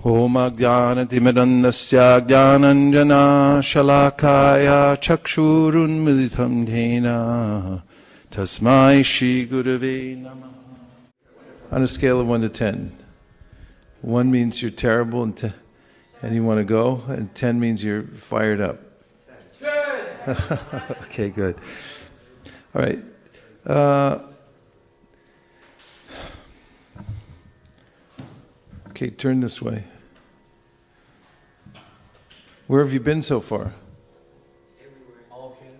Om Ajnanatimidandasya Jnananjana Shalakaya Chakshurunmilitam Dhena Tasmai Shri Gurave Namah. On a scale of 1 to 10, 1 means you're terrible and you want to go, and 10 means you're fired up. 10. Okay, good. All right. Okay, turn this way. Where have you been so far? Everywhere. All of Canada.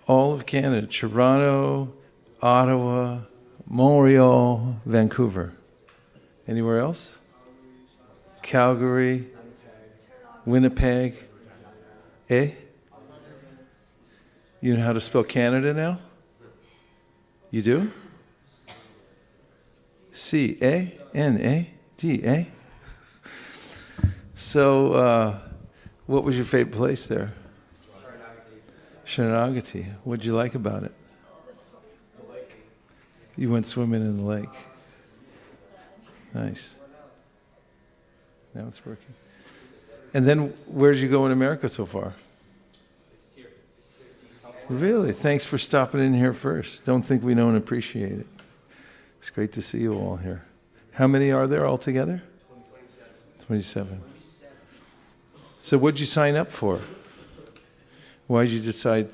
All of Canada. Toronto, Ottawa, Montreal, Vancouver. Anywhere else? Calgary, Winnipeg. Eh? You know how to spell Canada now? You do? C-A-N-A-D-A. So, what was your favorite place there? Sharanagati. What did you like about it? The lake. You went swimming in the lake. Nice. Now it's working. And then, where did you go in America so far? Here. Really? Thanks for stopping in here first. Don't think we don't appreciate it. It's great to see you all here. How many are there altogether? 27. So what did you sign up for? Why did you decide?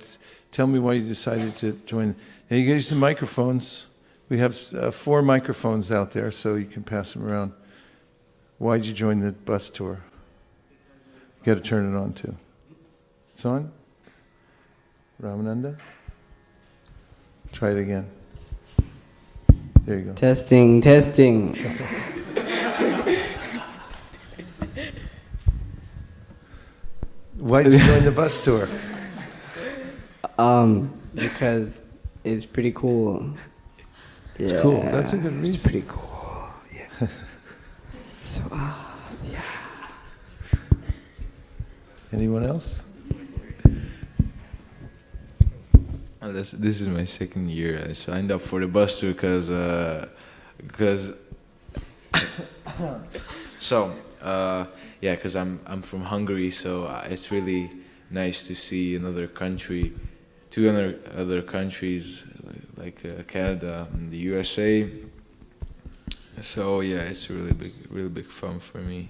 Tell me why you decided to join. Now you use the microphones. We have 4 microphones out there, so you can pass them around. Why did you join the bus tour? You got to turn it on too. It's on? Ramananda? Try it again. There you go. Testing, testing. Why did you join the bus tour? Because it's pretty cool. It's Yeah, cool. That's a good reason. It's pretty cool. Yeah. So, yeah. Anyone else? This is my second year. I signed up for the bus tour because I'm from Hungary, so it's really nice to see another country, 2 other countries like Canada and the USA. So yeah, it's really big fun for me.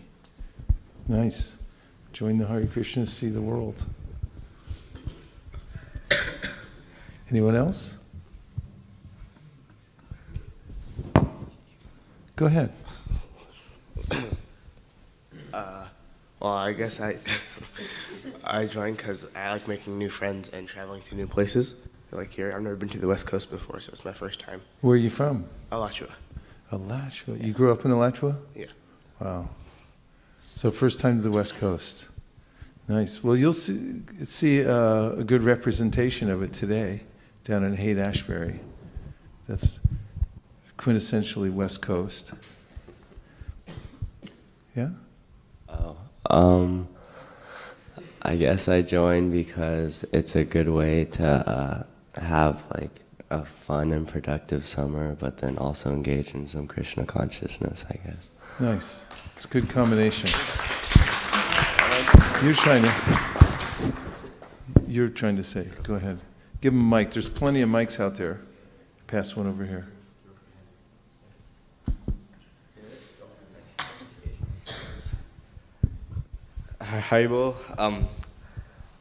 Nice. Join the Hare Krishna, see the world. Anyone else? Go ahead. Well, I guess I joined because I like making new friends and traveling to new places. Like here, I've never been to the West Coast before, so it's my first time. Where are you from? Alachua. Alachua. You grew up in Alachua? Yeah. Wow. So first time to the West Coast. Nice. Well, you'll see a good representation of it today down in Haight-Ashbury. That's quintessentially West Coast. Yeah? Oh, I guess I joined because it's a good way to have like a fun and productive summer, but then also engage in some Krishna consciousness, I guess. Nice. It's a good combination. You're trying to say. Go ahead. Give him a mic. There's plenty of mics out there. Pass one over here. Haribol.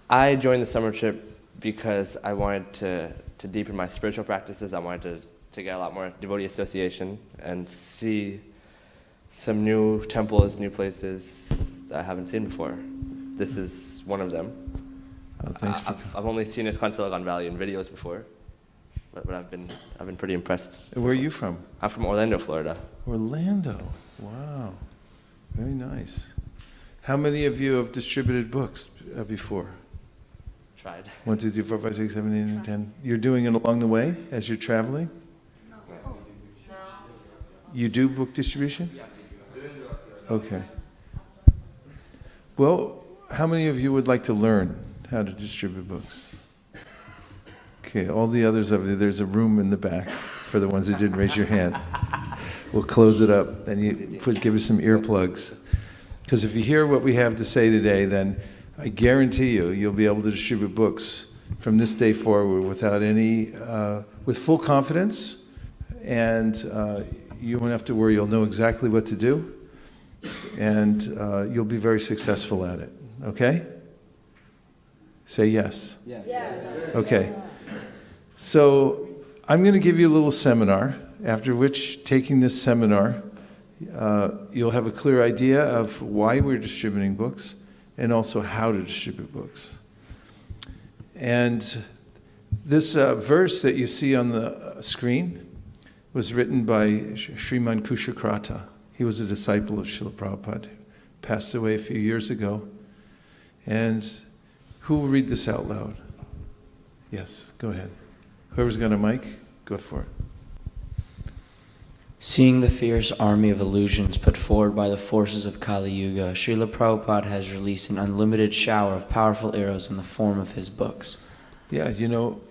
I joined the summer trip because I wanted to deepen my spiritual practices. I wanted to get a lot more devotee association and see some new temples, new places that I haven't seen before. This is one of them. Oh, thanks I've only seen ISKCON Silicon Valley in videos before, but I've been pretty impressed. Where are you from? I'm from Orlando, Florida. Orlando. Wow. Very nice. How many of you have distributed books before? Tried. 1, 2, 3, 4, 5, 6, 7, 8, 9, 10. You're doing it along the way as you're traveling? No. You do book distribution? Okay. Well, how many of you would like to learn how to distribute books? Okay, all the others of you, there's a room in the back for the ones who didn't raise your hand. We'll close it up and give us some earplugs. Because if you hear what we have to say today, then I guarantee you'll be able to distribute books from this day forward without any, with full confidence, and you won't have to worry. You'll know exactly what to do, and you'll be very successful at it. Okay? Say yes. Yes. Okay. So I'm going to give you a little seminar, after which, taking this seminar, you'll have a clear idea of why we're distributing books and also how to distribute books. And this verse that you see on the screen was written by Sriman Kushakrata. He was a disciple of Srila Prabhupada, who passed away a few years ago. And who will read this out loud? Yes, go ahead. Whoever's got a mic, go for it. Seeing the fierce army of illusions put forward by the forces of Kali Yuga, Srila Prabhupada has released an unlimited shower of powerful arrows in the form of his books. Yeah, you know,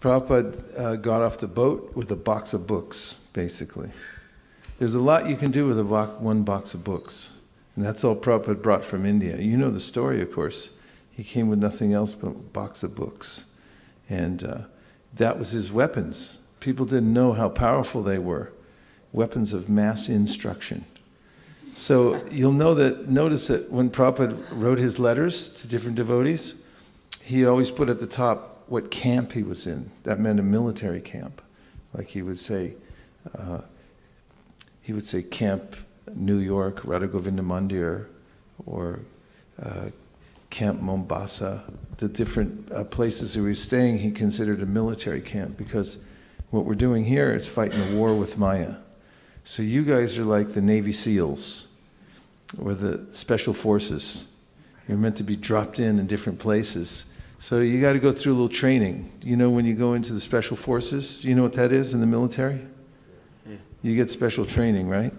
Prabhupada got off the boat with a box of books, basically. There's a lot you can do with one box of books. And that's all Prabhupada brought from India. You know the story, of course. He came with nothing else but a box of books. And that was his weapons. People didn't know how powerful they were. Weapons of mass instruction. So you'll notice that when Prabhupada wrote his letters to different devotees, he always put at the top what camp he was in. That meant a military camp. Like he would say Camp New York, Radha Govinda Mandir, or Camp Mombasa. The different places that we were staying, he considered a military camp, because what we're doing here is fighting a war with Maya. So you guys are like the Navy SEALs, or the Special Forces. You're meant to be dropped in different places. So you got to go through a little training. You know, when you go into the Special Forces, you know what that is in the military? You get special training, right?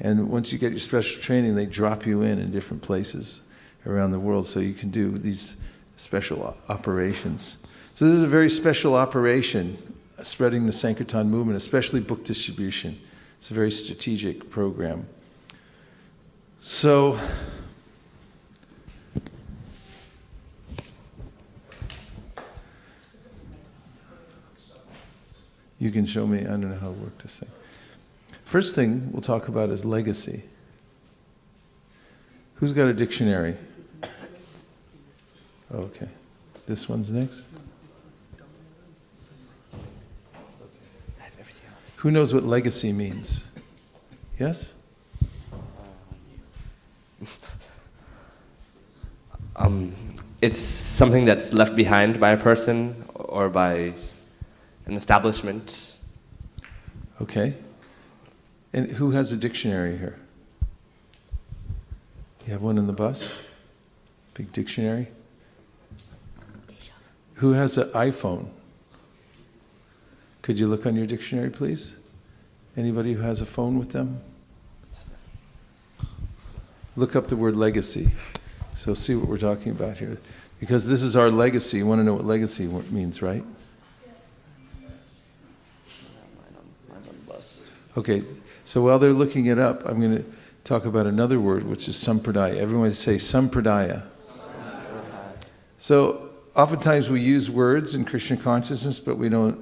And once you get your special training, they drop you in different places around the world so you can do these special operations. So this is a very special operation, spreading the Sankirtan movement, especially book distribution. It's a very strategic program. So, you can show me, I don't know how to work this thing. First thing we'll talk about is legacy. Who's got a dictionary? Okay. This one's next. Who knows what legacy means? Yes? It's something that's left behind by a person or by an establishment. Okay. And who has a dictionary here? You have one in the bus? Big dictionary? Who has an iPhone? Could you look on your dictionary, please? Anybody who has a phone with them? Look up the word legacy. So see what we're talking about here. Because this is our legacy. You want to know what legacy means, right? Okay, so while they're looking it up, I'm going to talk about another word, which is sampradaya. Everyone say sampradaya. So oftentimes we use words in Krishna consciousness, but we don't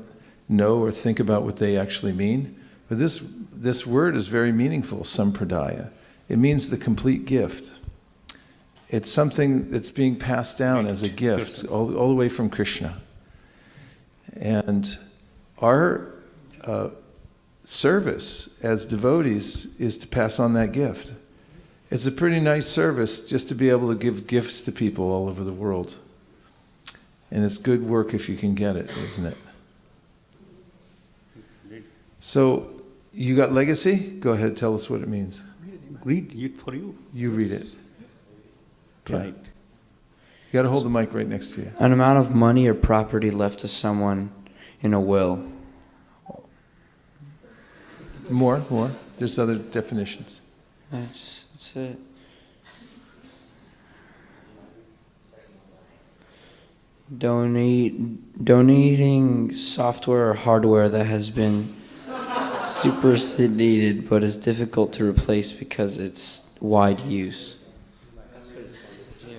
know or think about what they actually mean. But this word is very meaningful, sampradaya. It means the complete gift. It's something that's being passed down as a gift, all the way from Krishna. And our service as devotees is to pass on that gift. It's a pretty nice service just to be able to give gifts to people all over the world. And it's good work if you can get it, isn't it? So, you got legacy? Go ahead, tell us what it means. Read it for you. You read it. Right. You got to hold the mic right next to you. An amount of money or property left to someone in a will. More. There's other definitions. That's it. Donating software or hardware that has been superseded but is difficult to replace because it's wide use.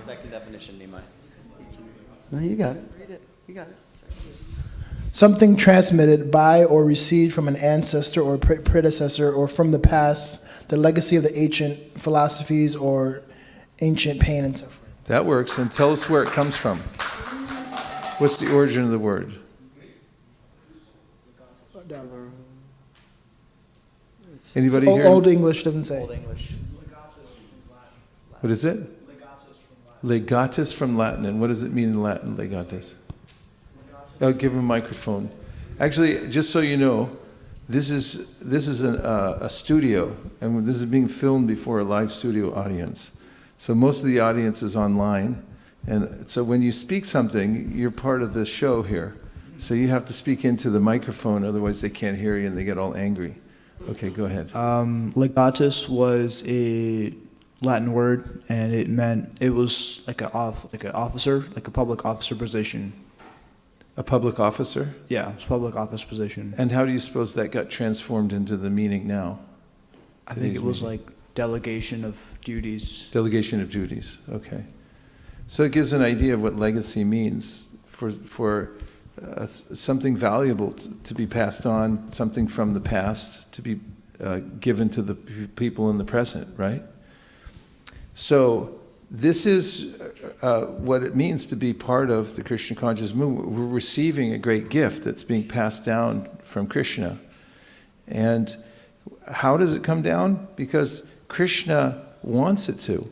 second definition, Nehemiah. No, you got it. Read it. You got it. Something transmitted by or received from an ancestor or predecessor or from the past, the legacy of the ancient philosophies or ancient pain and suffering. That works. And tell us where it comes from. What's the origin of the word? Anybody here? Old English doesn't say. Old English. What is it? Legatus from Latin. And what does it mean in Latin, legatus? I'll give him a microphone. Actually, just so you know, this is a studio, and this is being filmed before a live studio audience. So most of the audience is online, and so when you speak something, you're part of the show here. So you have to speak into the microphone, otherwise they can't hear you and they get all angry. Okay, go ahead. Legatus was a Latin word, and it was like an officer, like a public officer position. A public officer? Yeah, it's a public office position. And how do you suppose that got transformed into the meaning now? I think it was like delegation of duties. Delegation of duties, okay. So it gives an idea of what legacy means for something valuable to be passed on, something from the past to be given to the people in the present, right? So this is what it means to be part of the Krishna conscious movement. We're receiving a great gift that's being passed down from Krishna. And how does it come down? Because Krishna wants it to.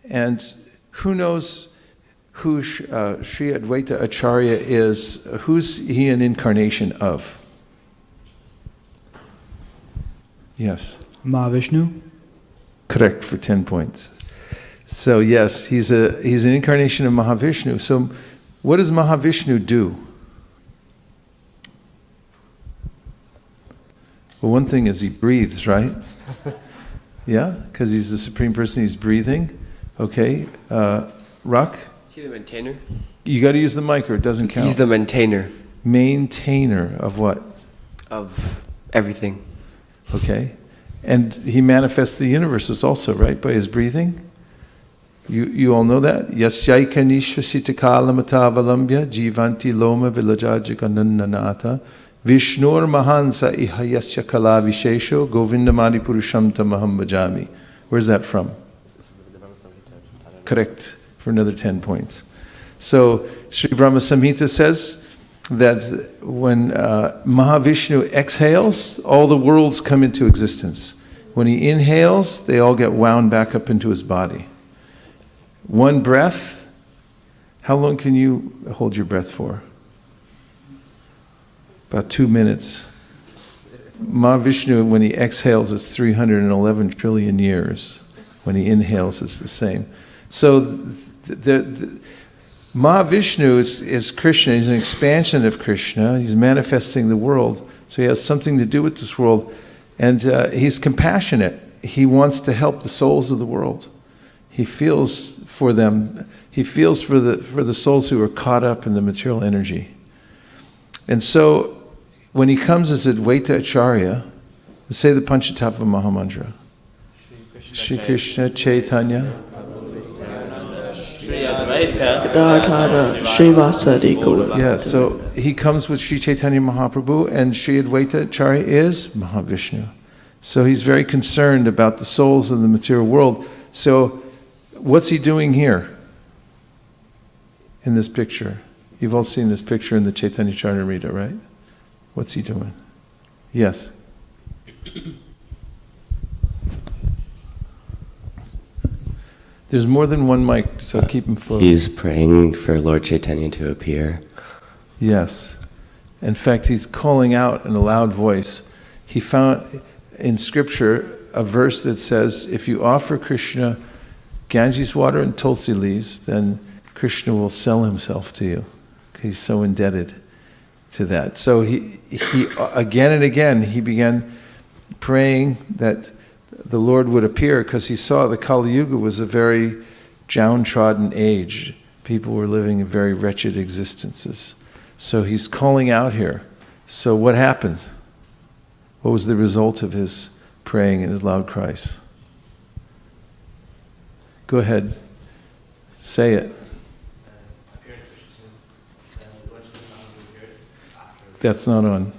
And who knows who Sri Advaita Acharya is? Who's he an incarnation of? Yes. Mahavishnu? Correct, for 10 points. So yes, he's an incarnation of Mahavishnu. So what does Mahavishnu do? Well, one thing is he breathes, right? Yeah, because he's the Supreme Person, he's breathing. Okay, Rak? He's the maintainer. You got to use the mic or it doesn't count. He's the maintainer. Maintainer of what? Of everything. Okay. And he manifests the universes also, right, by his breathing? You all know that? Yasyaika nishvasita kalamatavalamya jivanti loma vilajajikanananata Vishnur mahansa ihayasya kala vishesho govindamadi purusham tamaham bhajami. Where's that from? Correct, for another 10 points. So Sri Brahma Samhita says that when Mahavishnu exhales, all the worlds come into existence. When he inhales, they all get wound back up into his body. One breath, how long can you hold your breath for? About 2 minutes. Mahavishnu, when he exhales, it's 311 trillion years. When he inhales, it's the same. So the Mahavishnu is Krishna. He's an expansion of Krishna. He's manifesting the world. So he has something to do with this world. And he's compassionate. He wants to help the souls of the world. He feels for them. He feels for the souls who are caught up in the material energy. And so when he comes as Advaita Acharya, let's say the Panchatattva Mahamantra. Shri Krishna Chaitanya. Yeah, so he comes with Sri Chaitanya Mahaprabhu, and Sri Advaita Acharya is Mahavishnu. So he's very concerned about the souls of the material world. So what's he doing here in this picture? You've all seen this picture in the Chaitanya Charitamrita, right? What's he doing? Yes. There's more than one mic, so keep him focused. He's praying for Lord Chaitanya to appear. Yes. In fact, he's calling out in a loud voice. He found in scripture a verse that says, if you offer Krishna Ganges water and tulsi leaves, then Krishna will sell himself to you. He's so indebted to that. So he again and again, he began praying that the Lord would appear, because he saw the Kali Yuga was a very downtrodden age. People were living in very wretched existences. So he's calling out here. So what happened? What was the result of his praying and his loud cries? Go ahead. Say it. That's not on.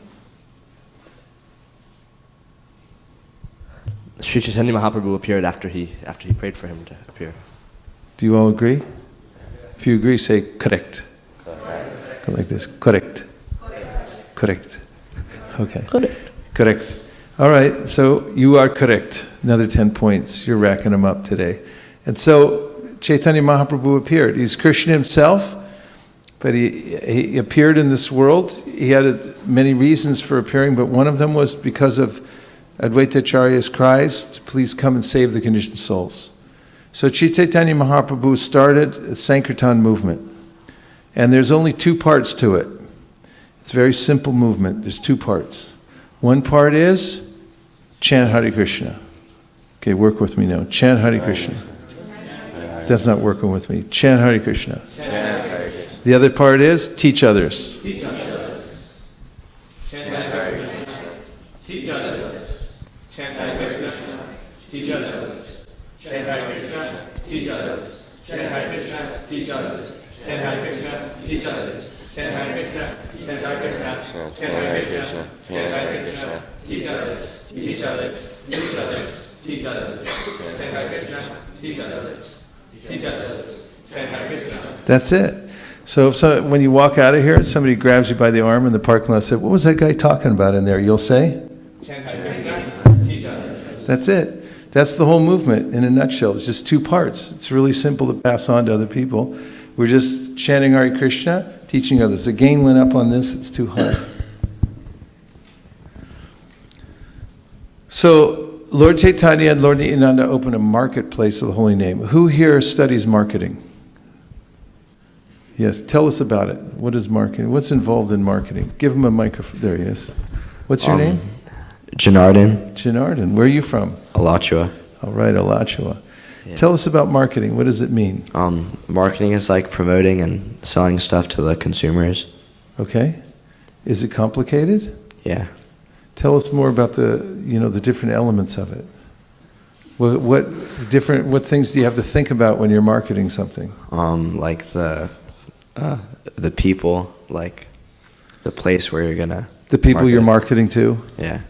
Sri Chaitanya Mahaprabhu appeared after he prayed for him to appear. Do you all agree? If you agree, say correct. Go like this. Correct. Correct. Okay. Correct. All right, so you are correct. Another 10 points. You're racking them up today. And so Chaitanya Mahaprabhu appeared. He's Krishna himself, but he appeared in this world. He had many reasons for appearing, but one of them was because of Advaita Acharya's cries to please come and save the conditioned souls. So Chaitanya Mahaprabhu started a Sankirtan movement. And there's only 2 parts to it. It's a very simple movement. There's 2 parts. One part is chant Hare Krishna. Okay, work with me now. Chant Hare Krishna. That's not working with me. Chant Hare Krishna. The other part is teach others. Teach others. Chant Hare Krishna. Teach others. Chant Hare Krishna. Teach others. Chant Hare Krishna. Teach others. Chant Hare Krishna. Teach others. Chant Hare Krishna. Teach others. Chant Hare Krishna. Chant Hare Krishna. Chant Hare Krishna. Chant Hare Krishna. Teach others. Teach others. Teach others. Teach others. Chant Hare Krishna. Teach others. Teach others. Chant Hare Krishna. That's it. So if when you walk out of here, somebody grabs you by the arm in the parking lot and says, what was that guy talking about in there? You'll say? Chant Hare Krishna. Teach others. That's it. That's the whole movement in a nutshell. It's just 2 parts. It's really simple to pass on to other people. We're just chanting Hare Krishna, teaching others. The gain went up on this. It's too hard. So Lord Chaitanya and Lord Nityananda opened a marketplace of the holy name. Who here studies marketing? Yes, tell us about it. What is marketing? What's involved in marketing? Give him a microphone. There he is. What's your name? Janardhan. Janardhan. Where are you from? Alachua. All right, Alachua. Yeah. Tell us about marketing. What does it mean? Marketing is like promoting and selling stuff to the consumers. Okay. Is it complicated? Yeah. Tell us more about the different elements of it. What things do you have to think about when you're marketing something? Like the people, like the place where you're gonna. The people you're marketing to. Yeah.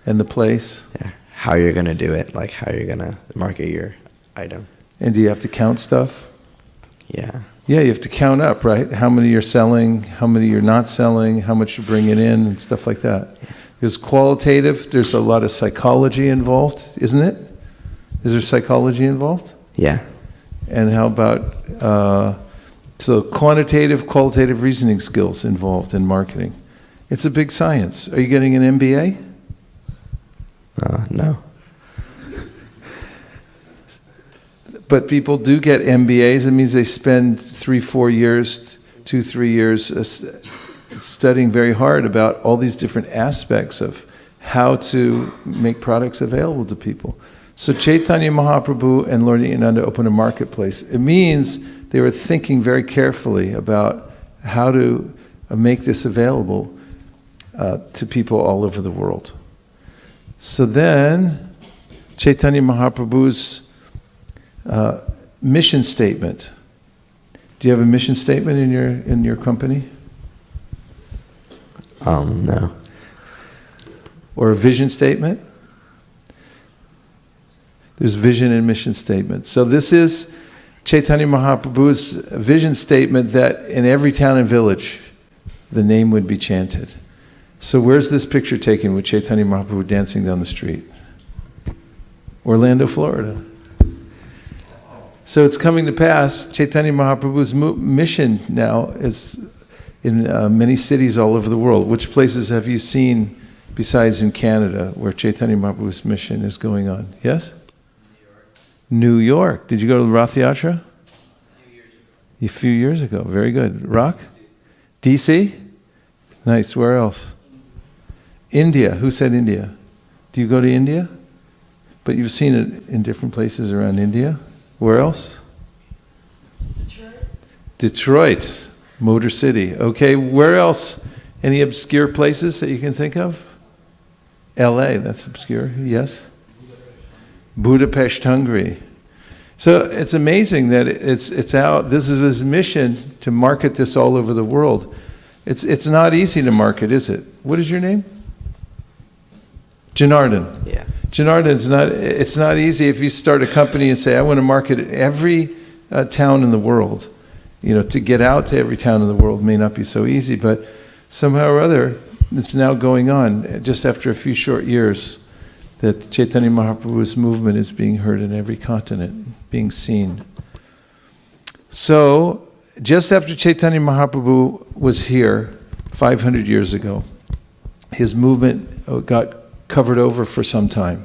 And the place. Yeah. How you're gonna do it, like how you're gonna market your item. And do you have to count stuff? Yeah. Yeah, you have to count up, right? How many you're selling, how many you're not selling, how much you're bringing in, and stuff like that. There's qualitative, there's a lot of psychology involved, isn't it? Is there psychology involved? Yeah. And how about, so quantitative, qualitative reasoning skills involved in marketing? It's a big science. Are you getting an MBA? No. But people do get MBAs. It means they spend 3-4 years, 2-3 years studying very hard about all these different aspects of how to make products available to people. So Chaitanya Mahaprabhu and Lord Nityananda opened a marketplace. It means they were thinking very carefully about how to make this available to people all over the world. So then, Chaitanya Mahaprabhu's mission statement. Do you have a mission statement in your company? No. Or a vision statement? There's vision and mission statement. So this is Chaitanya Mahaprabhu's vision statement that in every town and village, the name would be chanted. So where's this picture taken with Chaitanya Mahaprabhu dancing down the street? Orlando, Florida. So it's coming to pass. Chaitanya Mahaprabhu's mission now is in many cities all over the world. Which places have you seen besides in Canada where Chaitanya Mahaprabhu's mission is going on? Yes? New York. Did you go to the Rath Yatra? A few years ago. Very good. Rock? DC? Nice. Where else? India. Who said India? Do you go to India? But you've seen it in different places around India. Where else? Detroit. Motor City. Okay, where else? Any obscure places that you can think of? LA, that's obscure, yes? Budapest, Hungary. So it's amazing that it's out. This is his mission to market this all over the world. It's not easy to market, is it? What is your name? Janardhan. Yeah. Janardhan, it's not easy if you start a company and say, I want to market every town in the world. You know, to get out to every town in the world may not be so easy, but somehow or other, it's now going on just after a few short years that Chaitanya Mahaprabhu's movement is being heard in every continent, being seen. So, just after Chaitanya Mahaprabhu was here 500 years ago, his movement got covered over for some time.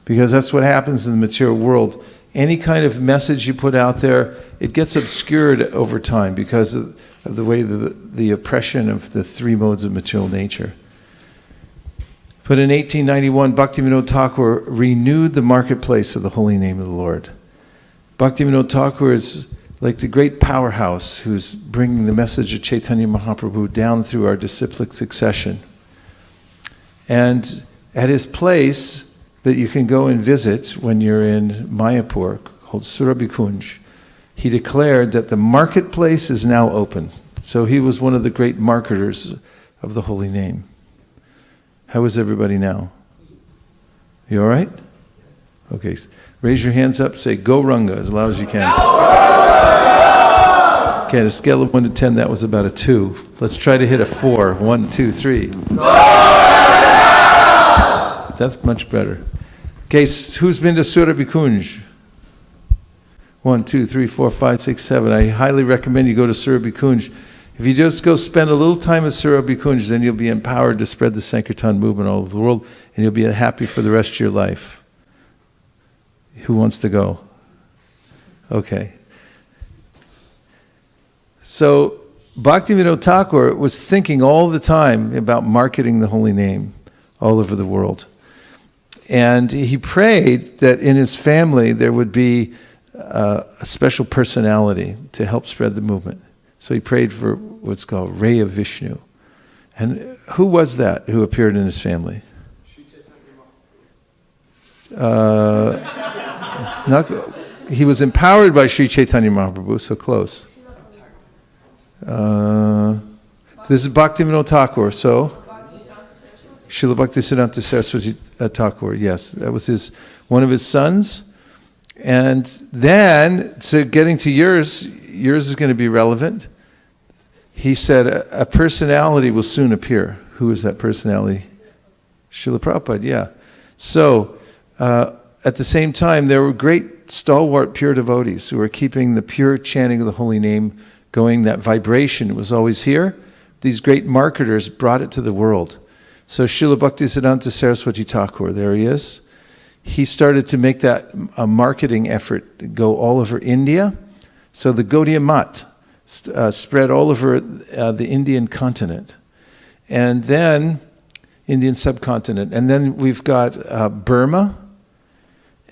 Because that's what happens in the material world. Any kind of message you put out there, it gets obscured over time because of the way the oppression of the three modes of material nature. But in 1891, Bhaktivinoda Thakur renewed the marketplace of the holy name of the Lord. Bhaktivinoda Thakur is like the great powerhouse who's bringing the message of Chaitanya Mahaprabhu down through our disciplic succession. And at his place that you can go and visit when you're in Mayapur, called Surabhikunj, he declared that the marketplace is now open. So he was one of the great marketers of the holy name. How is everybody now? You all right? Okay. Raise your hands up. Say, Go Ranga, as loud as you can. Okay, on a scale of 1 to 10, that was about a 2. Let's try to hit a 4. 1, 2, 3. That's much better. Okay, who's been to Surabhikunj? 1, 2, 3, 4, 5, 6, 7. I highly recommend you go to Surabhikunj. If you just go spend a little time at Surabhikunj, then you'll be empowered to spread the Sankirtan movement all over the world, and you'll be happy for the rest of your life. Who wants to go? Okay. So, Bhaktivinoda Thakur was thinking all the time about marketing the holy name all over the world. And he prayed that in his family there would be a special personality to help spread the movement. So he prayed for what's called Ray of Vishnu. And who was that who appeared in his family? He was empowered by Sri Chaitanya Mahaprabhu, so close. This is Bhaktivinoda Thakur, so Srila Bhaktisiddhanta Saraswati Thakur, yes, that was one of his sons. And then, so getting to yours is going to be relevant. He said a personality will soon appear. Who is that personality? Srila Prabhupada, yeah. So, at the same time, there were great stalwart pure devotees who were keeping the pure chanting of the holy name going. That vibration was always here. These great marketers brought it to the world. So Srila Bhaktisiddhanta Saraswati Thakur, there he is. He started to make that a marketing effort go all over India. So the Gaudiya Mat spread all over the Indian continent. And then, Indian subcontinent. And then we've got Burma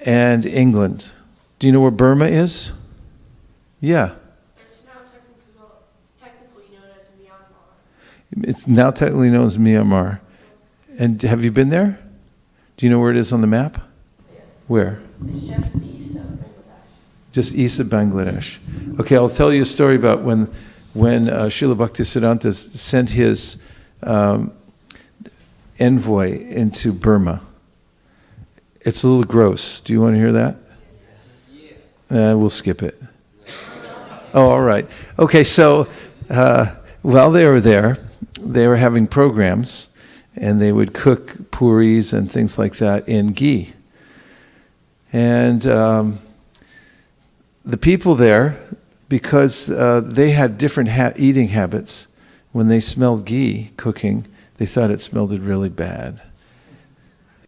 and England. Do you know where Burma is? Yeah. It's now technically known as Myanmar. It's now technically known as Myanmar. And have you been there? Do you know where it is on the map? Yes. Where? It's just east of Bangladesh. Just east of Bangladesh. Okay, I'll tell you a story about when Srila Bhaktisiddhanta sent his envoy into Burma. It's a little gross. Do you want to hear that? Yeah. We'll skip it. Oh, all right. Okay, so while they were there, they were having programs, and they would cook puris and things like that in ghee. And the people there, because they had different eating habits, when they smelled ghee cooking, they thought it smelled really bad.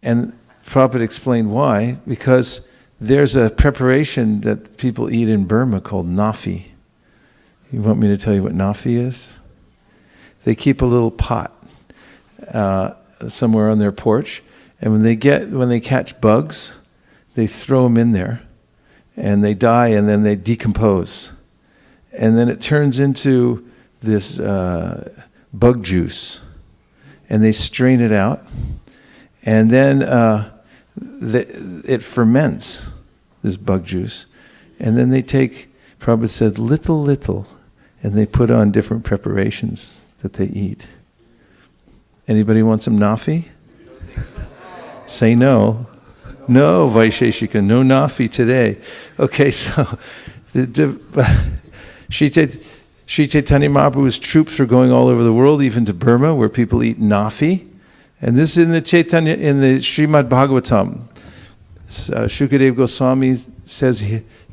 And Prabhupada explained why, because there's a preparation that people eat in Burma called nafi. You want me to tell you what nafi is? They keep a little pot somewhere on their porch, and when they catch bugs, they throw them in there, and they die, and then they decompose, and then it turns into this bug juice, and they strain it out, and then it ferments, this bug juice, And then they take, Prabhupada said, little, and they put on different preparations that they eat. Anybody want some nafi? Say no. No, Vaisesika, no nafi today. Okay, so Sri Chaitanya Mahaprabhu's troops were going all over the world, even to Burma, where people eat nafi. And this is in the Srimad Bhagavatam. Shukadeva Goswami says,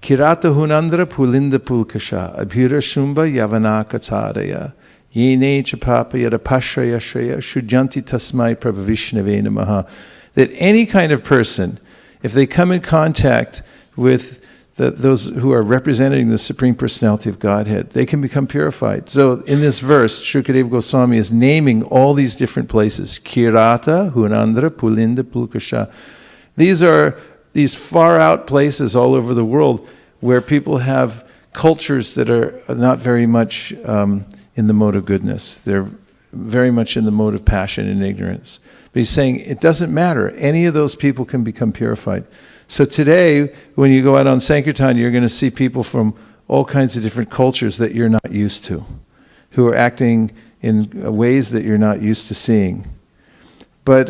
Kirata hunandra pulinda pulkasha, abhira shumba yavana kataraya, yene chapapa yadapashraya shraya, shudyanti tasmai prabhavishnave namaha. That any kind of person, if they come in contact with those who are representing the Supreme Personality of Godhead, they can become purified. So in this verse, Shukadeva Goswami is naming all these different places. Kirata, Hunandra, Pulinda, Pulkasha. These are these far out places all over the world where people have cultures that are not very much in the mode of goodness. They're very much in the mode of passion and ignorance. But he's saying it doesn't matter. Any of those people can become purified. So today, when you go out on Sankirtan, you're going to see people from all kinds of different cultures that you're not used to, who are acting in ways that you're not used to seeing. But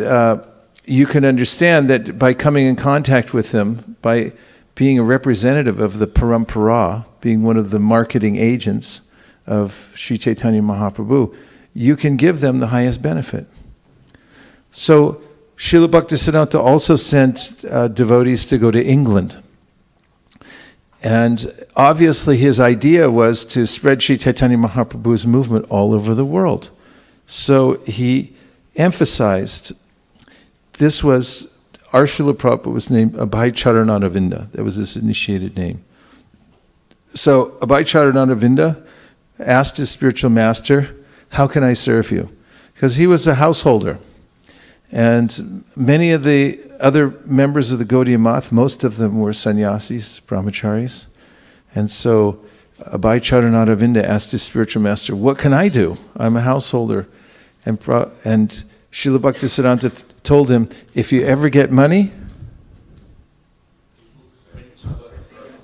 you can understand that by coming in contact with them, by being a representative of the Parampara, being one of the marketing agents of Sri Chaitanya Mahaprabhu, you can give them the highest benefit. So Srila Bhaktisiddhanta also sent devotees to go to England. And obviously his idea was to spread Sri Chaitanya Mahaprabhu's movement all over the world. So he emphasized, this was, our Srila Prabhupada was named Abhay Charananavinda. That was his initiated name. So Abhay Charananavinda asked his spiritual master, how can I serve you? Because he was a householder. And many of the other members of the Gaudiya Math, most of them were sannyasis, brahmacharis. And so Abhay Charananavinda asked his spiritual master, what can I do? I'm a householder. And Srila Bhaktisiddhanta told him, if you ever get money,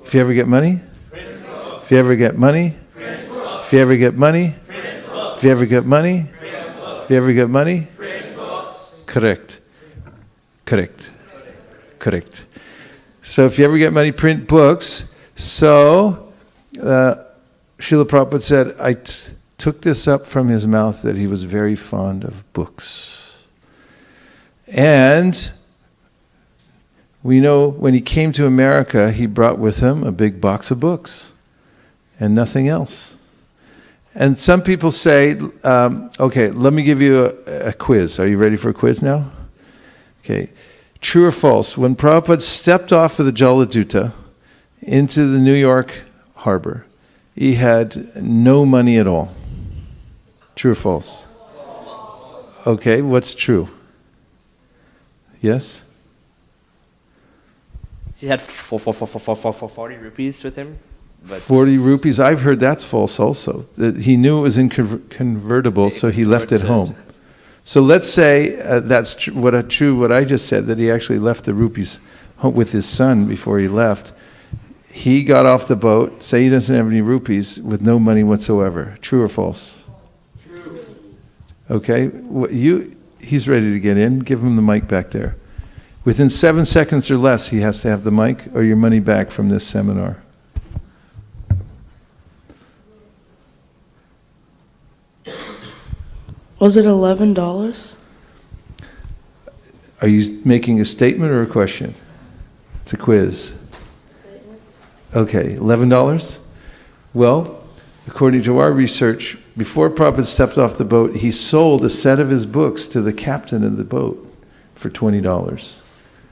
if you ever get money, if you ever get money, if you ever get money, if you ever get money, if you ever get money, correct. So if you ever get money, print books. So Srila Prabhupada said, I took this up from his mouth that he was very fond of books. And we know when he came to America, he brought with him a big box of books and nothing else. And some people say, okay, let me give you a quiz. Are you ready for a quiz now? Okay. True or false? When Prabhupada stepped off of the Jaladuta into the New York harbor, he had no money at all. True or false? Okay, what's true? Yes? He had 40 rupees with him. But 40 rupees, I've heard that's false also. That he knew it was convertible, so he left it home. So let's say that's what I just said, that he actually left the rupees home with his son before he left. He got off the boat, say he doesn't have any rupees, with no money whatsoever. True or false? True. Okay, he's ready to get in. Give him the mic back there. Within 7 seconds or less, he has to have the mic or your money back from this seminar. Was it $11? Are you making a statement or a question? It's a quiz. Statement. Okay, $11? Well, according to our research, before Prabhupada stepped off the boat, he sold a set of his books to the captain of the boat for $20.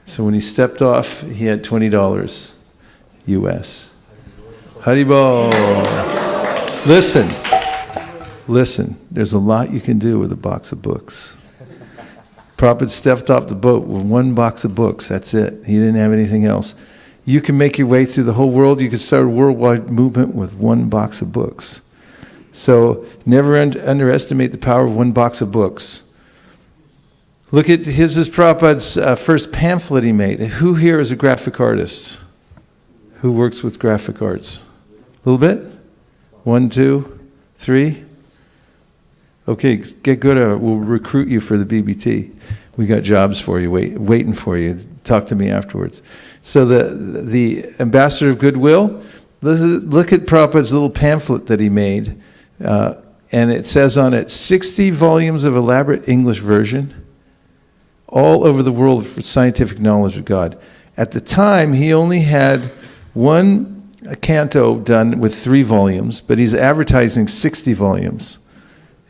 So when he stepped off, he had $20 US. Haribol. Listen, there's a lot you can do with a box of books. Prabhupada stepped off the boat with one box of books, that's it. He didn't have anything else. You can make your way through the whole world. You can start a worldwide movement with one box of books. So never underestimate the power of one box of books. Look at his Prabhupada's first pamphlet he made. Who here is a graphic artist? Who works with graphic arts? A little bit? 1, 2, 3? Okay, get good at it. We'll recruit you for the BBT. We got jobs for you, waiting for you. Talk to me afterwards. So the ambassador of goodwill, look at Prabhupada's little pamphlet that he made. And it says on it, 60 volumes of elaborate English version, all over the world for scientific knowledge of God. At the time, he only had one canto done with 3 volumes, but he's advertising 60 volumes.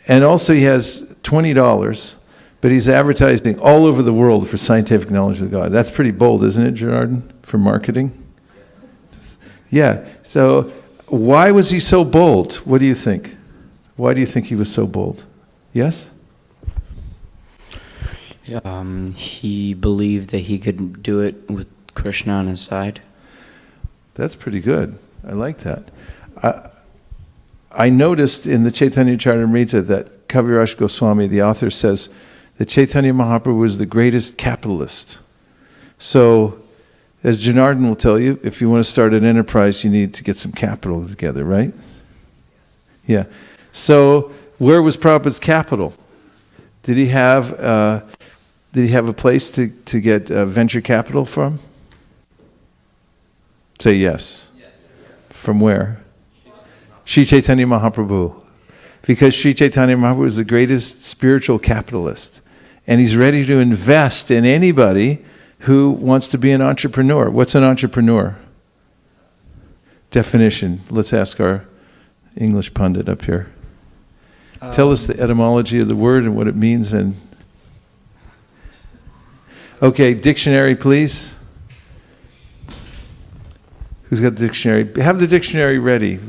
And also he has $20, but he's advertising all over the world for scientific knowledge of God. That's pretty bold, isn't it, Gerardin, for marketing? Yeah, so why was he so bold? What do you think? Why do you think he was so bold? Yes? He believed that he could do it with Krishna on his side. That's pretty good. I like that. I noticed in the Chaitanya Charitamrita that Kaviraj Goswami, the author, says that Chaitanya Mahaprabhu was the greatest capitalist. So, as Janardhan will tell you, if you want to start an enterprise, you need to get some capital together, right? Yeah. So, where was Prabhupada's capital? Did he have a place to get venture capital from? Say yes. From where? Sri Chaitanya Mahaprabhu. Because Sri Chaitanya Mahaprabhu is the greatest spiritual capitalist. And he's ready to invest in anybody who wants to be an entrepreneur. What's an entrepreneur? Definition. Let's ask our English pundit up here. Tell us the etymology of the word and what it means. And okay, dictionary, please. Who's got the dictionary? Have the dictionary ready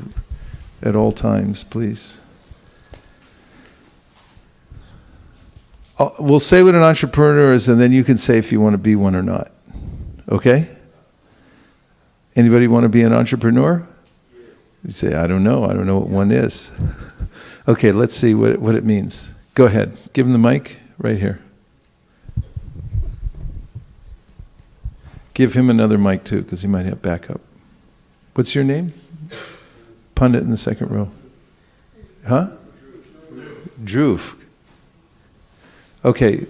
at all times, please. We'll say what an entrepreneur is, and then you can say if you want to be one or not. Okay? Anybody want to be an entrepreneur? You say, I don't know. I don't know what one is. Okay, let's see what it means. Go ahead. Give him the mic right here. Give him another mic too, because he might have backup. What's your name? Pundit in the second row. Huh? Dhruv. Okay.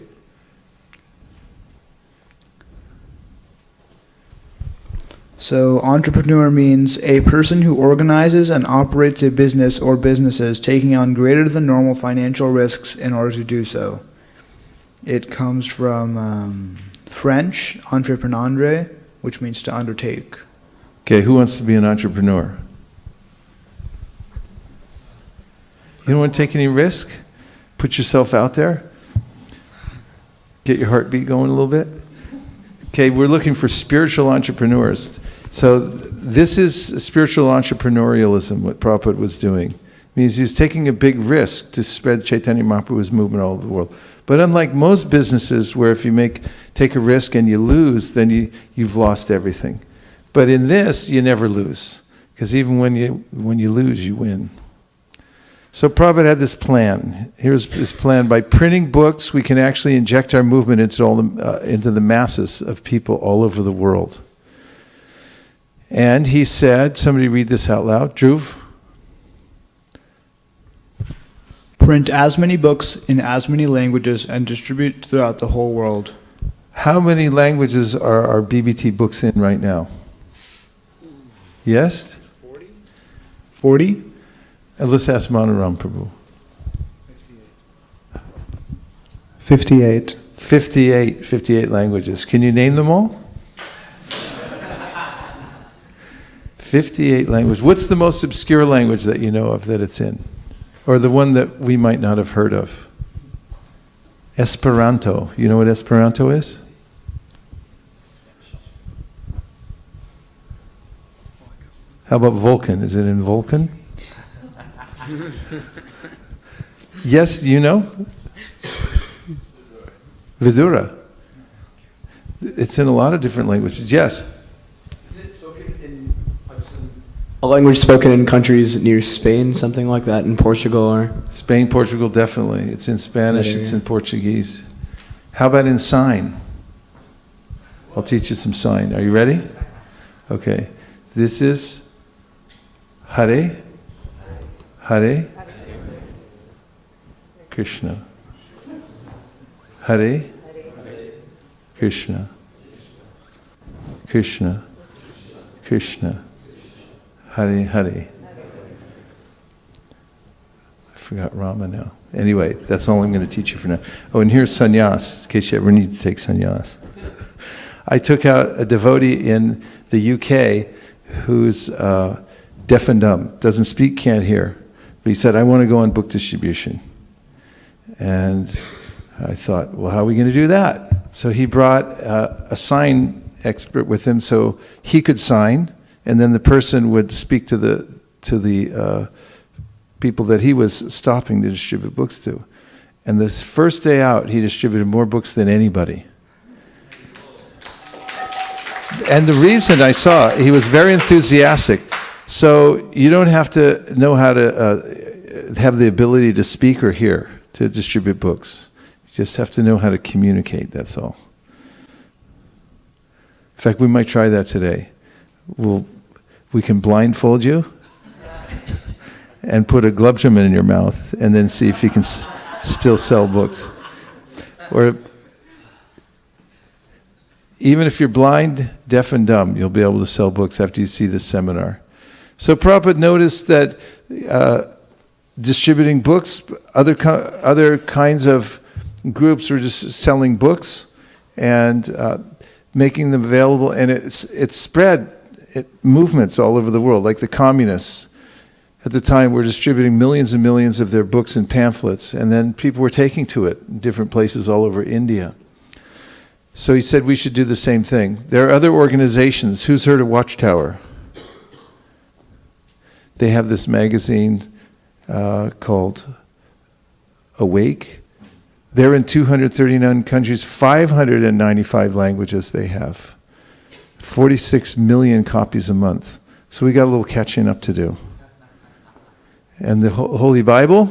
So, entrepreneur means a person who organizes and operates a business or businesses, taking on greater than normal financial risks in order to do so. It comes from French, entreprendre, which means to undertake. Okay, who wants to be an entrepreneur? You don't want to take any risk? Put yourself out there? Get your heartbeat going a little bit? Okay, we're looking for spiritual entrepreneurs. So this is spiritual entrepreneurialism, what Prabhupada was doing. It means he was taking a big risk to spread Chaitanya Mahaprabhu's movement all over the world. But unlike most businesses where if you take a risk and you lose, then you've lost everything. But in this, you never lose. Because even when you lose, you win. So Prabhupada had this plan. Here's his plan. By printing books, we can actually inject our movement into the masses of people all over the world. And he said, somebody read this out loud. Dhruv? Print as many books in as many languages and distribute throughout the whole world. How many languages are our BBT books in right now? Yes? 40? Let's ask Manoram Prabhu. 58. 58 languages. Can you name them all? 58 languages. What's the most obscure language that you know of that it's in? Or the one that we might not have heard of? Esperanto. You know what Esperanto is? How about Vulcan? Is it in Vulcan? Yes, you know? Vidura. It's in a lot of different languages. Yes? Is it spoken in a language spoken in countries near Spain, something like that, in Portugal or? Spain, Portugal, definitely. It's in Spanish, it's in Portuguese. How about in sign? I'll teach you some sign. Are you ready? Okay. This is Hare, Hare, Krishna. Hare, Krishna, Krishna, Krishna, Hare, Hare. I forgot Rama now. Anyway, that's all I'm going to teach you for now. Oh, and here's sannyas, in case you ever need to take sannyas. I took out a devotee in the UK who's deaf and dumb, doesn't speak, can't hear. But he said, I want to go on book distribution. And I thought, well, how are we going to do that? So he brought a sign expert with him so he could sign, and then the person would speak to the people that he was stopping to distribute books to. And this first day out, he distributed more books than anybody. And the reason I saw, he was very enthusiastic. So you don't have to know how to have the ability to speak or hear to distribute books. You just have to know how to communicate, that's all. In fact, we might try that today. We can blindfold you and put a glubjam in your mouth and then see if you can still sell books. Or even if you're blind, deaf, and dumb, you'll be able to sell books after you see this seminar. So Prabhupada noticed that distributing books, other kinds of groups were just selling books and making them available, and it spread movements all over the world, like the communists at the time were distributing millions and millions of their books and pamphlets, and then people were taking to it in different places all over India. So he said we should do the same thing. There are other organizations. Who's heard of Watchtower? They have this magazine called Awake. They're in 239 countries, 595 languages they have. 46 million copies a month. So we got a little catching up to do. And the Holy Bible,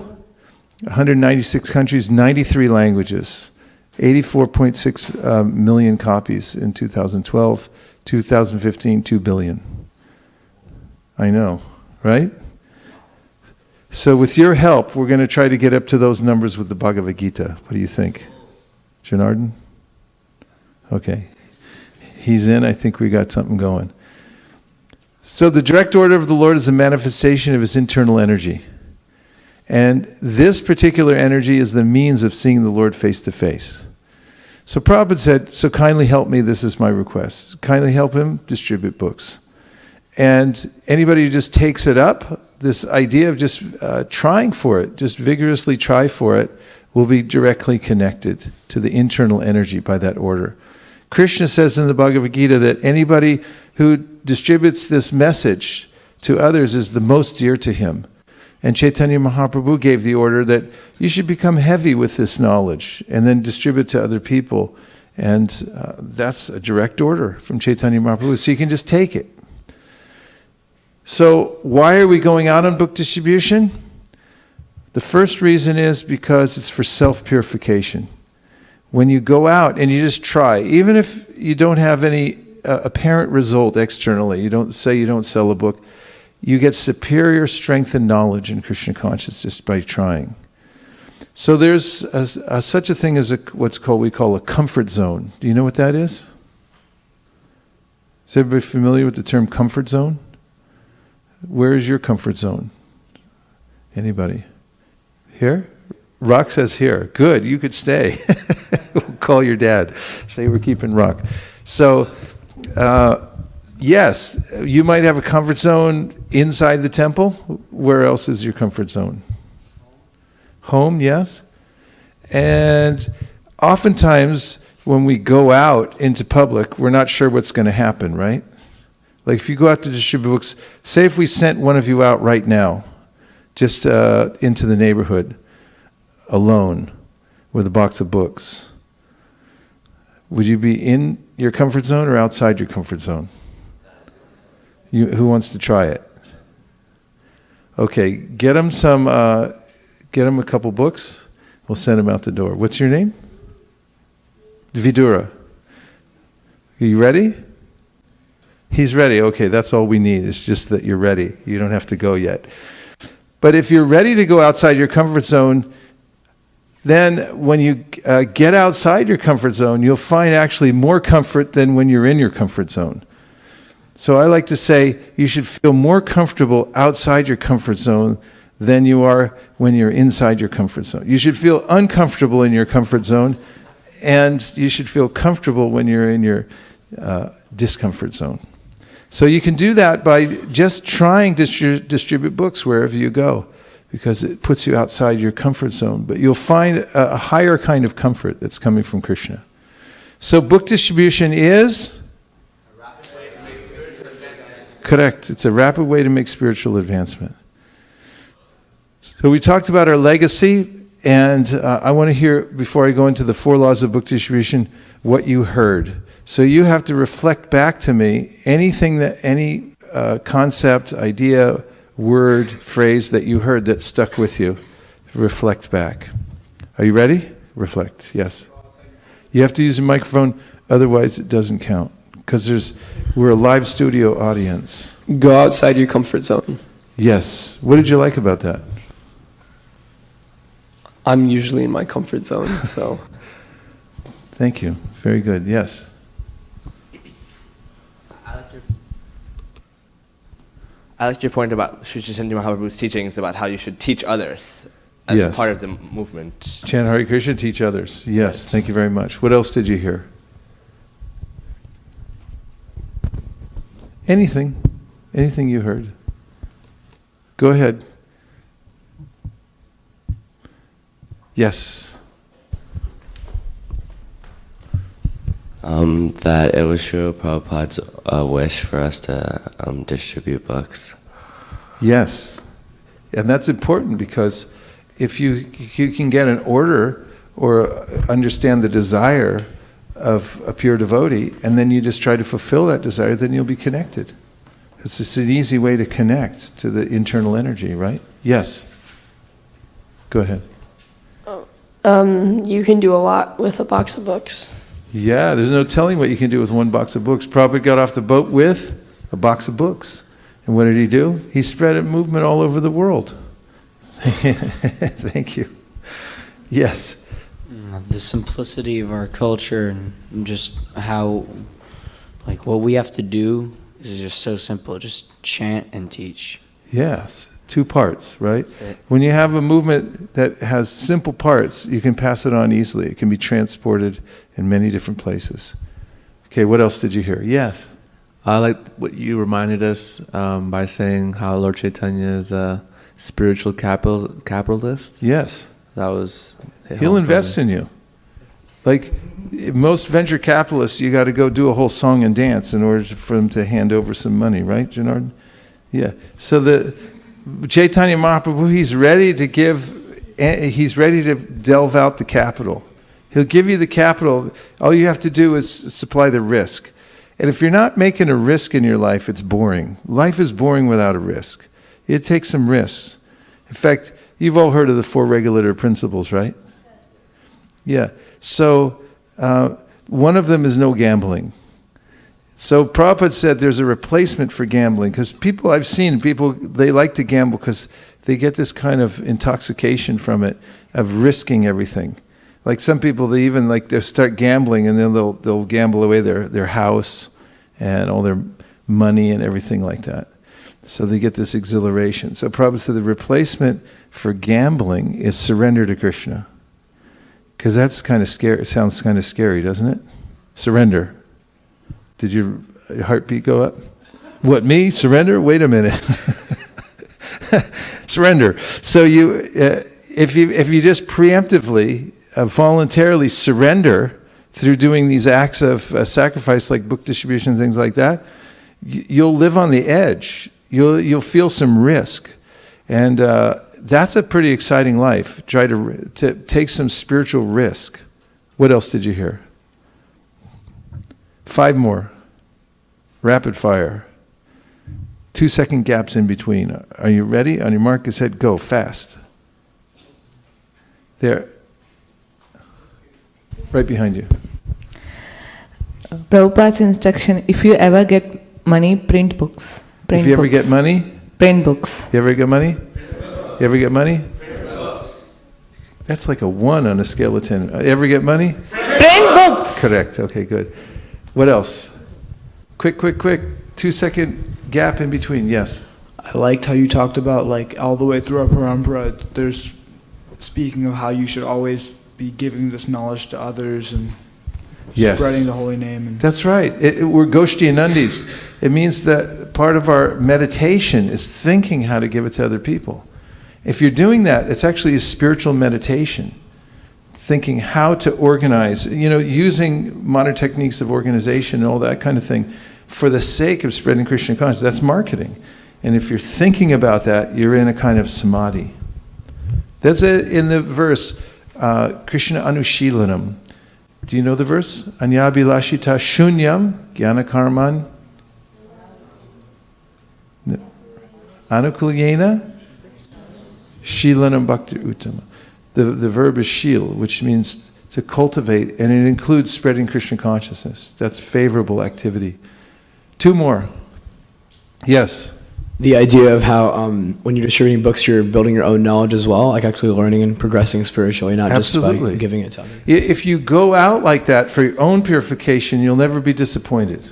196 countries, 93 languages, 84.6 million copies in 2012, 2015, 2 billion. I know, right? So with your help, we're going to try to get up to those numbers with the Bhagavad Gita. What do you think? Janardhan? Okay. He's in. I think we got something going. So the direct order of the Lord is a manifestation of his internal energy. And this particular energy is the means of seeing the Lord face to face. So Prabhupada said, so kindly help me, this is my request. Kindly help him distribute books. And anybody who just takes it up, this idea of just trying for it, just vigorously try for it, will be directly connected to the internal energy by that order. Krishna says in the Bhagavad Gita that anybody who distributes this message to others is the most dear to him. And Chaitanya Mahaprabhu gave the order that you should become heavy with this knowledge and then distribute to other people. And that's a direct order from Chaitanya Mahaprabhu. So you can just take it. So why are we going out on book distribution? The first reason is because it's for self-purification. When you go out and you just try, even if you don't have any apparent result externally, you don't sell a book, you get superior strength and knowledge in Krishna consciousness just by trying. So there's such a thing as we call a comfort zone. Do you know what that is? Is everybody familiar with the term comfort zone? Where is your comfort zone? Anybody? Here? Rock says here. Good, you could stay. We'll call your dad. Say we're keeping Rock. So, yes, you might have a comfort zone inside the temple. Where else is your comfort zone? Home, yes. And oftentimes when we go out into public, we're not sure what's going to happen, right? Like if you go out to distribute books, say if we sent one of you out right now, just into the neighborhood, alone, with a box of books, would you be in your comfort zone or outside your comfort zone? Who wants to try it? Okay, get them a couple books. We'll send them out the door. What's your name? Vidura. Are you ready? He's ready. Okay, that's all we need. It's just that you're ready. You don't have to go yet. But if you're ready to go outside your comfort zone, then when you get outside your comfort zone, you'll find actually more comfort than when you're in your comfort zone. So I like to say you should feel more comfortable outside your comfort zone than you are when you're inside your comfort zone. You should feel uncomfortable in your comfort zone, and you should feel comfortable when you're in your discomfort zone. So you can do that by just trying to distribute books wherever you go, because it puts you outside your comfort zone. But you'll find a higher kind of comfort that's coming from Krishna. So book distribution is? Correct. It's a rapid way to make spiritual advancement. So we talked about our legacy, and I want to hear, before I go into the 4 laws of book distribution, what you heard. So you have to reflect back to me any concept, idea, word, phrase that you heard that stuck with you. Reflect back. Are you ready? Reflect. Yes. You have to use a microphone, otherwise it doesn't count. Because we're a live studio audience. Go outside your comfort zone. Yes. What did you like about that? I'm usually in my comfort zone, so. Thank you. Very good. Yes. I liked your point about Sri Chaitanya Mahaprabhu's teachings about how you should teach others as Yes. part of the movement. Chant Hare Krishna, teach others. Yes. Thank you very much. What else did you hear? Anything you heard. Go ahead. Yes. That it was Srila Prabhupada's wish for us to distribute books. Yes. And that's important, because if you can get an order or understand the desire of a pure devotee, and then you just try to fulfill that desire, then you'll be connected. It's just an easy way to connect to the internal energy, right? Yes. Go ahead. You can do a lot with a box of books. Yeah, there's no telling what you can do with one box of books. Prabhupada got off the boat with a box of books. And what did he do? He spread a movement all over the world. Thank you. Yes. The simplicity of our culture and just how, like, what we have to do is just so simple. Just chant and teach. Yes. 2 parts, right? That's it. When you have a movement that has simple parts, you can pass it on easily. It can be transported in many different places. Okay, what else did you hear? Yes. I liked what you reminded us by saying how Lord Chaitanya is a spiritual capitalist. Yes. That was... He'll invest in you. Like most venture capitalists, you got to go do a whole song and dance in order for them to hand over some money, right, Janardhan? Yeah. So the Chaitanya Mahaprabhu, he's ready to delve out the capital. He'll give you the capital. All you have to do is supply the risk. And if you're not making a risk in your life, it's boring. Life is boring without a risk. It takes some risks. In fact, you've all heard of the 4 regulator principles, right? Yeah. So one of them is no gambling. So Prabhupada said there's a replacement for gambling, because I've seen people, they like to gamble because they get this kind of intoxication from it, of risking everything. Like some people, they'll start gambling, and then they'll gamble away their house and all their money and everything like that. So they get this exhilaration. So Prabhupada said the replacement for gambling is surrender to Krishna. Because that's kind of scary. It sounds kind of scary, doesn't it? Surrender. Did your heartbeat go up? What, me? Surrender? Wait a minute. Surrender. So if you just preemptively, voluntarily surrender through doing these acts of sacrifice, like book distribution, things like that, you'll live on the edge. You'll feel some risk, and that's a pretty exciting life. Try to take some spiritual risk. What else did you hear? 5 more. Rapid fire. 2-second gaps in between. Are you ready? On your mark, get set, go. Fast. There. Right behind you. Prabhupada's instruction, if you ever get Money, print books. Print If you ever books. get money, Print books. you ever get money? You ever get money? That's like a 1 on a scale of 10. Ever get money? Print books. Correct. Okay, good. What else? Quick. 2-second gap in between. Yes. I liked how you talked about, like, all the way through our parampara, there's speaking of how you should always be giving this knowledge to others and Yes. spreading the holy name. And That's right. We're Goshtianandis. It means that part of our meditation is thinking how to give it to other people. If you're doing that, it's actually a spiritual meditation. Thinking how to organize, using modern techniques of organization and all that kind of thing for the sake of spreading Krishna consciousness. That's marketing. And if you're thinking about that, you're in a kind of samadhi. That's it in the verse, Krishna Anushilanam. Do you know the verse? Anyabhilashita shunyam gyanakarman anukulyena shilanam bhakti uttama. The verb is shil, which means to cultivate, and it includes spreading Krishna consciousness. That's favorable activity. 2 more. Yes. The idea of how when you're distributing books, you're building your own knowledge as well, like actually learning and progressing spiritually, not just by giving it to others. If you go out like that for your own purification, you'll never be disappointed.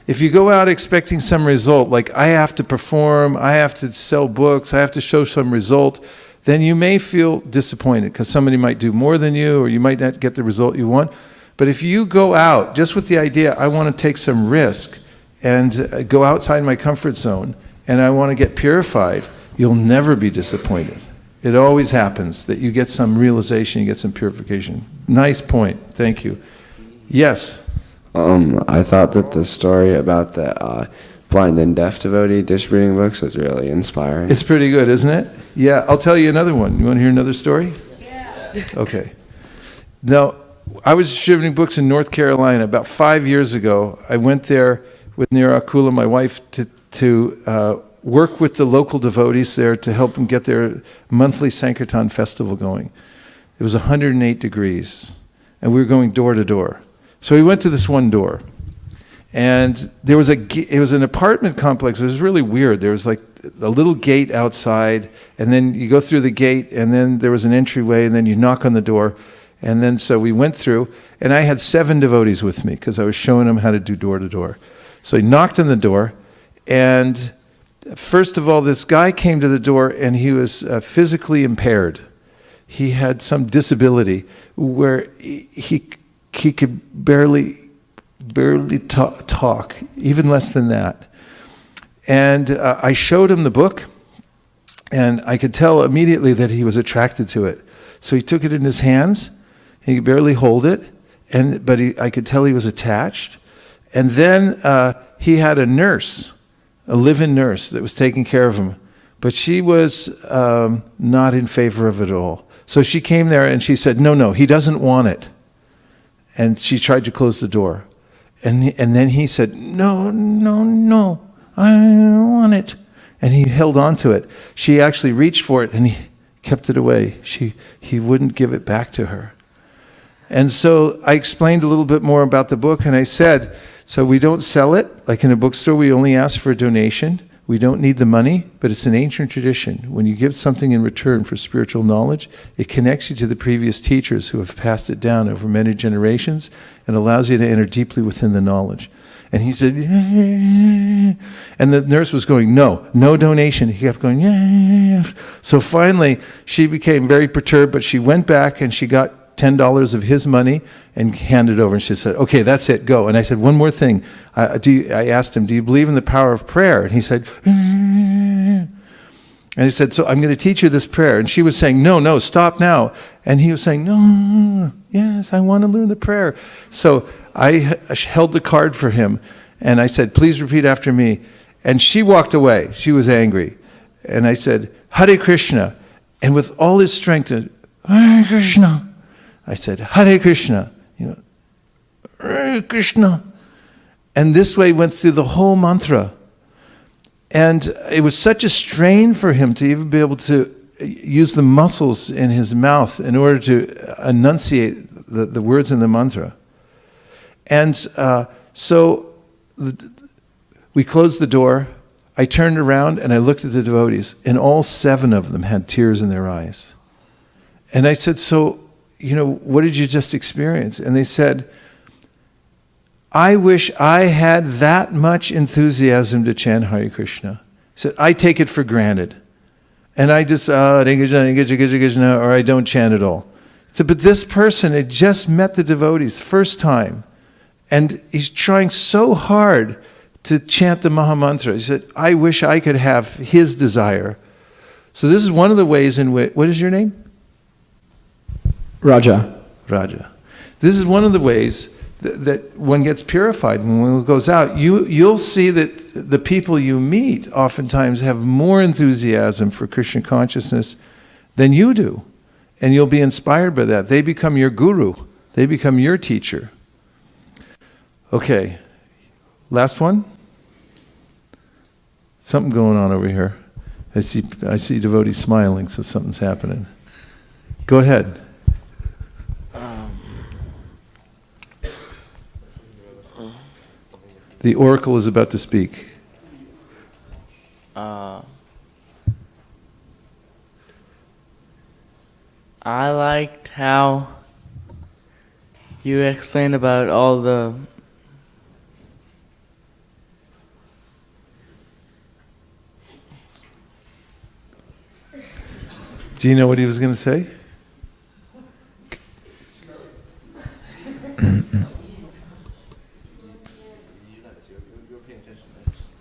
If you go out expecting some result, like I have to perform, I have to sell books, I have to show some result, then you may feel disappointed because somebody might do more than you or you might not get the result you want. But if you go out just with the idea, I want to take some risk and go outside my comfort zone, and I want to get purified, you'll never be disappointed. It always happens that you get some realization, you get some purification. Nice point. Thank you. Yes? I thought that the story about the blind and deaf devotee distributing books was really inspiring. It's pretty good, isn't it? Yeah, I'll tell you another one. You want to hear another story? Yeah. Okay. Now, I was distributing books in North Carolina about 5 years ago. I went there with Nirakula, my wife, to work with the local devotees there to help them get their monthly Sankirtan festival going. It was 108 degrees, and we were going door to door. So we went to this one door, and it was an apartment complex. It was really weird. There was like a little gate outside, and then you go through the gate, and then there was an entryway, and then you knock on the door. And then so we went through, and I had 7 devotees with me because I was showing them how to do door to door. So he knocked on the door, and first of all, this guy came to the door, and he was physically impaired. He had some disability where he could barely talk, even less than that. And I showed him the book, and I could tell immediately that he was attracted to it. So he took it in his hands. He could barely hold it, but I could tell he was attached. And then he had a nurse, a live-in nurse that was taking care of him. But she was not in favor of it at all. So she came there and she said, no, he doesn't want it. And she tried to close the door. And then he said, no, I don't want it. And he held on to it. She actually reached for it and he kept it away. He wouldn't give it back to her. And so I explained a little bit more about the book, and I said, so we don't sell it. Like in a bookstore, we only ask for a donation. We don't need the money, but it's an ancient tradition. When you give something in return for spiritual knowledge, it connects you to the previous teachers who have passed it down over many generations and allows you to enter deeply within the knowledge. And he said, yeah. And the nurse was going, no donation. He kept going, yeah. So finally, she became very perturbed, but she went back and she got $10 of his money and handed over. And she said, okay, that's it, go. And I said, one more thing. I asked him, do you believe in the power of prayer? And he said, and he said, so I'm going to teach you this prayer. And she was saying, no, stop now. And he was saying, no, yes, I want to learn the prayer. So I held the card for him, and I said, please repeat after me. And she walked away. She was angry. And I said, Hare Krishna. And with all his strength, Hare Krishna. I said, Hare Krishna. Hare Krishna. And this way went through the whole mantra. And it was such a strain for him to even be able to use the muscles in his mouth in order to enunciate the words in the mantra. And so We closed the door. I turned around and I looked at the devotees, and all 7 of them had tears in their eyes. And I said, so, what did you just experience? And they said, I wish I had that much enthusiasm to chant Hare Krishna. He said, I take it for granted. And I just, or I don't chant at all. So, but this person had just met the devotees first time, and he's trying so hard to chant the Mahamantra. He said, I wish I could have his desire. So this is one of the ways in which, what is your name? Raja. Raja. This is one of the ways that one gets purified when one goes out. You'll see that the people you meet oftentimes have more enthusiasm for Krishna consciousness than you do. And you'll be inspired by that. They become your guru. They become your teacher. Okay. Last one? Something going on over here. I see devotees smiling, so something's happening. Go ahead. The oracle is about to speak. I liked how you explained about all the Do you know what he was going to say?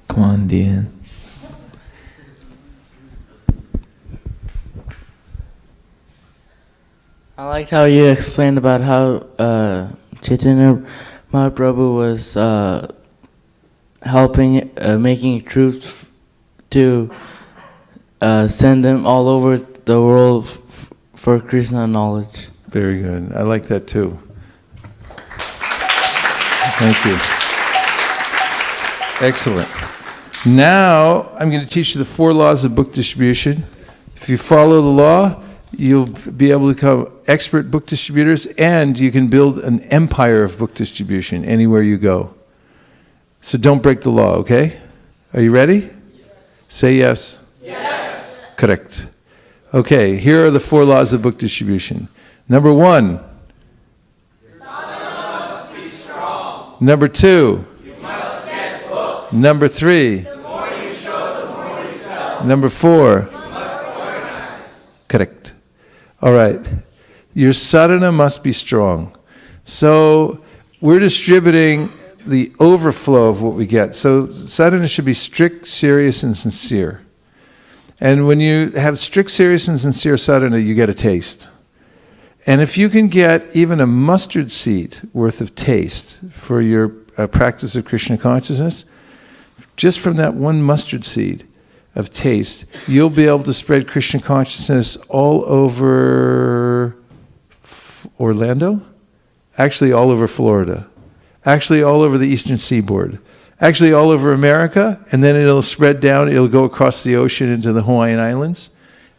Come on, Dean. I liked how you explained about how Chaitanya Mahaprabhu was helping, making troops to send them all over the world for Krishna knowledge. Very good. I like that too. Thank you. Excellent. Now, I'm going to teach you the 4 laws of book distribution. If you follow the law, you'll be able to become expert book distributors, and you can build an empire of book distribution anywhere you go. So don't break the law, okay? Are you ready? Yes. Say yes. Yes. Correct. Okay, here are the 4 laws of book distribution. Number 1. Must be strong. Number 2. You must get books. Number 3. The more you show, the more you sell. Number 4. You must organize. Correct. All right. Your sadhana must be strong. So we're distributing the overflow of what we get. So sadhana should be strict, serious, and sincere. And when you have strict, serious, and sincere sadhana, you get a taste. And if you can get even a mustard seed worth of taste for your practice of Krishna consciousness, just from that one mustard seed of taste, you'll be able to spread Krishna consciousness all over Orlando, actually all over Florida, actually all over the eastern seaboard, actually all over America, and then it'll spread down, it'll go across the ocean into the Hawaiian Islands,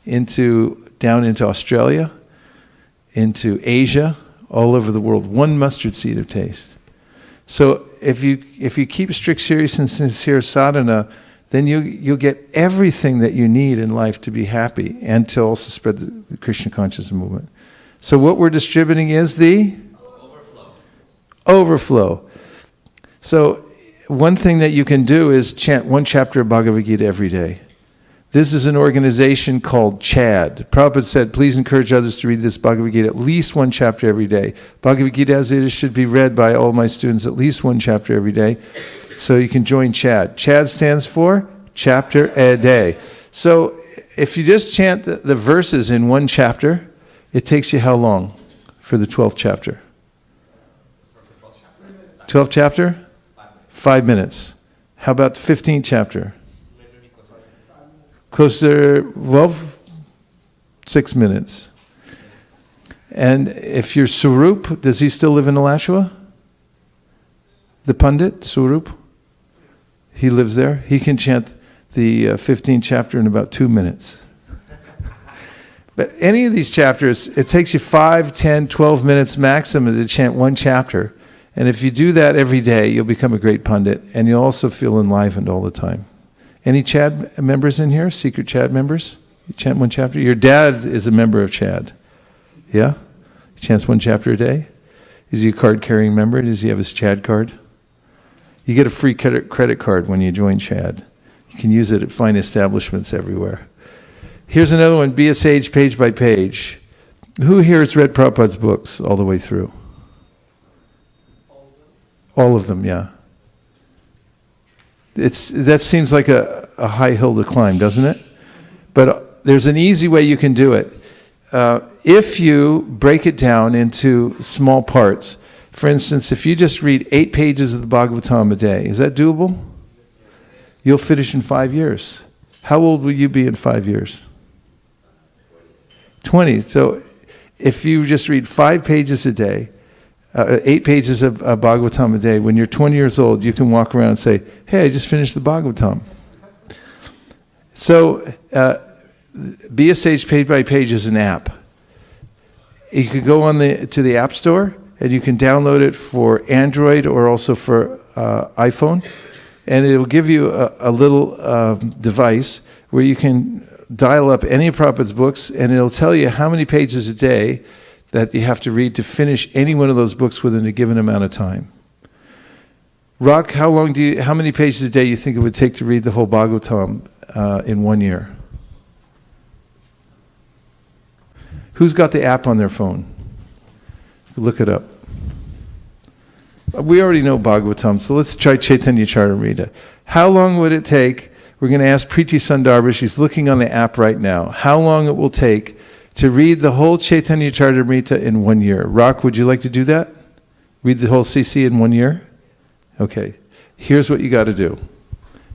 down into Australia, into Asia, all over the world. One mustard seed of taste. So if you keep strict, serious, and sincere sadhana, then you'll get everything that you need in life to be happy and to also spread the Krishna consciousness movement. So what we're distributing is the overflow. So one thing that you can do is chant 1 chapter of Bhagavad Gita every day. This is an organization called CHAD. Prabhupada said, please encourage others to read this Bhagavad Gita at least 1 chapter every day. Bhagavad Gita as it is should be read by all my students at least 1 chapter every day. So you can join CHAD. CHAD stands for chapter a day. So if you just chant the verses in 1 chapter, it takes you how long for the 12th chapter? 12th chapter? 5 minutes. How about the 15th chapter? Closer, well, 6 minutes. And if you're Swarup, does he still live in Alachua? The Pandit, Swarup? He lives there. He can chant the 15th chapter in about 2 minutes. But any of these chapters, it takes you 5, 10, 12 minutes maximum to chant 1 chapter. And if you do that every day, you'll become a great pundit, and you'll also feel enlivened all the time. Any Chad members in here? Secret Chad members? You chant one chapter? Your dad is a member of Chad. Yeah? He chants one chapter a day? Is he a card-carrying member? Does he have his Chad card? You get a free credit card when you join Chad. You can use it at fine establishments everywhere. Here's another one, Be a Sage Page by Page. Who here has read Prabhupada's books all the way through? All of them, yeah. That seems like a high hill to climb, doesn't it? But there's an easy way you can do it. If you break it down into small parts, for instance, if you just read 8 pages of the Bhagavatam a day, is that doable? You'll finish in 5 years. How old will you be in 5 years? 20. So if you just read 5 pages a day, 8 pages of Bhagavatam a day, when you're 20 years old, you can walk around and say, hey, I just finished the Bhagavatam. So, Be a Sage Page by Page is an app. You could go on to the App Store, and you can download it for Android or also for iPhone, and it will give you a little device where you can dial up any of Prabhupada's books, and it'll tell you how many pages a day that you have to read to finish any one of those books within a given amount of time. Rock, how many pages a day you think it would take to read the whole Bhagavatam in 1 year? Who's got the app on their phone? Look it up. We already know Bhagavatam, so let's try Chaitanya Charitamrita. How long would it take? We're going to ask Preeti Sundarbha, she's looking on the app right now, how long it will take to read the whole Chaitanya Charitamrita in 1 year. Rock, would you like to do that? Read the whole CC in 1 year? Okay. Here's what you got to do.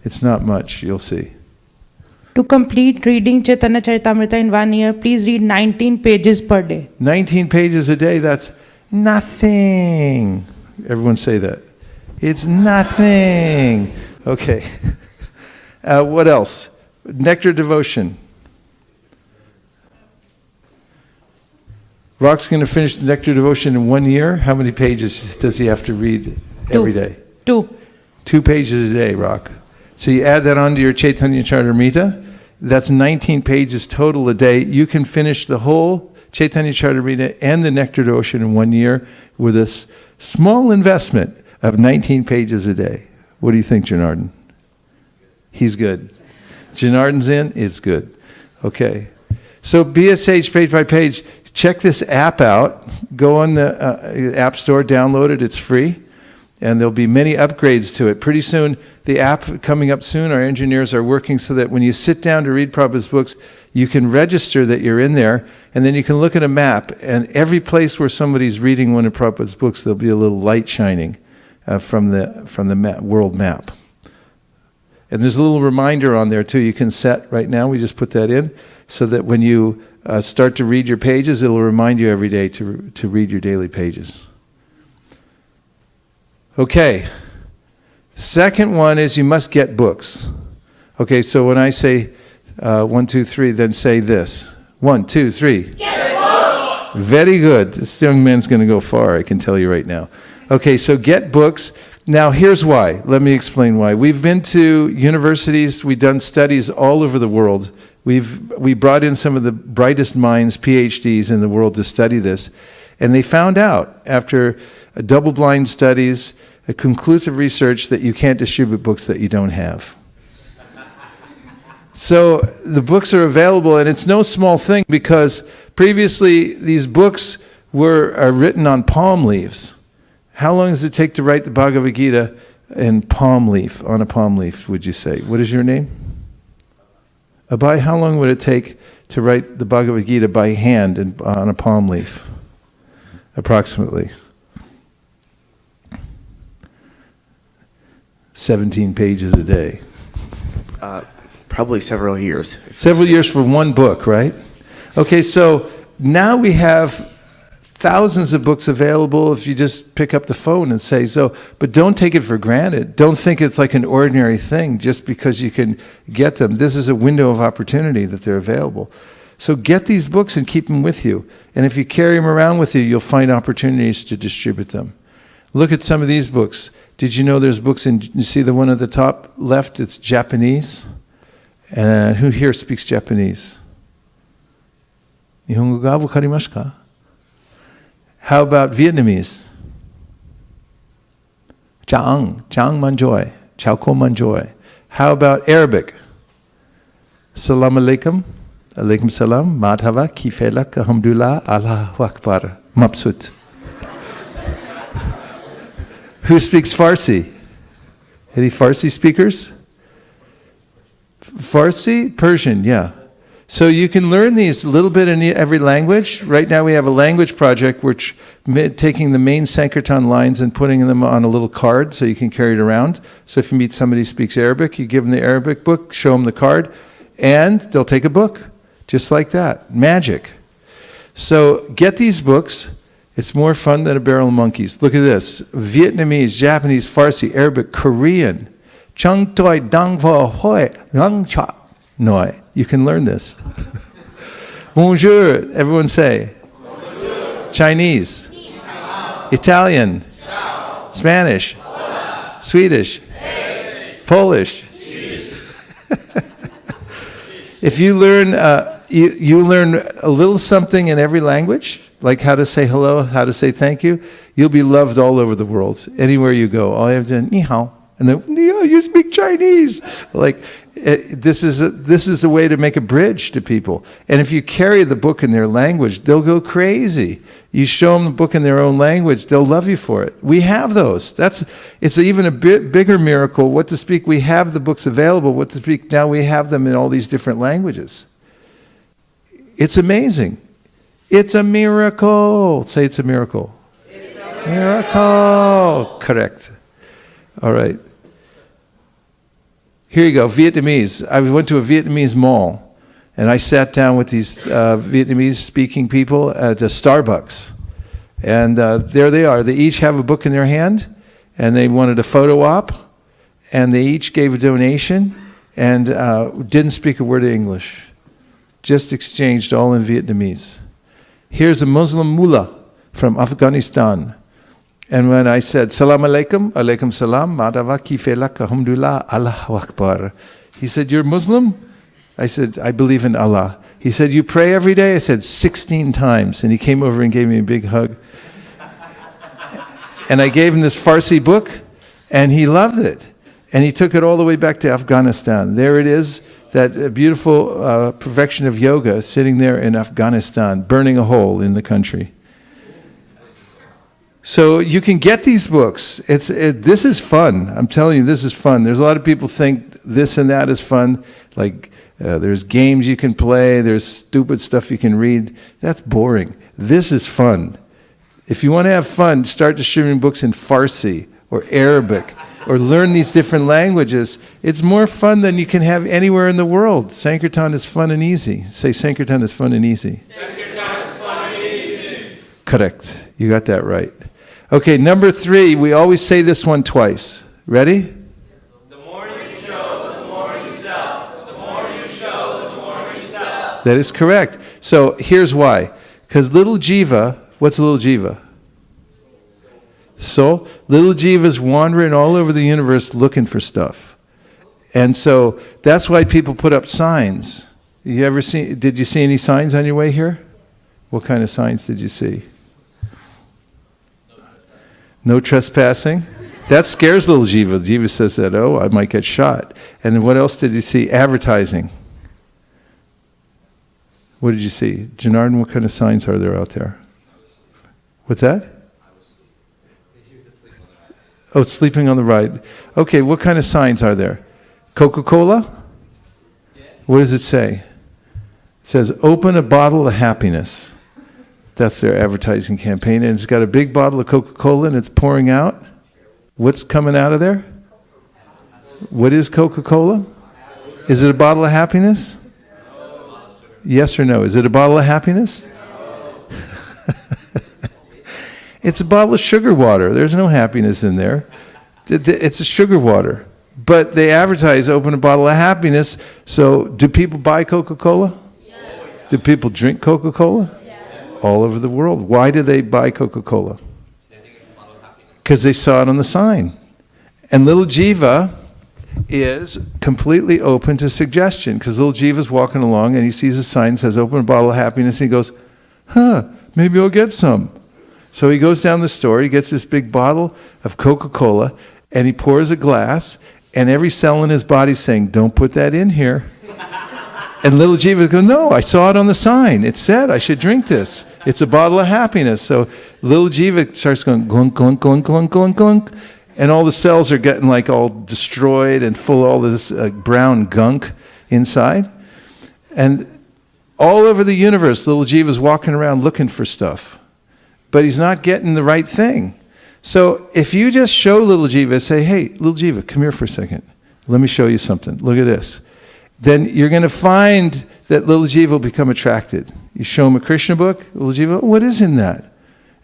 It's not much, you'll see. To complete reading Chaitanya Charitamrita in 1 year, please read 19 pages per day. 19 pages a day, that's nothing. Everyone say that. It's nothing. Okay. What else? Nectar devotion. Rock's going to finish the Nectar devotion in 1 year. How many pages does he have to read every day? 2. 2 pages a day, Rock. So you add that onto your Chaitanya Charitamrita. That's 19 pages total a day. You can finish the whole Chaitanya Charitamrita and the Nectar devotion in 1 year with a small investment of 19 pages a day. What do you think, Janardhan? He's good. Janardhan's in, it's good. Okay. So Be a Sage Page by Page. Check this app out. Go on the App Store, download it. It's free. And there'll be many upgrades to it. Pretty soon, the app coming up soon, our engineers are working so that when you sit down to read Prabhupada's books, you can register that you're in there, and then you can look at a map, and every place where somebody's reading one of Prabhupada's books, there'll be a little light shining from the world map. And there's a little reminder on there too. You can set right now, we just put that in, so that when you start to read your pages, it'll remind you every day to read your daily pages. Okay. Second one is you must get books. Okay, so when I say 1, 2, 3, then say this. 1, 2, 3. Get books! Very good. This young man's going to go far, I can tell you right now. Okay, so get books. Now, here's why. Let me explain why. We've been to universities. We've done studies all over the world. We brought in some of the brightest minds, PhDs in the world to study this. And they found out, after double-blind studies, a conclusive research, that you can't distribute books that you don't have. So the books are available, and it's no small thing because previously these books were written on palm leaves. How long does it take to write the Bhagavad Gita on a palm leaf, would you say? What is your name? Abai, how long would it take to write the Bhagavad Gita by hand on a palm leaf? Approximately. 17 pages a day. Probably several years. Several years for one book, right? Okay, so now we have thousands of books available if you just pick up the phone and say so. But don't take it for granted. Don't think it's like an ordinary thing just because you can get them. This is a window of opportunity that they're available. So get these books and keep them with you. And if you carry them around with you, you'll find opportunities to distribute them. Look at some of these books. Did you know there's books you see the one at the top left, it's Japanese? And who here speaks Japanese? Nihongo ga wakarimasu ka? How about Vietnamese? Chang manjoy, chao ko manjoy. How about Arabic? Salam alaikum, alaikum salam, madhava, kifelak, alhamdulillah, Allahu Akbar, mabsut. Who speaks Farsi? Any Farsi speakers? Farsi? Persian, yeah. So you can learn these a little bit in every language. Right now we have a language project which taking the main Sankirtan lines and putting them on a little card so you can carry it around. So if you meet somebody who speaks Arabic, you give them the Arabic book, show them the card, and they'll take a book. Just like that. Magic. So get these books. It's more fun than a barrel of monkeys. Look at this. Vietnamese, Japanese, Farsi, Arabic, Korean. Chung toi dang vo hoi ngang cha noi. You can learn this. Bonjour, everyone say. Bonjour. Chinese. Italian. Ciao. Spanish. Hola. Swedish. Hey. Polish. If you learn, you learn a little something in every language, like how to say hello, how to say thank you, you'll be loved all over the world, anywhere you go. All you have to do, ni hao, and then you speak Chinese. Like this is a way to make a bridge to people. And if you carry the book in their language, they'll go crazy. You show them the book in their own language, they'll love you for it. We have those. It's even a bit bigger miracle. What to speak? We have the books available. What to speak? Now we have them in all these different languages. It's amazing. It's a miracle. Say it's a miracle. It's a miracle. Correct. All right. Here you go, Vietnamese. I went to a Vietnamese mall, and I sat down with these Vietnamese-speaking people at a Starbucks. And there they are. They each have a book in their hand, and they wanted a photo op, and they each gave a donation, and didn't speak a word of English. Just exchanged all in Vietnamese. Here's a Muslim mullah from Afghanistan. And when I said, Salam alaikum, alaikum salam, madava kifelak, alhamdulillah, Allahu Akbar. He said, you're Muslim? I said, I believe in Allah. He said, you pray every day? I said, 16 times. And he came over and gave me a big hug. And I gave him this Farsi book, and he loved it. And he took it all the way back to Afghanistan. There it is, that beautiful perfection of yoga sitting there in Afghanistan, burning a hole in the country. So you can get these books. This is fun. I'm telling you, this is fun. There's a lot of people think this and that is fun. Like there's games you can play. There's stupid stuff you can read. That's boring. This is fun. If you want to have fun, start distributing books in Farsi or Arabic or learn these different languages. It's more fun than you can have anywhere in the world. Sankirtan is fun and easy. Say Sankirtan is fun and easy. Sankirtan is fun and easy. Correct. You got that right. Okay, number 3, we always say this one twice. Ready? The more you show, the more you sell. The more you show, the more you sell. That is correct. So here's why. Because little jiva, what's a little jiva? So little jiva's wandering all over the universe looking for stuff. And so that's why people put up signs. Did you see any signs on your way here? What kind of signs did you see? No trespassing. That scares little Jiva. Jiva says that, oh, I might get shot. And what else did you see? Advertising. What did you see? Janardhan, what kind of signs are there out there? What's that? Oh, sleeping on the ride. Okay, what kind of signs are there? Coca-Cola? What does it say? It says, open a bottle of happiness. That's their advertising campaign. And it's got a big bottle of Coca-Cola and it's pouring out. What's coming out of there? What is Coca-Cola? Is it a bottle of happiness? Yes or no? Is it a bottle of happiness? It's a bottle of sugar water. There's no happiness in there. It's a sugar water. But they advertise, open a bottle of happiness. So do people buy Coca-Cola? Yes. Do people drink Coca-Cola? Yes. All over the world. Why do they buy Coca-Cola? Because they saw it on the sign. And little Jiva is completely open to suggestion, because little Jiva's walking along and he sees a sign that says open a bottle of happiness, and he goes, maybe I'll get some. So he goes down the store, he gets this big bottle of Coca-Cola, and he pours a glass, and every cell in his body's saying, don't put that in here. And little Jiva goes, no, I saw it on the sign. It said I should drink this. It's a bottle of happiness. So little Jiva starts going glunk, glunk, glunk, glunk, glunk, glunk. And all the cells are getting like all destroyed and full of all this brown gunk inside. And all over the universe, little Jiva's walking around looking for stuff. But he's not getting the right thing. So if you just show little Jiva, say, hey, little Jiva, come here for a second. Let me show you something. Look at this. Then you're going to find that little Jiva will become attracted. You show him a Krishna book, little Jiva, what is in that?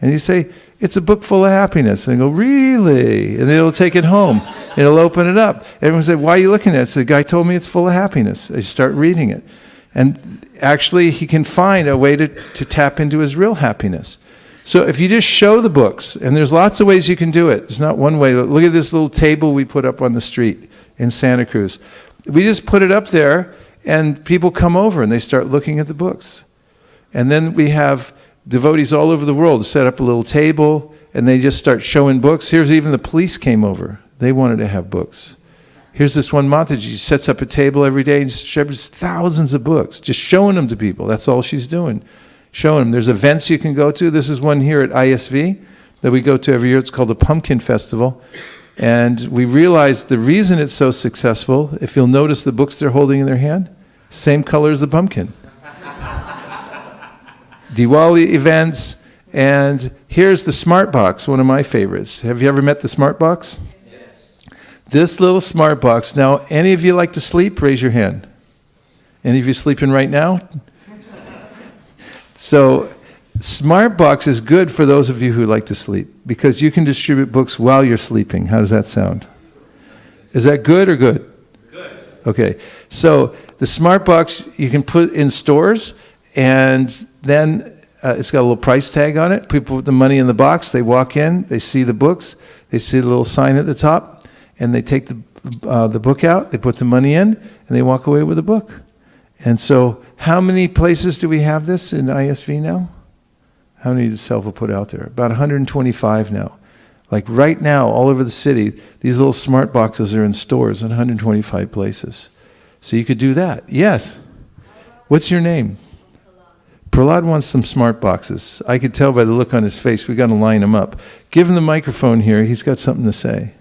And you say, it's a book full of happiness. And they go, really? And they'll take it home. And he'll open it up. Everyone say, why are you looking at it? So the guy told me it's full of happiness. They start reading it. And actually, he can find a way to tap into his real happiness. So if you just show the books, and there's lots of ways you can do it. It's not one way. Look at this little table we put up on the street in Santa Cruz. We just put it up there, and people come over, and they start looking at the books. And then we have devotees all over the world set up a little table, and they just start showing books. Here's even the police came over. They wanted to have books. Here's this one Mataji. She sets up a table every day and distributes thousands of books, just showing them to people. That's all she's doing, showing them. There's events you can go to. This is one here at ISV that we go to every year. It's called the Pumpkin Festival. And we realized the reason it's so successful, if you'll notice the books they're holding in their hand, same color as the pumpkin. Diwali events, and here's the Smart Box, one of my favorites. Have you ever met the Smart Box? Yes. This little Smart Box. Now, any of you like to sleep? Raise your hand. Any of you sleeping right now? So, Smart Box is good for those of you who like to sleep, because you can distribute books while you're sleeping. How does that sound? Is that good or good? Good. Okay. So, the Smart Box you can put in stores, and then it's got a little price tag on it. People put the money in the box. They walk in. They see the books. They see the little sign at the top. And they take the book out. They put the money in. And they walk away with the book. And so how many places do we have this in ISV now? How many does Selva put out there? About 125 now. Like right now, all over the city, these little smart boxes are in stores in 125 places. So you could do that. Yes. What's your name? Prahlad wants some smart boxes. I could tell by the look on his face. We got to line him up. Give him the microphone here. He's got something to say.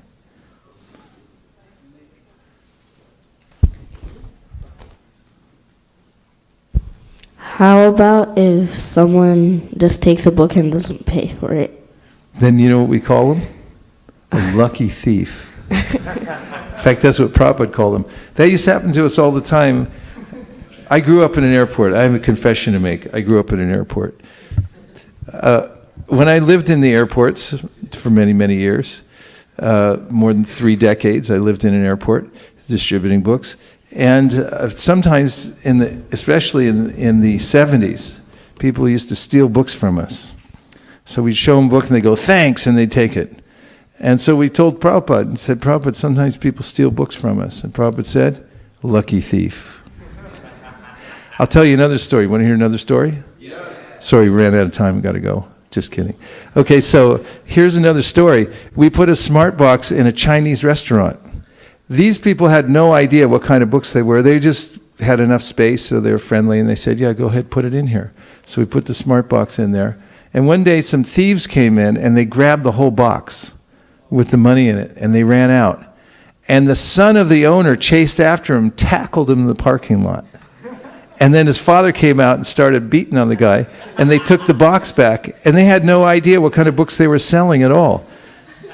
How about if someone just takes a book and doesn't pay for it? Then you know what we call him? A lucky thief. In fact, that's what Prabhupada called him. That used to happen to us all the time. I grew up in an airport. I have a confession to make. I grew up in an airport. When I lived in the airports for many, many years, more than 3 decades, I lived in an airport distributing books. And sometimes, especially in the 70s, people used to steal books from us. So we'd show them a book and they'd go, thanks, and they'd take it. And so we told Prabhupada, and said, Prabhupada, sometimes people steal books from us. And Prabhupada said, lucky thief. I'll tell you another story. Want to hear another story? Yes. Sorry, we ran out of time. We got to go. Just kidding. Okay, so here's another story. We put a smart box in a Chinese restaurant. These people had no idea what kind of books they were. They just had enough space, so they were friendly, and they said, yeah, go ahead, put it in here. So we put the smart box in there. And one day, some thieves came in, and they grabbed the whole box with the money in it, and they ran out. And the son of the owner chased after him, tackled him in the parking lot. And then his father came out and started beating on the guy, and they took the box back, and they had no idea what kind of books they were selling at all.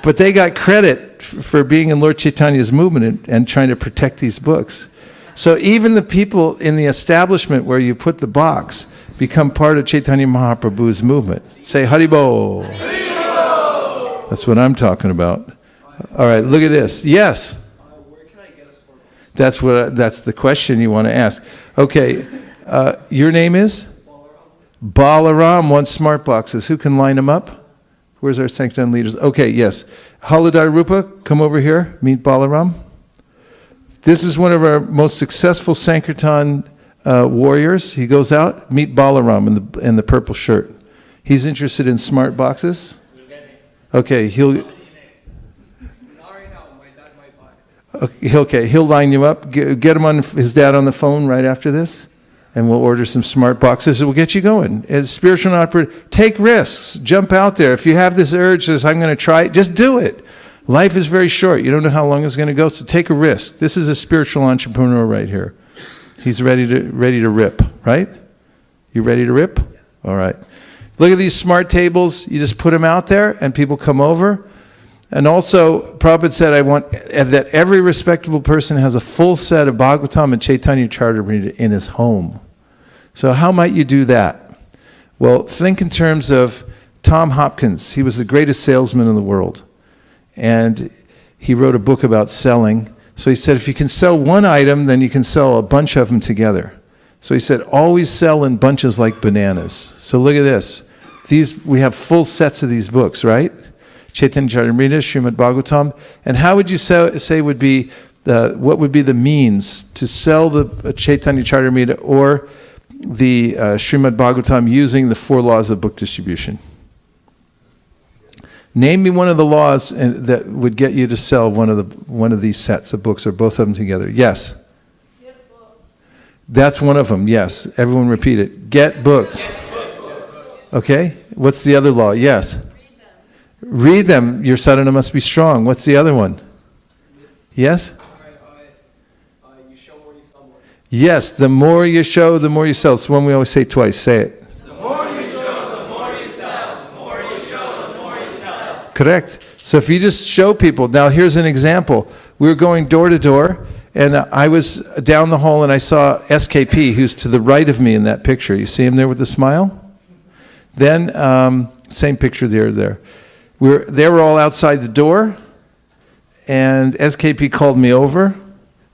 But they got credit for being in Lord Chaitanya's movement and trying to protect these books. So even the people in the establishment where you put the box become part of Chaitanya Mahaprabhu's movement. Say Haribol. Haribol. That's what I'm talking about. All right, look at this. Yes. That's the question you want to ask. Okay, your name is? Balaram wants smart boxes. Who can line them up? Where's our Sankirtan leaders? Okay, yes. Haladar Rupa, come over here. Meet Balaram. This is one of our most successful Sankirtan warriors. He goes out. Meet Balaram in the purple shirt. He's interested in smart boxes. Okay, he'll line you up. Get him on his dad on the phone right after this, and we'll order some smart boxes and we'll get you going. As spiritual operator, take risks. Jump out there. If you have this urge, says I'm going to try it, just do it. Life is very short. You don't know how long it's going to go, so take a risk. This is a spiritual entrepreneur right here. He's ready to rip, right? You ready to rip? All right. Look at these smart tables. You just put them out there, and people come over. And also, Prabhupada said, I want that every respectable person has a full set of Bhagavatam and Chaitanya Charitamrita in his home. So how might you do that? Well, think in terms of Tom Hopkins. He was the greatest salesman in the world. And he wrote a book about selling. So he said, if you can sell one item, then you can sell a bunch of them together. So he said, always sell in bunches like bananas. So look at this. We have full sets of these books, right? Chaitanya Charitamrita, Srimad Bhagavatam. And how would you say would be what would be the means to sell the Chaitanya Charitamrita or the Srimad Bhagavatam using the 4 laws of book distribution? Name me one of the laws that would get you to sell one of these sets of books or both of them together. Yes. Get books. That's one of them. Yes. Everyone repeat it. Get books. Okay. What's the other law? Yes. Read them. Your sadhana must be strong. What's the other one? Yes? You show more, you sell more. Yes. The more you show, the more you sell. It's one we always say twice. Say it. Correct. So if you just show people, now here's an example. We were going door to door, and I was down the hall, and I saw SKP, who's to the right of me in that picture. You see him there with the smile? Then, same picture there. They were all outside the door, and SKP called me over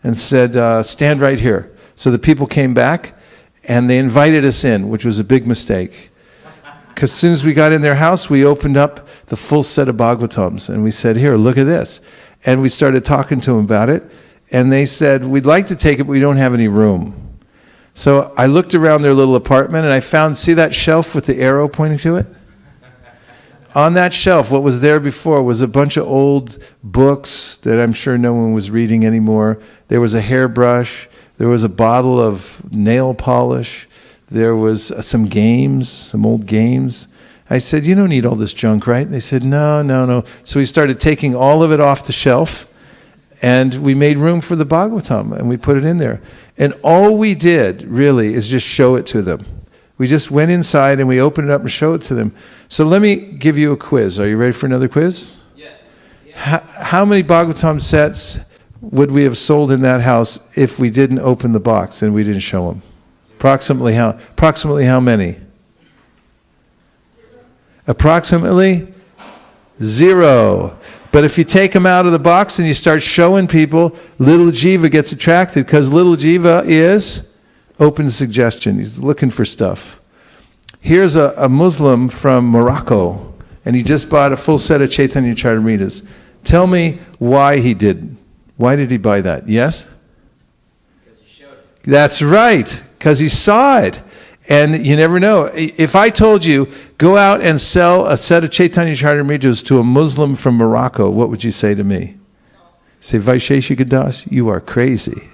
and said, stand right here. So the people came back, and they invited us in, which was a big mistake. Because as soon as we got in their house, we opened up the full set of Bhagavatams. And we said, here, look at this. And we started talking to them about it. And they said, we'd like to take it, but we don't have any room. So I looked around their little apartment, and I found, see that shelf with the arrow pointing to it? On that shelf, what was there before was a bunch of old books that I'm sure no one was reading anymore. There was a hairbrush. There was a bottle of nail polish. There was some games, some old games. I said, you don't need all this junk, right? They said, no. So we started taking all of it off the shelf, and we made room for the Bhagavatam, and we put it in there. And all we did, really, is just show it to them. We just went inside, and we opened it up and showed it to them. So let me give you a quiz. Are you ready for another quiz? Yes. How many Bhagavatam sets would we have sold in that house if we didn't open the box and we didn't show them? Approximately how many? Approximately 0. But if you take them out of the box and you start showing people, little Jiva gets attracted because little Jiva is open to suggestion. He's looking for stuff. Here's a Muslim from Morocco, and he just bought a full set of Chaitanya Charitamritas. Tell me why he did. Why did he buy that? Yes? Because he showed it. That's right. Because he saw it. And you never know. If I told you, go out and sell a set of Chaitanya Charitamritas to a Muslim from Morocco, what would you say to me? Say, Vaisesika Das, you are crazy.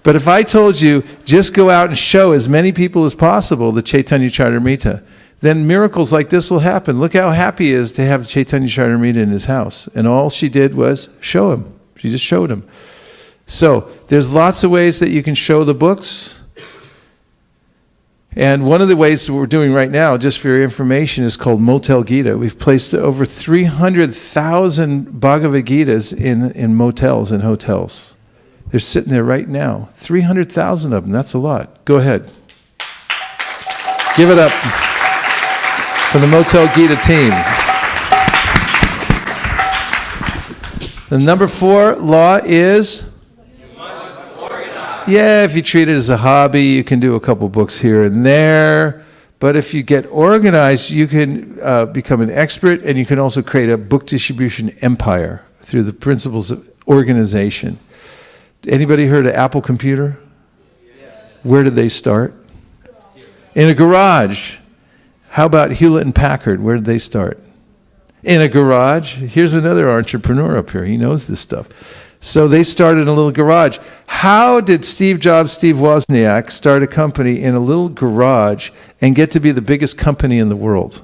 But if I told you, just go out and show as many people as possible the Chaitanya Charitamrita, then miracles like this will happen. Look how happy he is to have Chaitanya Charitamrita in his house. And all she did was show him. She just showed him. So there's lots of ways that you can show the books. And one of the ways that we're doing right now, just for your information, is called Motel Gita. We've placed over 300,000 Bhagavad Gitas in motels and hotels. They're sitting there right now. 300,000 of them. That's a lot. Go ahead. Give it up for the Motel Gita team. The number 4 law is? Yeah, if you treat it as a hobby, you can do a couple books here and there. But if you get organized, you can become an expert, and you can also create a book distribution empire through the principles of organization. Anybody heard of Apple Computer? Yes. Where did they start? In a garage. How about Hewlett and Packard? Where did they start? In a garage. Here's another entrepreneur up here. He knows this stuff. So they started in a little garage. How did Steve Jobs, Steve Wozniak start a company in a little garage and get to be the biggest company in the world?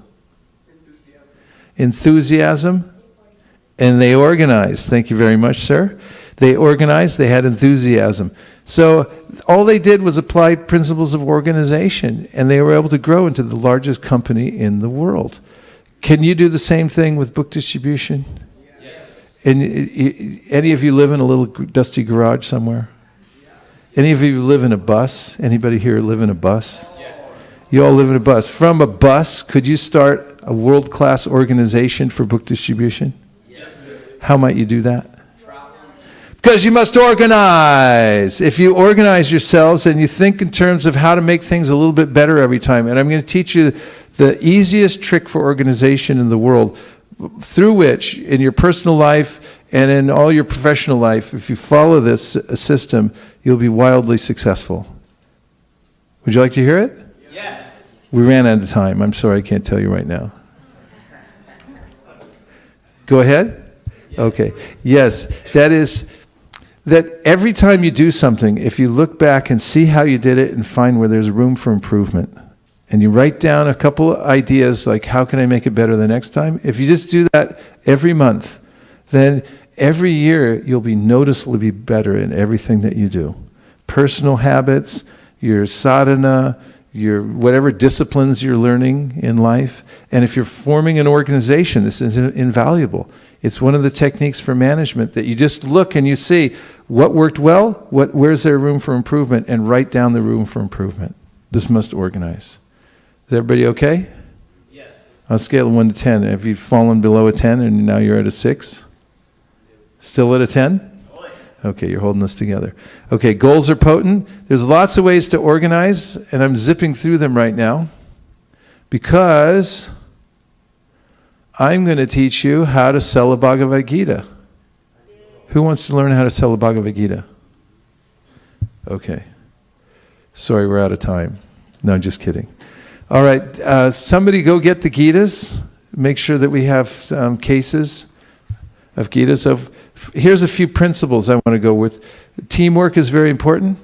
Enthusiasm. And they organized. Thank you very much, sir. They organized, they had enthusiasm. So all they did was apply principles of organization, and they were able to grow into the largest company in the world. Can you do the same thing with book distribution? Yes. And any of you live in a little dusty garage somewhere? Any of you live in a bus? Anybody here live in a bus? Yes. You all live in a bus. From a bus, could you start a world-class organization for book distribution? Yes. How might you do that? Because you must organize. If you organize yourselves and you think in terms of how to make things a little bit better every time, and I'm going to teach you the easiest trick for organization in the world, through which in your personal life and in all your professional life, if you follow this system, you'll be wildly successful. Would you like to hear it? Yes. We ran out of time. I'm sorry, I can't tell you right now. Go ahead. Okay. Yes, that is that every time you do something, if you look back and see how you did it and find where there's room for improvement, and you write down a couple of ideas like, how can I make it better the next time? If you just do that every month, then every year you'll be noticeably better in everything that you do. Personal habits, your sadhana, your whatever disciplines you're learning in life. And if you're forming an organization, this is invaluable. It's one of the techniques for management that you just look and you see what worked well, where's there room for improvement, and write down the room for improvement. This must organize. Is everybody okay? Yes. On a scale of 1 to 10, have you fallen below a 10 and now you're at a 6? Still at a 10? Okay, you're holding this together. Okay, goals are potent. There's lots of ways to organize, and I'm zipping through them right now because I'm going to teach you how to sell a Bhagavad Gita. Who wants to learn how to sell a Bhagavad Gita? Okay. Sorry, we're out of time. No, just kidding. All right, somebody go get the Gitas. Make sure that we have cases of Gitas. Here's a few principles I want to go with. Teamwork is very important.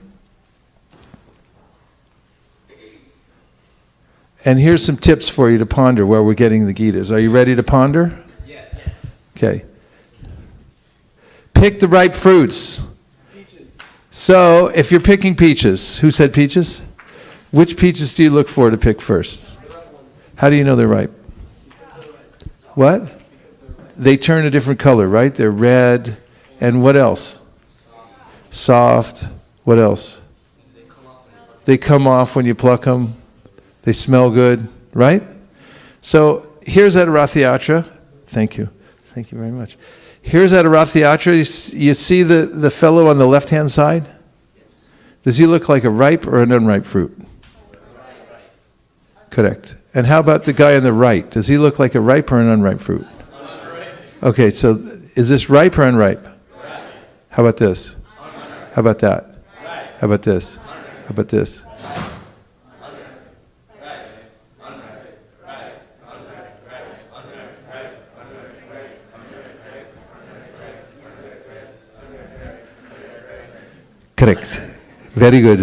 And here's some tips for you to ponder while we're getting the Gitas. Are you ready to ponder? Yes. Okay. Pick the ripe fruits. Peaches. So, if you're picking peaches, who said peaches? Which peaches do you look for to pick first? How do you know they're ripe? What? They turn a different color, right? They're red. And what else? Soft. What else? They come off when you pluck them. They smell good, right? So here's at a Rath Yatra. Thank you. Thank you very much. Here's at a Rath Yatra. You see the fellow on the left-hand side? Does he look like a ripe or an unripe fruit? Correct. And how about the guy on the right? Does he look like a ripe or an unripe fruit? Okay, so is this ripe or unripe? Ripe. How about this? Unripe. How about that? Ripe. How about this? Unripe. How about this? Correct. Very good.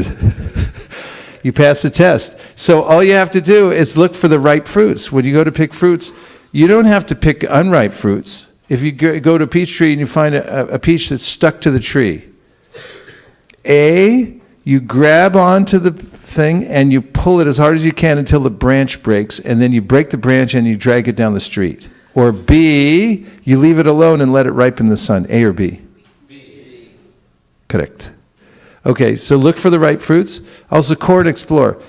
You passed the test. So all you have to do is look for the ripe fruits. When you go to pick fruits, you don't have to pick unripe fruits. If you go to a peach tree and you find a peach that's stuck to the tree, you grab onto the thing and you pull it as hard as you can until the branch breaks, and then you break the branch and you drag it down the street. Or B, you leave it alone and let it ripen in the sun. A or B? B. Correct. Okay, so look for the ripe fruits. Also, core and explore.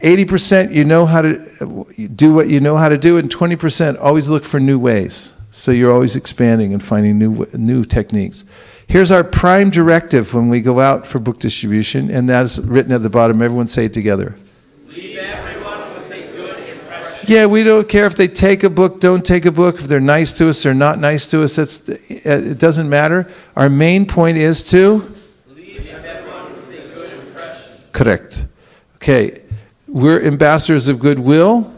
80% you know how to do what you know how to do, and 20% always look for new ways. So you're always expanding and finding new techniques. Here's our prime directive when we go out for book distribution, and that's written at the bottom. Everyone say it together. Leave everyone with a good Yeah, we don't care if they take a book, don't take a book, if they're nice to us or not nice to us. It doesn't matter. Our main point is to Leave everyone with a good impression. correct. Okay, we're ambassadors of goodwill,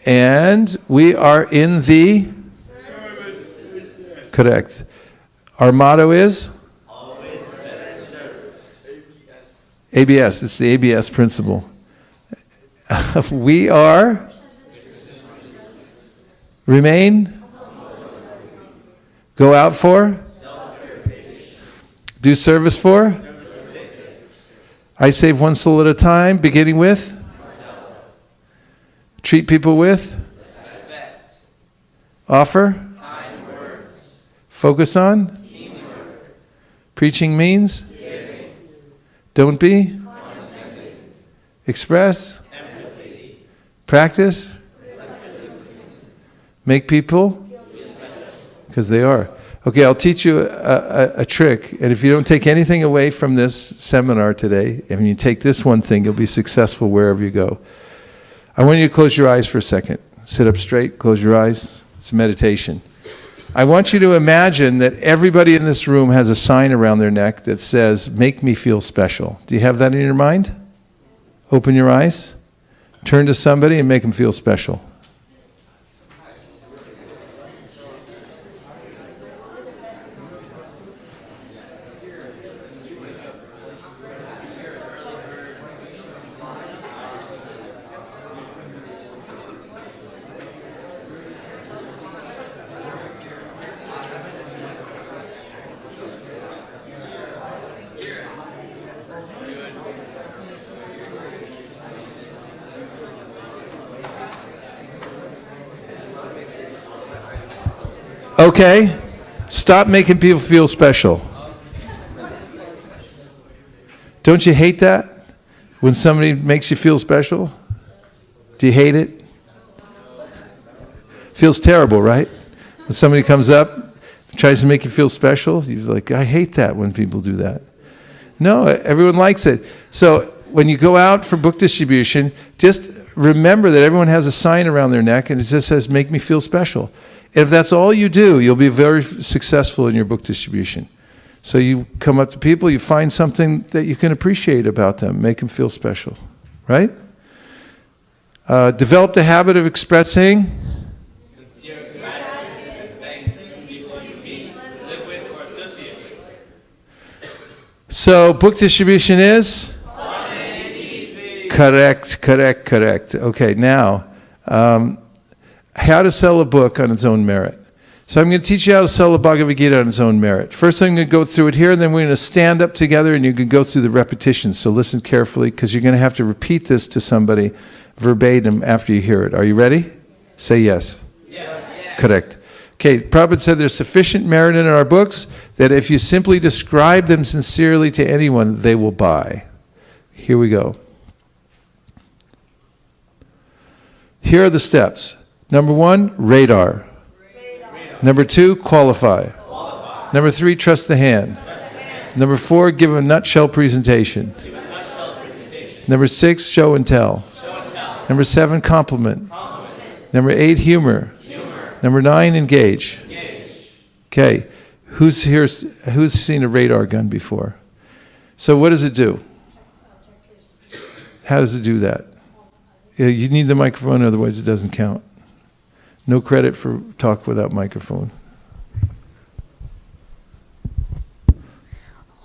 and we are in the correct. Our motto is Always better serve. ABS. It's the ABS principle. We are remain, go out for, do service for. I save one soul at a time, beginning with, treat people with, offer, focus on, preaching means, don't be, express, practice, make people, because they are. Okay, I'll teach you a trick, and if you don't take anything away from this seminar today, and you take this one thing, you'll be successful wherever you go. I want you to close your eyes for a second. Sit up straight, close your eyes. It's meditation. I want you to imagine that everybody in this room has a sign around their neck that says, "Make me feel special." Do you have that in your mind? Open your eyes. Turn to somebody and make them feel special. Okay, stop making people feel special. Don't you hate that? When somebody makes you feel special? Do you hate it? Feels terrible, right? When somebody comes up, tries to make you feel special, you're like, I hate that when people do that. No, everyone likes it. So when you go out for book distribution, just remember that everyone has a sign around their neck and it just says, "Make me feel special." And if that's all you do, you'll be very successful in your book distribution. So you come up to people, you find something that you can appreciate about them, make them feel special, right? Develop the habit of expressing Sincere gratitude and thanks to people you meet, live with, or associate with. So book distribution is? Fun and easy. Correct. Okay, now, how to sell a book on its own merit. So I'm going to teach you how to sell the Bhagavad Gita on its own merit. First I'm going to go through it here, and then we're going to stand up together and you can go through the repetitions. So listen carefully, because you're going to have to repeat this to somebody verbatim after you hear it. Are you ready? Say yes. Yes. Correct. Okay, Prabhupada said there's sufficient merit in our books that if you simply describe them sincerely to anyone, they will buy. Here we go. Here are the steps. Number 1, radar. Number 2, qualify. Number 3, trust the hand. Number 4, give a nutshell presentation. Number 6, show and tell. Number 7, compliment. Number 8, humor. Number 9, engage. Okay, who's seen a radar gun before? So what does it do? How does it do that? You need the microphone, otherwise it doesn't count. No credit for talk without microphone.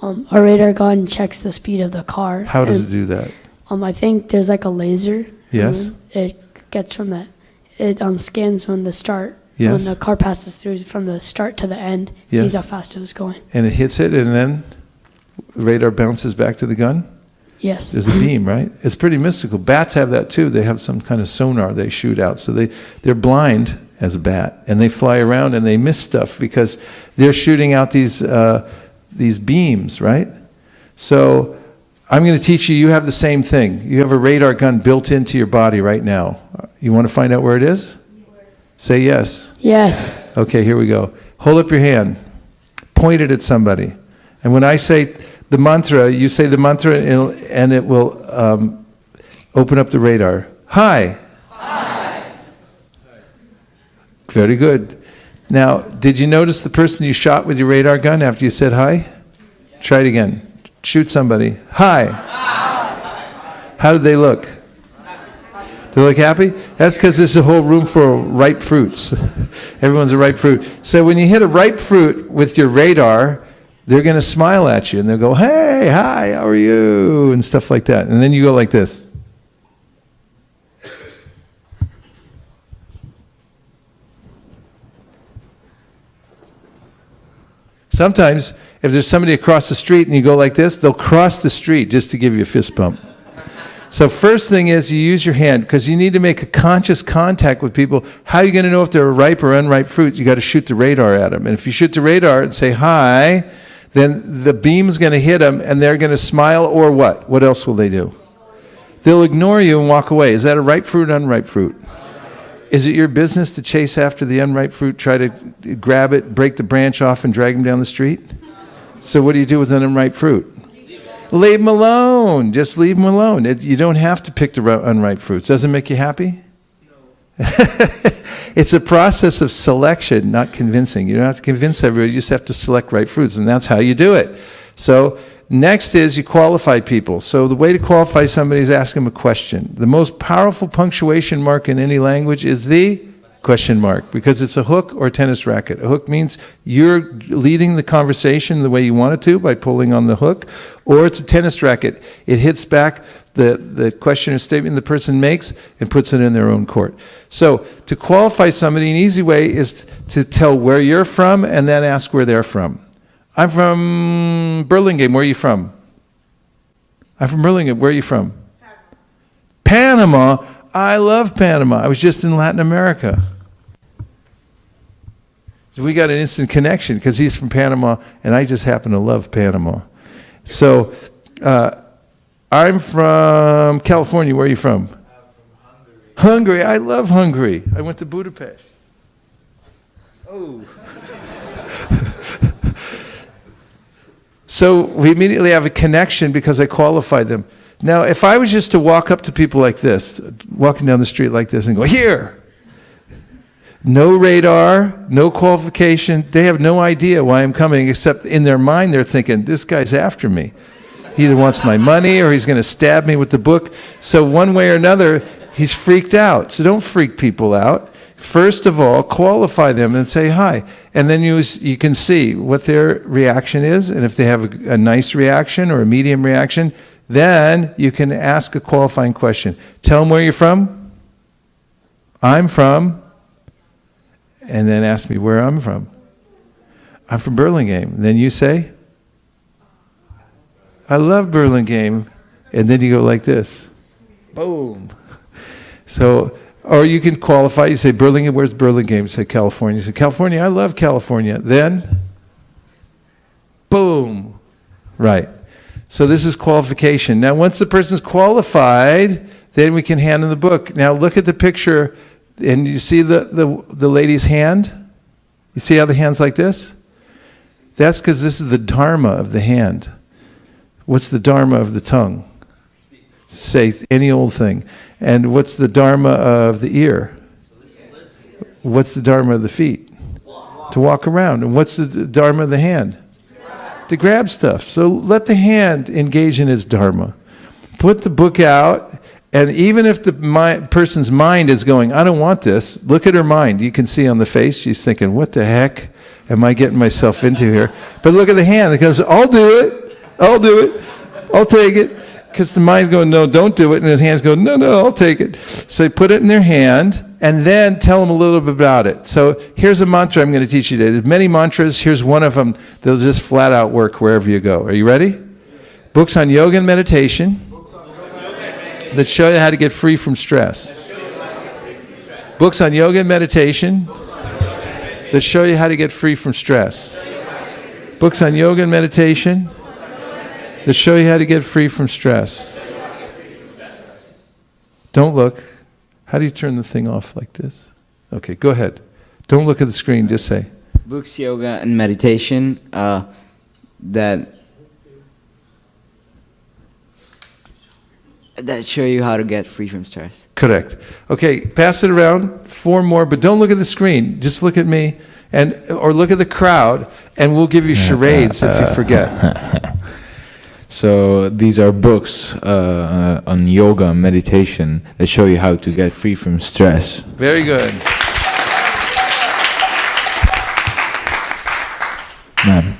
A radar gun checks the speed of the car. How does it do that? I think there's like a laser. Yes. It gets from that. It scans when the start. Yes. When the car passes through from the start to the end, it Yes. sees how fast it was going. And it hits it, and then radar bounces back to the gun? Yes. There's a beam, right? It's pretty mystical. Bats have that too. They have some kind of sonar they shoot out. So they're blind as a bat, and they fly around and they miss stuff because they're shooting out these beams, right? So I'm going to teach you, you have the same thing. You have a radar gun built into your body right now. You want to find out where it is? Say yes. Yes. Okay, here we go. Hold up your hand. Point it at somebody. And when I say the mantra, you say the mantra and it will open up the radar. Hi. Hi. Very good. Now, did you notice the person you shot with your radar gun after you said hi? Try it again. Shoot somebody. Hi. How did they look? They look happy? That's because this is a whole room for ripe fruits. Everyone's a ripe fruit. So when you hit a ripe fruit with your radar, they're going to smile at you and they'll go, hey, hi, how are you? And stuff like that. And then you go like this. Sometimes, if there's somebody across the street and you go like this, they'll cross the street just to give you a fist bump. So first thing is you use your hand because you need to make a conscious contact with people. How are you going to know if they're a ripe or unripe fruit? You got to shoot the radar at them. And if you shoot the radar and say hi, then the beam's going to hit them and they're going to smile or what? What else will they do? They'll ignore you and walk away. Is that a ripe fruit or unripe fruit? Is it your business to chase after the unripe fruit, try to grab it, break the branch off, and drag them down the street? So what do you do with an unripe fruit? Leave them alone. Just leave them alone. You don't have to pick the unripe fruits. Does it make you happy? No. It's a process of selection, not convincing. You don't have to convince everybody. You just have to select ripe fruits, and that's how you do it. So next is you qualify people. So the way to qualify somebody is ask them a question. The most powerful punctuation mark in any language is the question mark, because it's a hook or tennis racket. A hook means you're leading the conversation the way you want it to by pulling on the hook, or it's a tennis racket. It hits back the question or statement the person makes and puts it in their own court. So to qualify somebody, an easy way is to tell where you're from and then ask where they're from. I'm from Burlingame. Where are you from? I'm from Burlingame. Where are you from? Panama. I love Panama. I was just in Latin America. We got an instant connection because he's from Panama and I just happen to love Panama. So I'm from California. Where are you from? I'm from Hungary. Hungary. I love Hungary. I went to Budapest. Oh. So we immediately have a connection because I qualified them. Now, if I was just to walk up to people like this, walking down the street like this and go, here, no radar, no qualification, they have no idea why I'm coming, except in their mind they're thinking, this guy's after me. He either wants my money or he's going to stab me with the book. So one way or another, he's freaked out. So don't freak people out. First of all, qualify them and say hi. And then you can see what their reaction is. And if they have a nice reaction or a medium reaction, then you can ask a qualifying question. Tell them where you're from. I'm from. And then ask me where I'm from. I'm from Burlingame. Then you say, I love Burlingame. And then you go like this. Boom. So, or you can qualify. You say, Burlingame, where's Burlingame? You say, California. You say, California, I love California. Then, boom. Right. So this is qualification. Now, once the person's qualified, then we can hand them the book. Now, look at the picture, and you see the lady's hand? You see how the hand's like this? That's because this is the dharma of the hand. What's the dharma of the tongue? Say any old thing. And what's the dharma of the ear? What's the dharma of the feet? To walk around. And what's the dharma of the hand? To grab stuff. So let the hand engage in its dharma. Put the book out, and even if the person's mind is going, I don't want this, look at her mind. You can see on the face, she's thinking, what the heck am I getting myself into here? But look at the hand. It goes, I'll do it. I'll do it. I'll take it. Because the mind's going, no, don't do it. And the hand's going, no, I'll take it. So you put it in their hand, and then tell them a little bit about it. So here's a mantra I'm going to teach you today. There's many mantras. Here's one of them that'll just flat out work wherever you go. Are you ready? Books on yoga and meditation that show you how to get free from stress. Books on yoga and meditation that show you how to get free from stress. Books on yoga and meditation that show you how to get free from stress. Don't look. How do you turn the thing off like this? Okay, go ahead. Don't look at the screen, just say. Books, yoga, and meditation that that show you how to get free from stress. Correct. Okay, pass it around. 4 more, but don't look at the screen. Just look at me, or look at the crowd, and we'll give you charades if you forget. So these are books on yoga and meditation that show you how to get free from stress. Very good. Ma'am.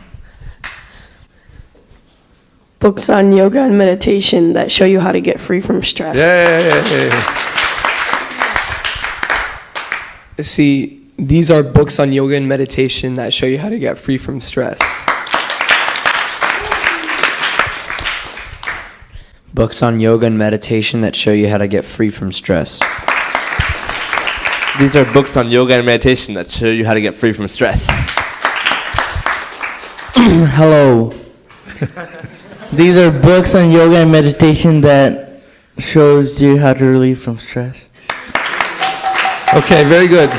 Books on yoga and meditation that show you how to get free from stress. Yay! See, these are books on yoga and meditation that show you how to get free from stress. Books on yoga and meditation that show you how to get free from stress. These are books on yoga and meditation that show you how to get free from stress. Hello. These are books on yoga and meditation that shows you how to relieve from stress. Okay, very good.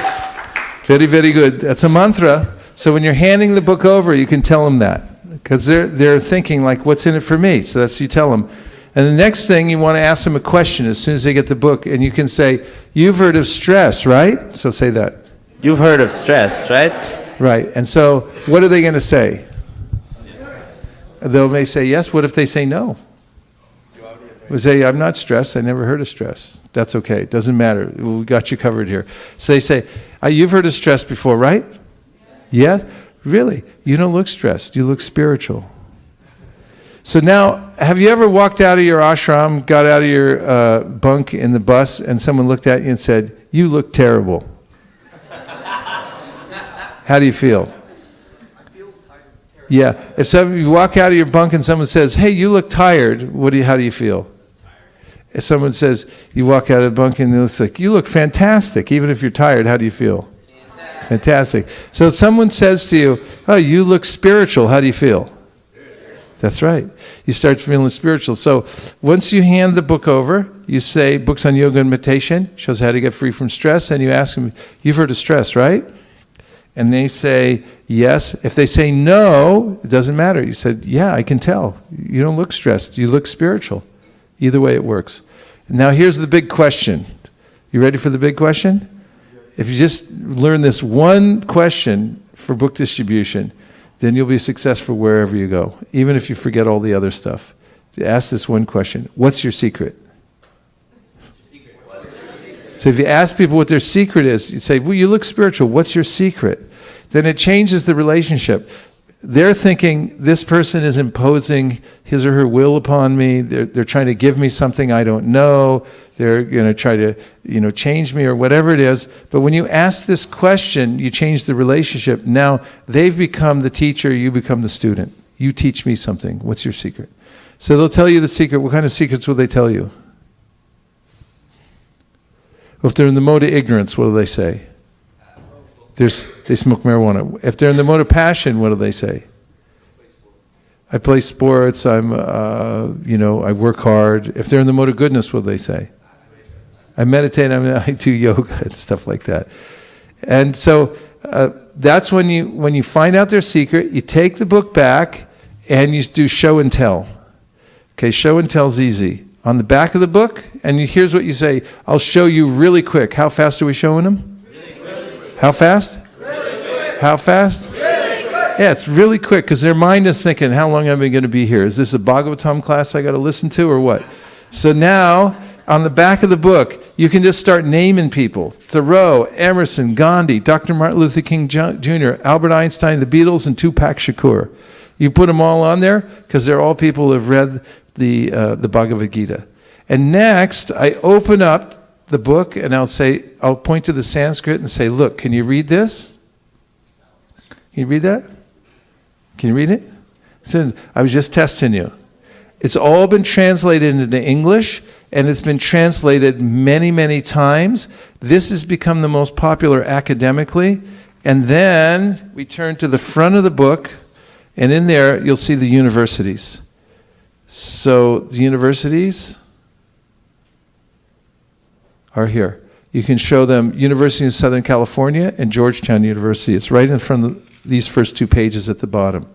Very, very good. That's a mantra. So when you're handing the book over, you can tell them that. Because they're thinking, like, what's in it for me? So that's you tell them. And the next thing, you want to ask them a question as soon as they get the book. And you can say, you've heard of stress, right? So say that. You've heard of stress, right? Right. And so what are they going to say? They may say yes. What if they say no? We say, I'm not stressed. I never heard of stress. That's okay. It doesn't matter. We got you covered here. So they say, you've heard of stress before, right? Yeah? Really? You don't look stressed. You look spiritual. So now, have you ever walked out of your ashram, got out of your bunk in the bus, and someone looked at you and said, you look terrible? How do you feel? Yeah. If you walk out of your bunk and someone says, hey, you look tired, how do you feel? If someone says, you walk out of the bunk and it looks like, you look fantastic, even if you're tired, how do you feel? Fantastic. So if someone says to you, oh, you look spiritual, how do you feel? That's right. You start feeling spiritual. So once you hand the book over, you say, books on yoga and meditation, shows how to get free from stress, and you ask them, you've heard of stress, right? And they say, yes. If they say no, it doesn't matter. You said, yeah, I can tell. You don't look stressed. You look spiritual. Either way, it works. Now, here's the big question. You ready for the big question? If you just learn this one question for book distribution, then you'll be successful wherever you go, even if you forget all the other stuff. Ask this one question. What's your secret? So if you ask people what their secret is, you say, well, you look spiritual. What's your secret? Then it changes the relationship. They're thinking this person is imposing his or her will upon me. They're trying to give me something I don't know. They're going to try to, change me or whatever it is. But when you ask this question, you change the relationship. Now they've become the teacher. You become the student. You teach me something. What's your secret? So they'll tell you the secret. What kind of secrets will they tell you? If they're in the mode of ignorance, what do they say? They smoke marijuana. If they're in the mode of passion, what do they say? I play sports. I work hard. If they're in the mode of goodness, what do they say? I meditate. I do yoga and stuff like that. And so that's when you find out their secret. You take the book back and you do show and tell. Okay, show and tell is easy. On the back of the book, and here's what you say. I'll show you really quick. How fast are we showing them? Really quick. How fast? Really quick. How fast? Really quick. Yeah, it's really quick because their mind is thinking, how long am I going to be here? Is this a Bhagavatam class I got to listen to or what? So now, on the back of the book, you can just start naming people. Thoreau, Emerson, Gandhi, Dr. Martin Luther King Jr., Albert Einstein, the Beatles, and Tupac Shakur. You put them all on there because they're all people who have read the Bhagavad Gita. And next, I open up the book and I'll point to the Sanskrit and say, look, can you read this? Can you read that? Can you read it? So I was just testing you. It's all been translated into English and it's been translated many, many times. This has become the most popular academically. And then we turn to the front of the book and in there you'll see the universities. So the universities are here. You can show them University of Southern California and Georgetown University. It's right in front of these first 2 pages at the bottom.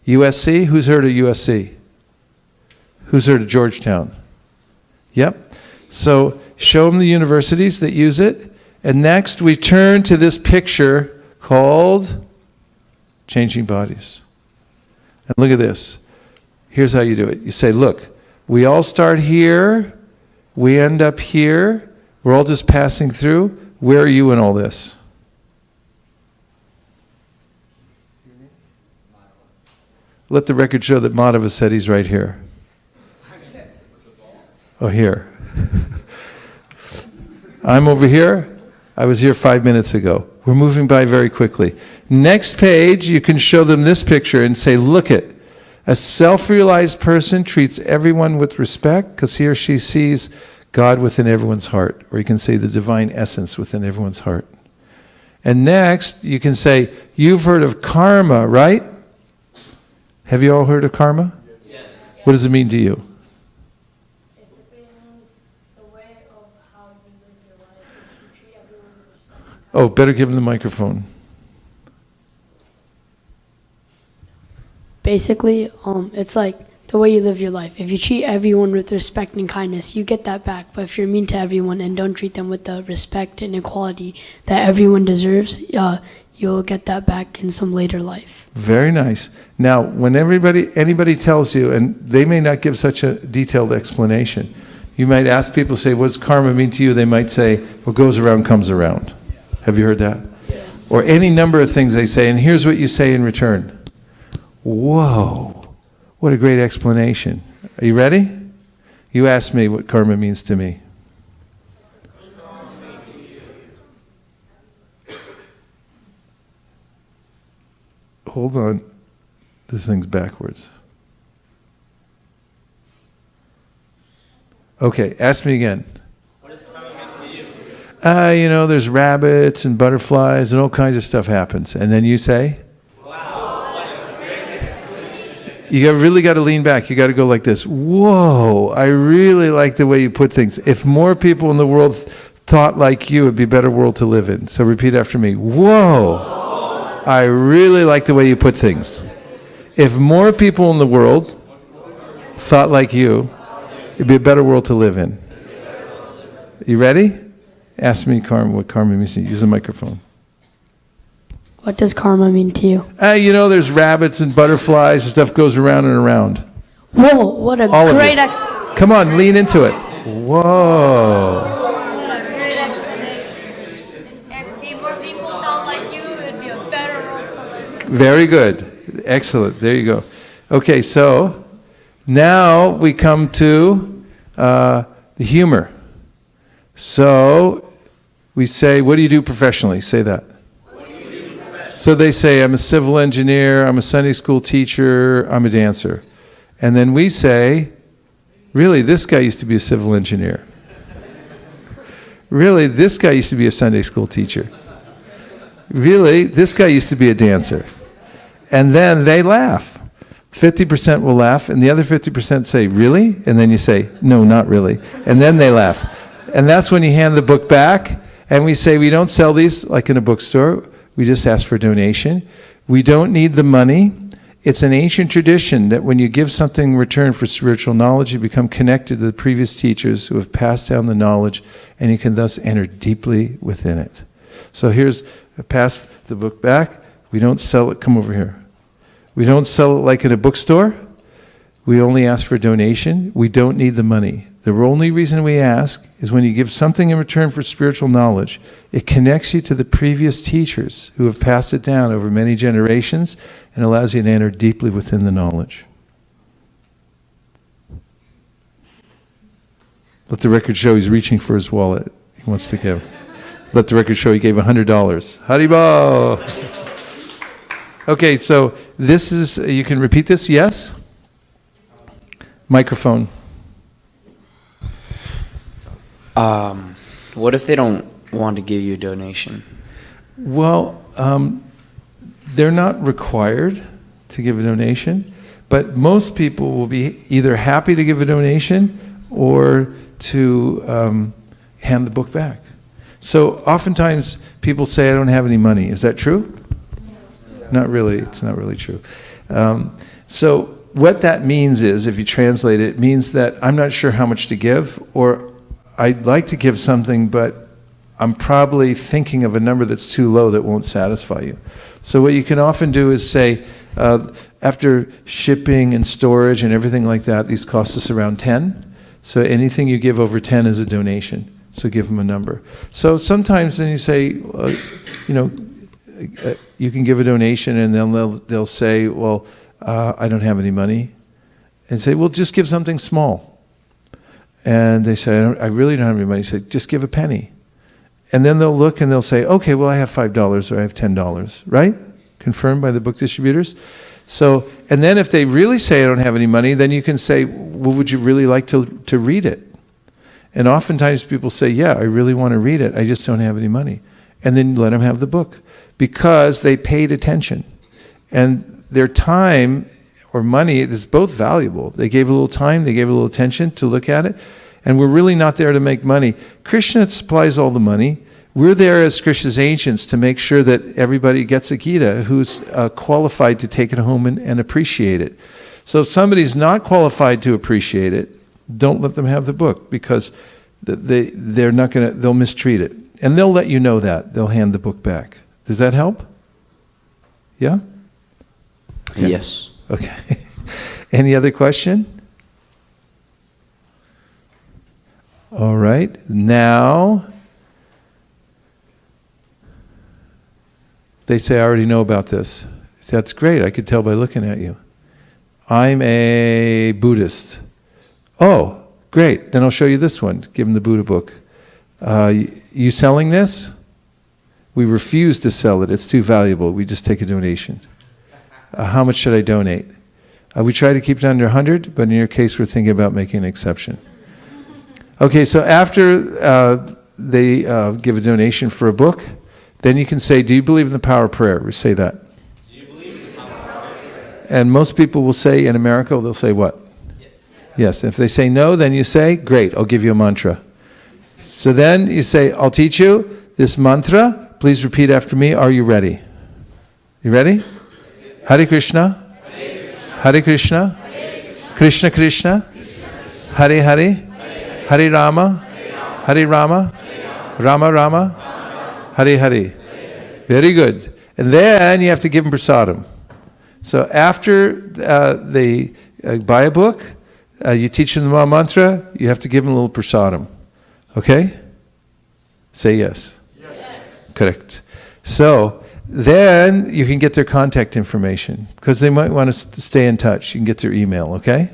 USC, who's heard of USC? Who's heard of Georgetown? Yep. So show them the universities that use it. And next we turn to this picture called Changing Bodies. And look at this. Here's how you do it. You say, look, we all start here. We end up here. We're all just passing through. Where are you in all this? Let the record show that Madhava said he's right here. Oh, here. I'm over here. I was here 5 minutes ago. We're moving by very quickly. Next page, you can show them this picture and say, look it. A self-realized person treats everyone with respect because he or she sees God within everyone's heart. Or you can say the divine essence within everyone's heart. And next, you can say, you've heard of karma, right? Have you all heard of karma? Yes. What does it mean to you? Oh, better give him the microphone. Basically, it's like the way you live your life. If you treat everyone with respect and kindness, you get that back. But if you're mean to everyone and don't treat them with the respect and equality that everyone deserves, you'll get that back in some later life. Very nice. Now, when anybody tells you, and they may not give such a detailed explanation, you might ask people, say, what does karma mean to you? They might say, what goes around comes around. Have you heard that? Yes. Or any number of things they say, and here's what you say in return. Whoa, what a great explanation. Are you ready? You ask me what karma means to me. Hold on. This thing's backwards. Okay, ask me again. There's rabbits and butterflies and all kinds of stuff happens. And then you say? You really got to lean back. You got to go like this. Whoa, I really like the way you put things. If more people in the world thought like you, it'd be a better world to live in. So repeat after me. Whoa, I really like the way you put things. If more people in the world thought like you, it'd be a better world to live in. You ready? Ask me what karma means to you. Use the microphone. What does karma mean to you? There's rabbits and butterflies and stuff goes around and around. Whoa, what a great explanation. Come on, lean into it. Whoa. What a great explanation. If more people thought like you, it would be a better world to live in. Very good. Excellent. There you go. Okay, so now we come to the humor. So we say, what do you do professionally? Say that. So they say, I'm a civil engineer, I'm a Sunday school teacher, I'm a dancer. And then we say, really, this guy used to be a civil engineer. Really, this guy used to be a Sunday school teacher. Really, this guy used to be a dancer. And then they laugh. 50% will laugh, and the other 50% say, really? And then you say, no, not really. And then they laugh. And that's when you hand the book back, and we say, we don't sell these like in a bookstore. We just ask for a donation. We don't need the money. It's an ancient tradition that when you give something in return for spiritual knowledge, you become connected to the previous teachers who have passed down the knowledge, and you can thus enter deeply within it. So pass the book back. We don't sell it. Come over here. We don't sell it like in a bookstore. We only ask for a donation. We don't need the money. The only reason we ask is when you give something in return for spiritual knowledge, it connects you to the previous teachers who have passed it down over many generations and allows you to enter deeply within the knowledge. Let the record show he's reaching for his wallet. He wants to give. Let the record show he gave $100. Haribol! Okay, so this is, you can repeat this, yes? Microphone. What if they don't want to give you a donation? Well, they're not required to give a donation, but most people will be either happy to give a donation or to hand the book back. So oftentimes people say, I don't have any money. Is that true? Not really. It's not really true. So what that means is, if you translate it, it means that I'm not sure how much to give, or I'd like to give something, but I'm probably thinking of a number that's too low that won't satisfy you. So what you can often do is say, after shipping and storage and everything like that, these cost us around 10. So anything you give over 10 is a donation. So give them a number. So sometimes then you say, you can give a donation, and then they'll say, well, I don't have any money. And say, well, just give something small. And they say, I really don't have any money. Say, just give a penny. And then they'll look and they'll say, okay, well, I have $5 or I have $10, right? Confirmed by the book distributors. So, and then if they really say I don't have any money, then you can say, well, would you really like to read it? And oftentimes people say, yeah, I really want to read it. I just don't have any money. And then let them have the book because they paid attention. And their time or money is both valuable. They gave a little time, they gave a little attention to look at it. And we're really not there to make money. Krishna supplies all the money. We're there as Krishna's agents to make sure that everybody gets a Gita who's qualified to take it home and appreciate it. So if somebody's not qualified to appreciate it, don't let them have the book, because they're not going to, they'll mistreat it. And they'll let you know that. They'll hand the book back. Does that help? Yeah? Okay. Yes. Okay. Any other question? All right. Now, they say, I already know about this. That's great. I could tell by looking at you. I'm a Buddhist. Oh, great. Then I'll show you this one. Give them the Buddha book. You selling this? We refuse to sell it. It's too valuable. We just take a donation. How much should I donate? We try to keep it under 100, but in your case, we're thinking about making an exception. Okay, so after they give a donation for a book, then you can say, do you believe in the power of prayer? We say that. Do you believe in the power of prayer? And most people will say, in America, they'll say what? Yes. If they say no, then you say, great, I'll give you a mantra. So then you say, I'll teach you this mantra. Please repeat after me. Are you ready? You ready? Hare Krishna. Hare Krishna. Krishna Krishna. Hare Hare. Hare Rama. Hare Rama. Rama Rama. Hare Hare. Very good. And then you have to give them prasadam. So after they buy a book, you teach them the mantra, you have to give them a little prasadam. Okay? Say yes. Yes. Correct. So then you can get their contact information, because they might want to stay in touch. You can get their email, okay?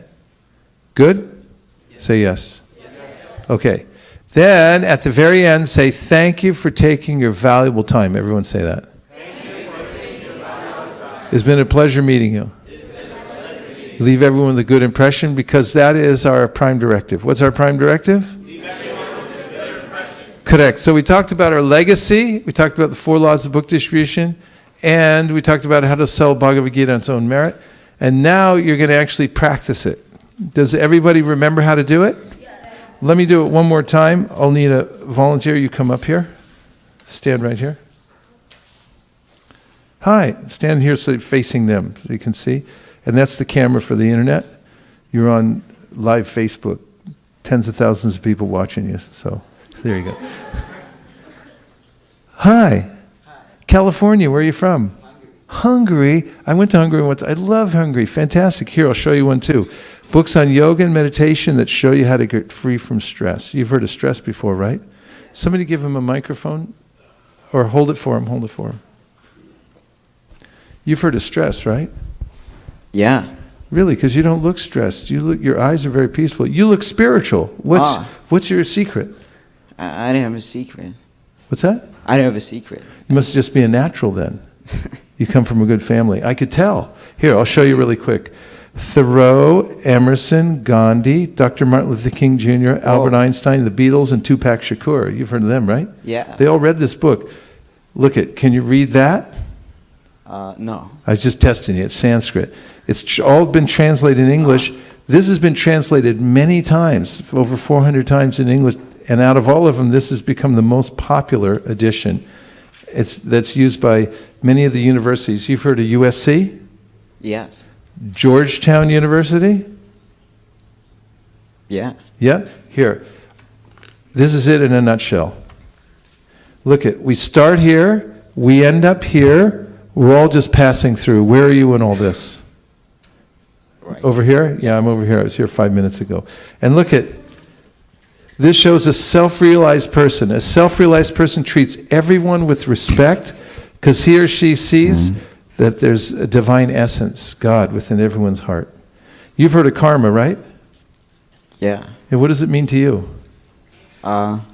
Good? Yes. Say yes. Yes. Okay. Then at the very end, say, thank you for taking your valuable time. Everyone say that. Thank you for taking your valuable time. It's been a pleasure meeting you. Leave everyone with a good impression, because that is our prime directive. What's our prime directive? Leave everyone with a good impression. Correct. So we talked about our legacy, we talked about the 4 laws of book distribution, and we talked about how to sell Bhagavad Gita on its own merit. And now you're going to actually practice it. Does everybody remember how to do it? Yes. Let me do it one more time. I'll need a volunteer. You come up here. Stand right here. Hi. Stand here so you're facing them so you can see. And that's the camera for the internet. You're on live Facebook. Tens of thousands of people watching you. So there you go. Hi. California, where are you from? Hungary. I went to Hungary once. I love Hungary. Fantastic. Here, I'll show you one too. Books on yoga and meditation that show you how to get free from stress. You've heard of stress before, right? Somebody give him a microphone, or hold it for him. Hold it for him. You've heard of stress, right? Yeah. Really, because you don't look stressed. Your eyes are very peaceful. You look spiritual. What's your secret? I don't have a secret. What's that? I don't have a secret. You must just be a natural then. You come from a good family. I could tell. Here, I'll show you really quick. Thoreau, Emerson, Gandhi, Dr. Martin Luther King Jr., Albert Einstein, the Beatles, and Tupac Shakur. You've heard of them, right? Yeah. They all read this book. Look at, can you read that? No. I was just testing you. It's Sanskrit. It's all been translated in English. This has been translated many times, over 400 times in English. And out of all of them, this has become the most popular edition. That's used by many of the universities. You've heard of USC? Yes. Georgetown University? Yeah. Yeah? Here. This is it in a nutshell. Look at, we start here, we end up here, we're all just passing through. Where are you in all this? Right. Over here? Yeah, I'm over here. I was here 5 minutes ago. And look at, this shows a self-realized person. A self-realized person treats everyone with respect because he or she sees that there's a divine essence, God, within everyone's heart. You've heard of karma, right? Yeah. And what does it mean to you? To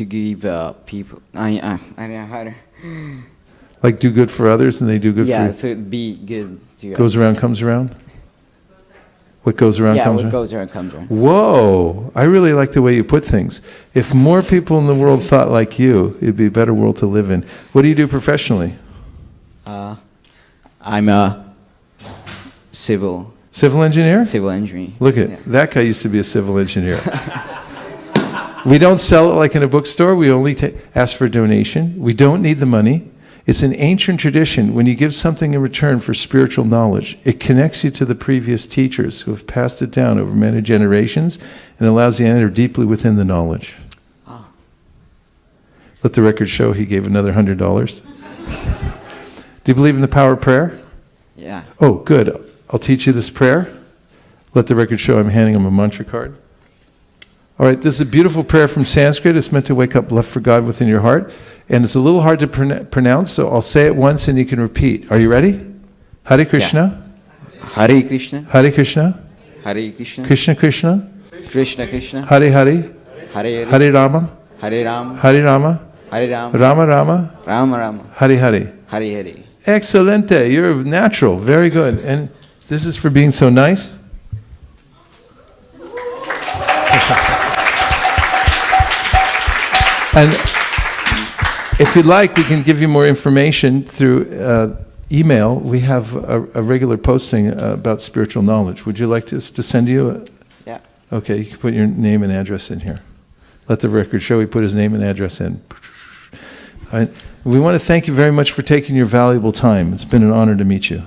give people. I don't know how to. Like do good for others and they do good for you? Yeah, so be good. Goes around, comes around? What goes around, comes around? Yeah, what goes around, comes around. Whoa! I really like the way you put things. If more people in the world thought like you, it'd be a better world to live in. What do you do professionally? I'm a civil engineer? Civil engineer. Look at that guy used to be a civil engineer. We don't sell it like in a bookstore. We only ask for a donation. We don't need the money. It's an ancient tradition. When you give something in return for spiritual knowledge, it connects you to the previous teachers who have passed it down over many generations and allows you to enter deeply within the knowledge. Oh. Let the record show he gave another $100. Do you believe in the power of prayer? Yeah. Oh, good. I'll teach you this prayer. Let the record show I'm handing him a mantra card. All right, this is a beautiful prayer from Sanskrit. It's meant to wake up love for God within your heart. And it's a little hard to pronounce, so I'll say it once and you can repeat. Are you ready? Hare Krishna. Yeah. Hare Krishna. Hare Krishna. Hare Krishna. Krishna Krishna. Krishna Krishna. Hare Hare. Hare Hare Rama. Hare Rama. Hare Rama. Hare Rama. Rama Rama. Rama Rama. Hare Hare. Hare Hare. Excelente. You're natural. Very good. And this is for being so nice. And if you'd like, we can give you more information through email. We have a regular posting about spiritual knowledge. Would you like us to send you? Yeah. Okay, you can put your name and address in here. Let the record show he put his name and address in. All right. We want to thank you very much for taking your valuable time. It's been an honor to meet you.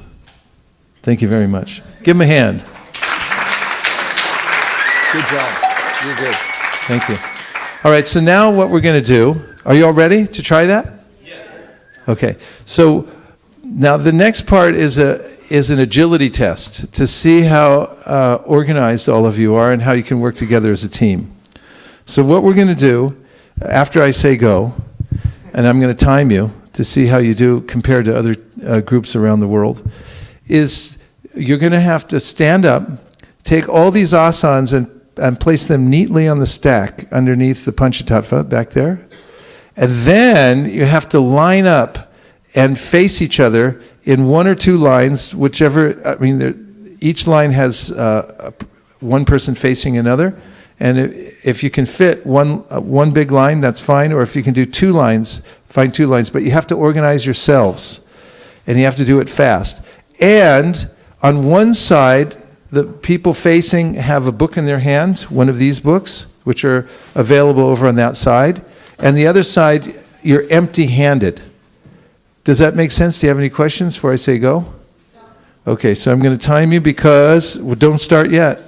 Thank you very much. Give him a hand. Good job. You're good. Thank you. All right, so now what we're going to do, are you all ready to try that? Yes. Okay, so now the next part is an agility test to see how organized all of you are and how you can work together as a team. So what we're going to do, after I say go, and I'm going to time you to see how you do compared to other groups around the world, is you're going to have to stand up, take all these asanas and place them neatly on the stack underneath the Panchatattva back there. And then you have to line up and face each other in one or two lines, whichever, each line has one person facing another. And if you can fit one big line, that's fine. Or if you can do two lines, find two lines. But you have to organize yourselves. And you have to do it fast. And on one side, the people facing have a book in their hand, one of these books, which are available over on that side. And the other side, you're empty-handed. Does that make sense? Do you have any questions before I say go? Okay, so I'm going to time you because, well, don't start yet.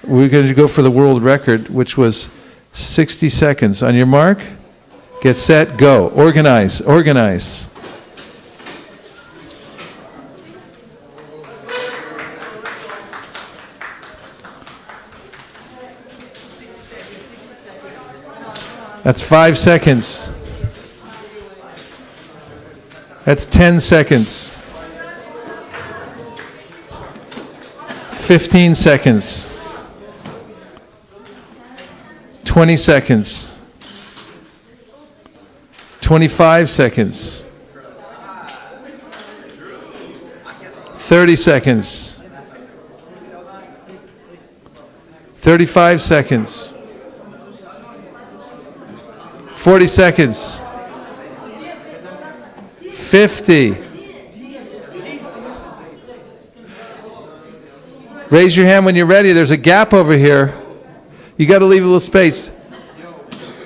We're going to go for the world record, which was 60 seconds. On your mark, get set, go. Organize, organize. That's 5 seconds. That's 10 seconds. 15 seconds. 20 seconds. 25 seconds. 30 seconds. 35 seconds. 40 seconds. 50. Raise your hand when you're ready. There's a gap over here. You got to leave a little space.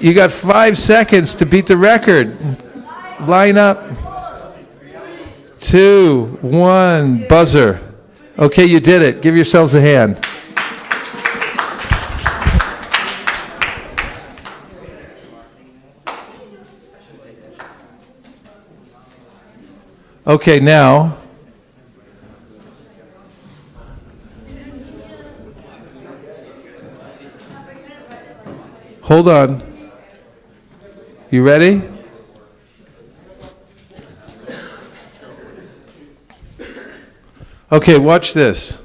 You got 5 seconds to beat the record. Line up. 2, 1, buzzer. Okay, you did it. Give yourselves a hand. Okay, now, hold on. You ready? Okay, watch this.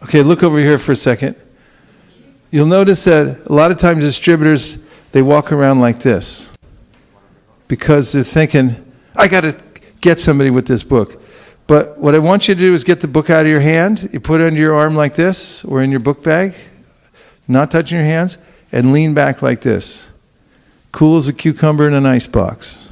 Okay, look over here for a second. You'll notice that a lot of times distributors, they walk around like this because they're thinking, I got to get somebody with this book. But what I want you to do is get the book out of your hand. You put it under your arm like this or in your book bag, not touching your hands, and lean back like this. Cool as a cucumber in an ice box.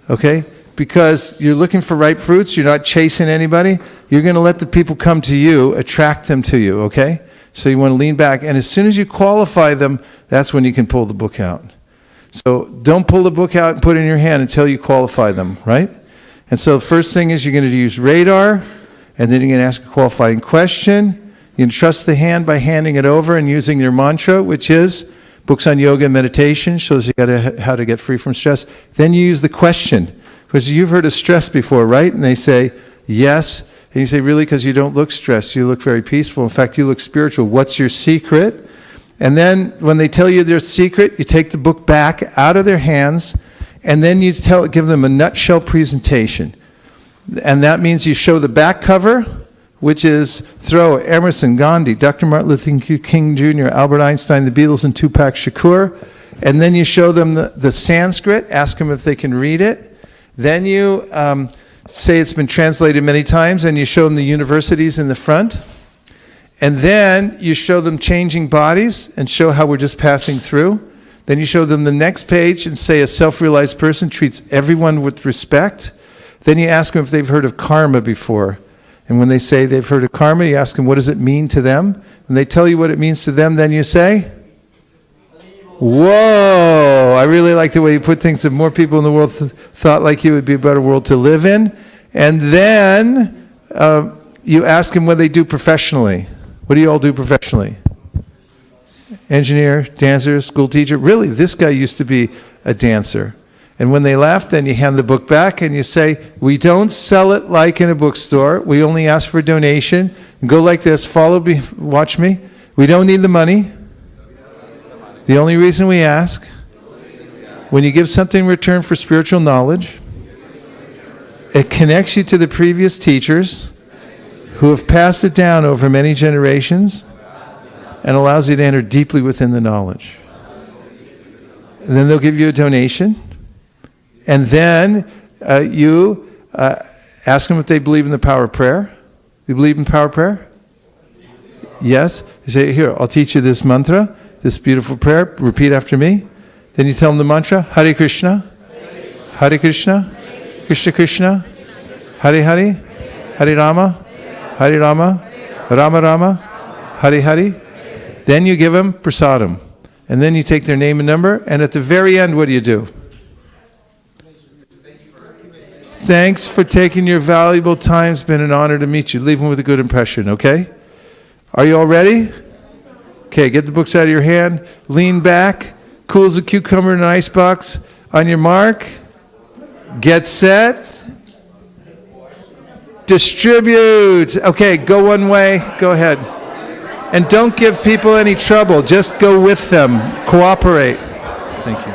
Okay? Because you're looking for ripe fruits, you're not chasing anybody, you're going to let the people come to you, attract them to you, okay? So you want to lean back, and as soon as you qualify them, that's when you can pull the book out. So don't pull the book out and put it in your hand until you qualify them, right? And so the first thing is you're going to use radar, and then you're going to ask a qualifying question. You can trust the hand by handing it over and using your mantra, which is books on yoga and meditation, shows you how to get free from stress. Then you use the question. Because you've heard of stress before, right? And they say, yes. And you say, really? Because you don't look stressed. You look very peaceful. In fact, you look spiritual. What's your secret? And then when they tell you their secret, you take the book back out of their hands, and then you give them a nutshell presentation. And that means you show the back cover, which is Thoreau, Emerson, Gandhi, Dr. Martin Luther King Jr., Albert Einstein, the Beatles, and Tupac Shakur. And then you show them the Sanskrit, ask them if they can read it. Then you say it's been translated many times, and you show them the universities in the front. And then you show them changing bodies and show how we're just passing through. Then you show them the next page and say a self-realized person treats everyone with respect. Then you ask them if they've heard of karma before. And when they say they've heard of karma, you ask them what does it mean to them. When they tell you what it means to them, then you say, whoa, I really like the way you put things. If more people in the world thought like you, it would be a better world to live in. And then you ask them what they do professionally. What do you all do professionally? Engineer, dancer, school teacher. Really, this guy used to be a dancer. And when they laugh, then you hand the book back and you say, we don't sell it like in a bookstore. We only ask for a donation. And go like this, follow me, watch me. We don't need the money. The only reason we ask, when you give something in return for spiritual knowledge, it connects you to the previous teachers who have passed it down over many generations and allows you to enter deeply within the knowledge. And then they'll give you a donation. And then you ask them if they believe in the power of prayer. You believe in the power of prayer? Yes. You say, here, I'll teach you this mantra. This beautiful prayer, repeat after me. Then you tell them the mantra, Hare Krishna, Hare Krishna, Krishna Krishna, Hare Hare, Hare Rama, Hare Rama, Rama Rama, Hare Hare. Then you give them prasadam. And then you take their name and number, and at the very end, what do? Thanks for taking your valuable time. It's been an honor to meet you. Leave them with a good impression, okay? Are you all ready? Okay, get the books out of your hand, lean back, cool as a cucumber in an icebox. On your mark, get set, distribute. Okay, go one way, go ahead. And don't give people any trouble, just go with them, cooperate. Thank you.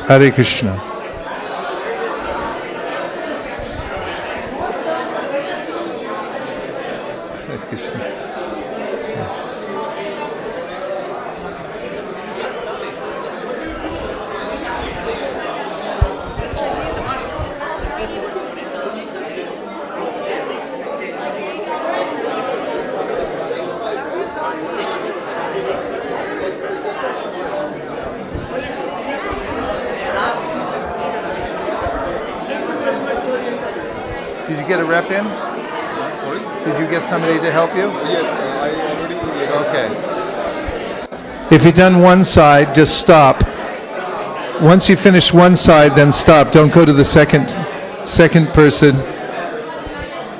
Hare Krishna. Hare Krishna. Did you get a rep in? Sorry? Did you get somebody to help you? Yes, I already. Okay. If you've done one side, just stop. Once you finish one side, then stop. Don't go to the second person.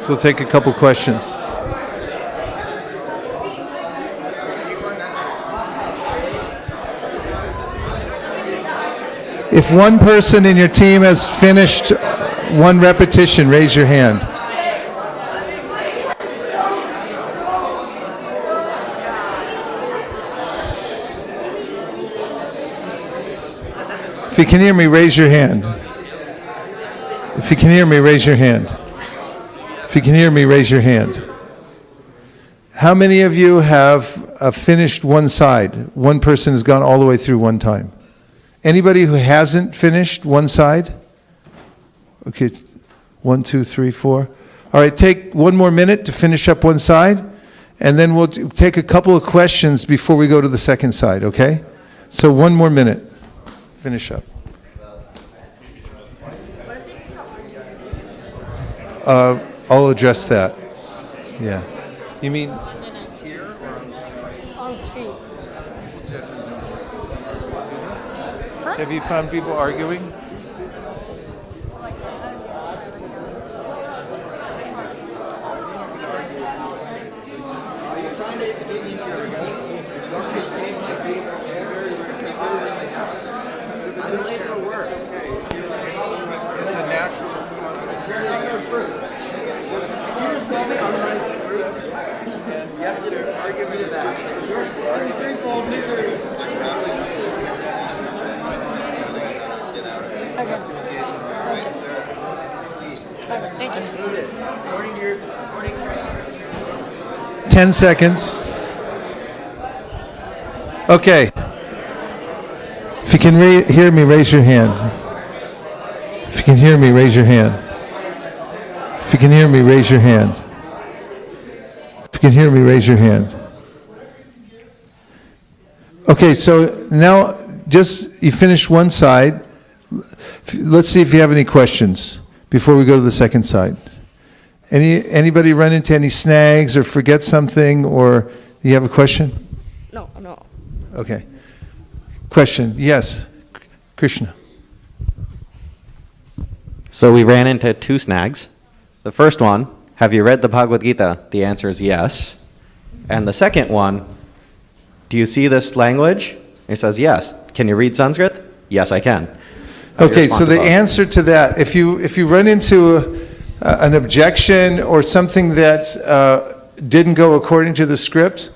So we'll take a couple questions. If one person in your team has finished one repetition, raise your hand. If you can hear me, raise your hand. If you can hear me, raise your hand. If you can hear me, raise your hand. How many of you have finished one side? One person has gone all the way through one time. Anybody who hasn't finished one side? Okay, 1, 2, 3, 4. All right, take one more minute to finish up one side, and then we'll take a couple of questions before we go to the second side, okay? So 1 more minute. Finish up. I'll address that. Yeah. You mean here or on the street? On the street. Have you found people arguing? It's a natural Thank you. 10 seconds. Okay. If you can hear me, raise your hand. If you can hear me, raise your hand. If you can hear me, raise your hand. If you can hear me, raise your hand. Okay, so now just you finished one side. Let's see if you have any questions before we go to the second side. Anybody run into any snags or forget something, or do you have a question? No. Okay. Question, yes, Krishna. So we ran into 2 snags. The first one, have you read the Bhagavad Gita? The answer is yes. And the second one, do you see this language? And he says yes. Can you read Sanskrit? Yes, I can. Okay, so the answer to that, if you run into an objection or something that didn't go according to the script,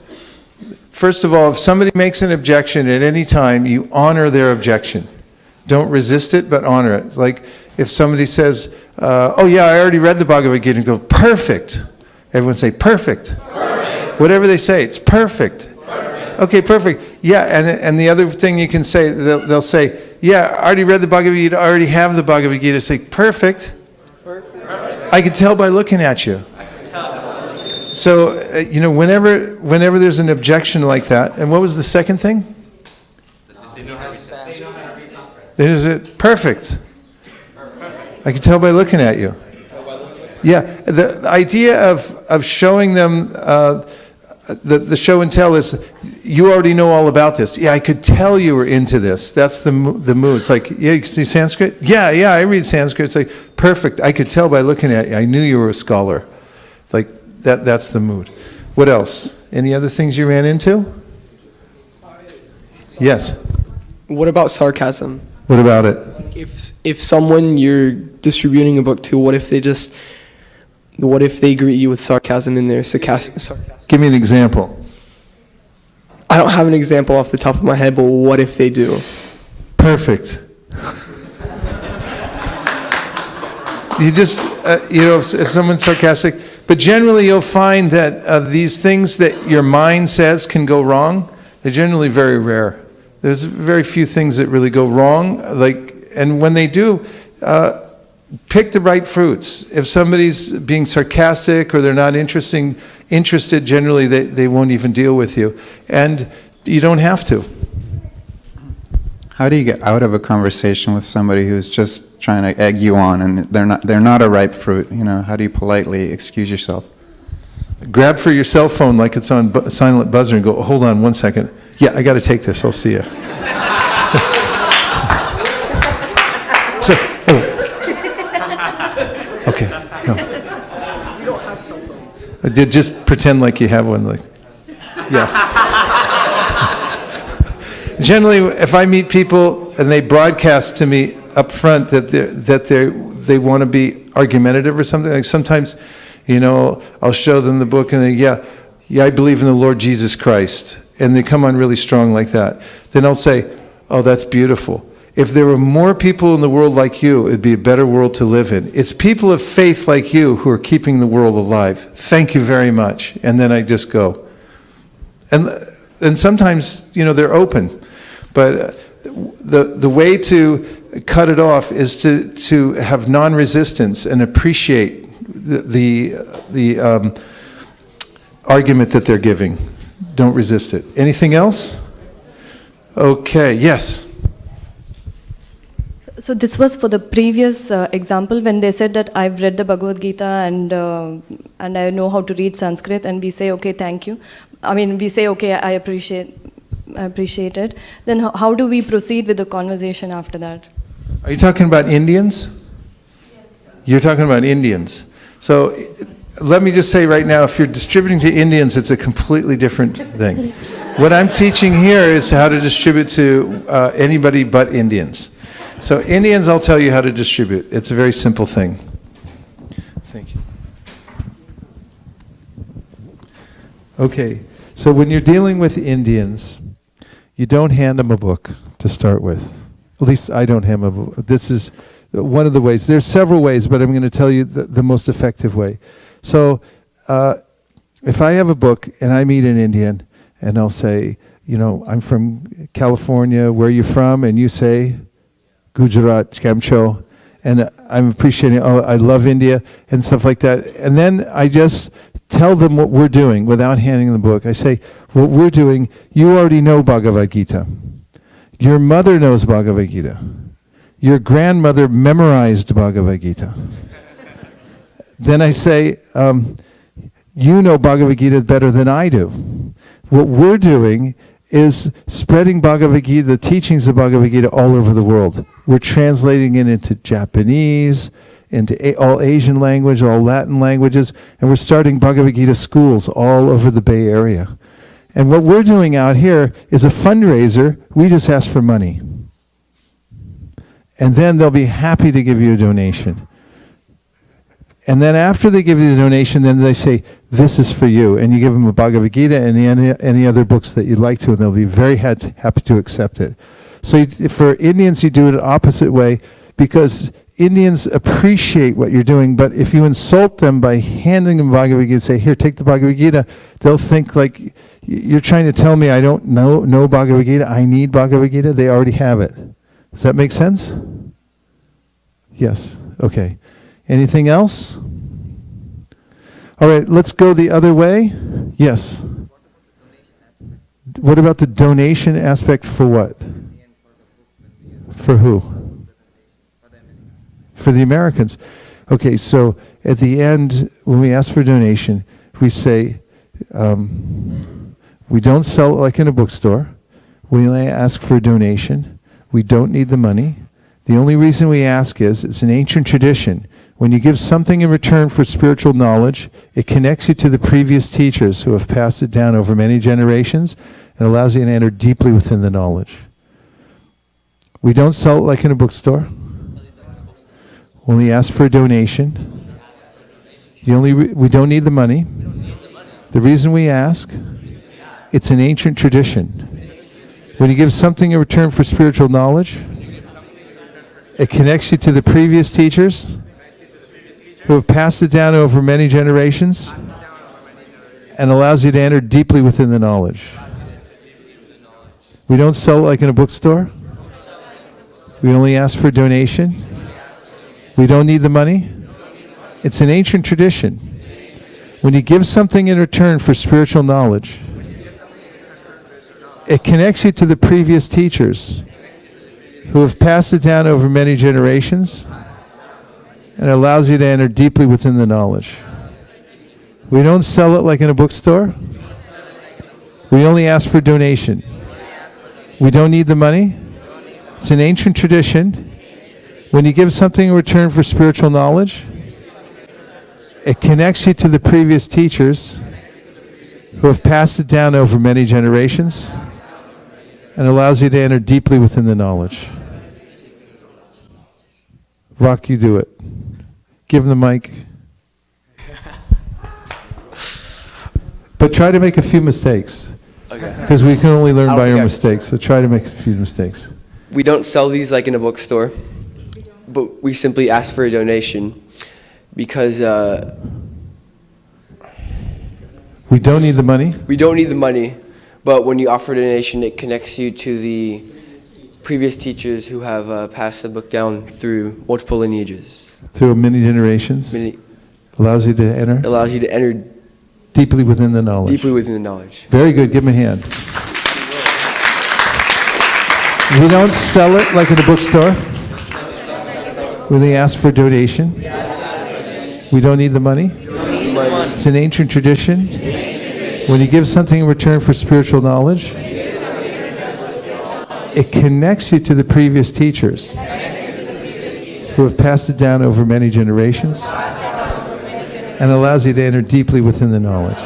first of all, if somebody makes an objection at any time, you honor their objection. Don't resist it, but honor it. Like if somebody says, oh yeah, I already read the Bhagavad Gita, and go, perfect. Everyone say, perfect. Perfect. Whatever they say, it's perfect. Perfect. Okay, perfect. Yeah, and the other thing you can say, they'll say, yeah, I already read the Bhagavad Gita, I already have the Bhagavad Gita. Say, perfect. Perfect. I can tell by looking at you. So, whenever there's an objection like that, and what was the second thing? They know how to read Sanskrit. Is it perfect? I can tell by looking at you. Yeah, the idea of showing them the show and tell is you already know all about this. Yeah, I could tell you were into this. That's the mood. It's like, yeah, you can see Sanskrit? Yeah, I read Sanskrit. It's like, perfect. I could tell by looking at you. I knew you were a scholar. Like, that's the mood. What else? Any other things you ran into? Yes. What about sarcasm? What about it? If someone you're distributing a book to, what if they greet you with sarcasm in their sarcasm? Give me an example. I don't have an example off the top of my head, but what if they do? Perfect. You just, if someone's sarcastic, but generally you'll find that these things that your mind says can go wrong, they're generally very rare. There's very few things that really go wrong, and when they do, pick the right fruits. If somebody's being sarcastic or they're not interested, generally they won't even deal with you. And you don't have to. How do you get out of a conversation with somebody who's just trying to egg you on and they're not a ripe fruit? How do you politely excuse yourself? Grab for your cell phone like it's on silent buzzer and go, hold on 1 second. Yeah, I got to take this. I'll see you. Okay. No. We don't have cell phones. Just pretend like you have one. Yeah. Generally, if I meet people and they broadcast to me up front that they want to be argumentative or something, like sometimes, I'll show them the book and they, yeah, I believe in the Lord Jesus Christ, and they come on really strong like that. Then I'll say, oh, that's beautiful. If there were more people in the world like you, it'd be a better world to live in. It's people of faith like you who are keeping the world alive. Thank you very much. And then I just go. And sometimes, they're open. But the way to cut it off is to have non-resistance and appreciate the argument that they're giving. Don't resist it. Anything else? Okay, yes. So this was for the previous example when they said that I've read the Bhagavad Gita and I know how to read Sanskrit, and we say, okay, thank you. We say, okay, I appreciate it. Then how do we proceed with the conversation after that? Are you talking about Indians? Yes. You're talking about Indians. So let me just say right now, if you're distributing to Indians, it's a completely different thing. What I'm teaching here is how to distribute to anybody but Indians. So Indians, I'll tell you how to distribute. It's a very simple thing. Thank you. Okay, so when you're dealing with Indians, you don't hand them a book to start with. At least I don't hand them a book. This is one of the ways. There's several ways, but I'm going to tell you the most effective way. So if I have a book and I meet an Indian and I'll say, I'm from California, where are you from? And you say, Gujarat, Kamcho, and I'm appreciating, I love India, and stuff like that. And then I just tell them what we're doing without handing them the book. I say, what we're doing, you already know Bhagavad Gita. Your mother knows Bhagavad Gita. Your grandmother memorized Bhagavad Gita. Then I say, you know Bhagavad Gita better than I do. What we're doing is spreading Bhagavad Gita, the teachings of Bhagavad Gita all over the world. We're translating it into Japanese, into all Asian language, all Latin languages, and we're starting Bhagavad Gita schools all over the Bay Area. And what we're doing out here is a fundraiser. We just ask for money. And then they'll be happy to give you a donation. And then after they give you the donation, then they say, this is for you. And you give them a Bhagavad Gita and any other books that you'd like to, and they'll be very happy to accept it. So for Indians, you do it the opposite way, because Indians appreciate what you're doing, but if you insult them by handing them Bhagavad Gita, say, here, take the Bhagavad Gita, they'll think like, you're trying to tell me I don't know Bhagavad Gita, I need Bhagavad Gita, they already have it. Does that make sense? Yes, okay. Anything else? All right, let's go the other way. Yes. What about the donation aspect for what? For who? For the Americans. Okay, so at the end, when we ask for a donation, we say, we don't sell it like in a bookstore. We only ask for a donation. We don't need the money. The only reason we ask is, it's an ancient tradition. When you give something in return for spiritual knowledge, it connects you to the previous teachers who have passed it down over many generations and allows you to enter deeply within the knowledge. We don't sell it like in a bookstore. Only ask for a donation. We don't need the money. The reason we ask, it's an ancient tradition. When you give something in return for spiritual knowledge, it connects you to the previous teachers who have passed it down over many generations and allows you to enter deeply within the knowledge. We don't sell it like in a bookstore. We only ask for a donation. We don't need the money. It's an ancient tradition. When you give something in return for spiritual knowledge, it connects you to the previous teachers who have passed it down over many generations and allows you to enter deeply within the knowledge. We don't sell it like in a bookstore. We only ask for donation. We don't need the money. It's an ancient tradition. When you give something in return for spiritual knowledge, it connects you to the previous teachers who have passed it down over many generations and allows you to enter deeply within the knowledge. Rock, you do it. Give him the mic. But try to make a few mistakes. Okay. Because we can only learn I don't by think our I- mistakes, so try to make a few mistakes. We don't sell these like in a bookstore, but we simply ask for a donation because We don't need the money. we don't need the money, but when you offer a donation, it connects you to the previous teachers who have passed the book down through multiple lineages. Through many generations. Allows you to enter. Allows you to enter deeply within the knowledge. deeply within the knowledge. Very good. Give him a hand. We don't sell it like in a bookstore. We only ask for a donation. We don't need the money. It's an ancient tradition. When you give something in return for spiritual knowledge, it connects you to the previous teachers who have passed it down over many generations and allows you to enter deeply within the knowledge.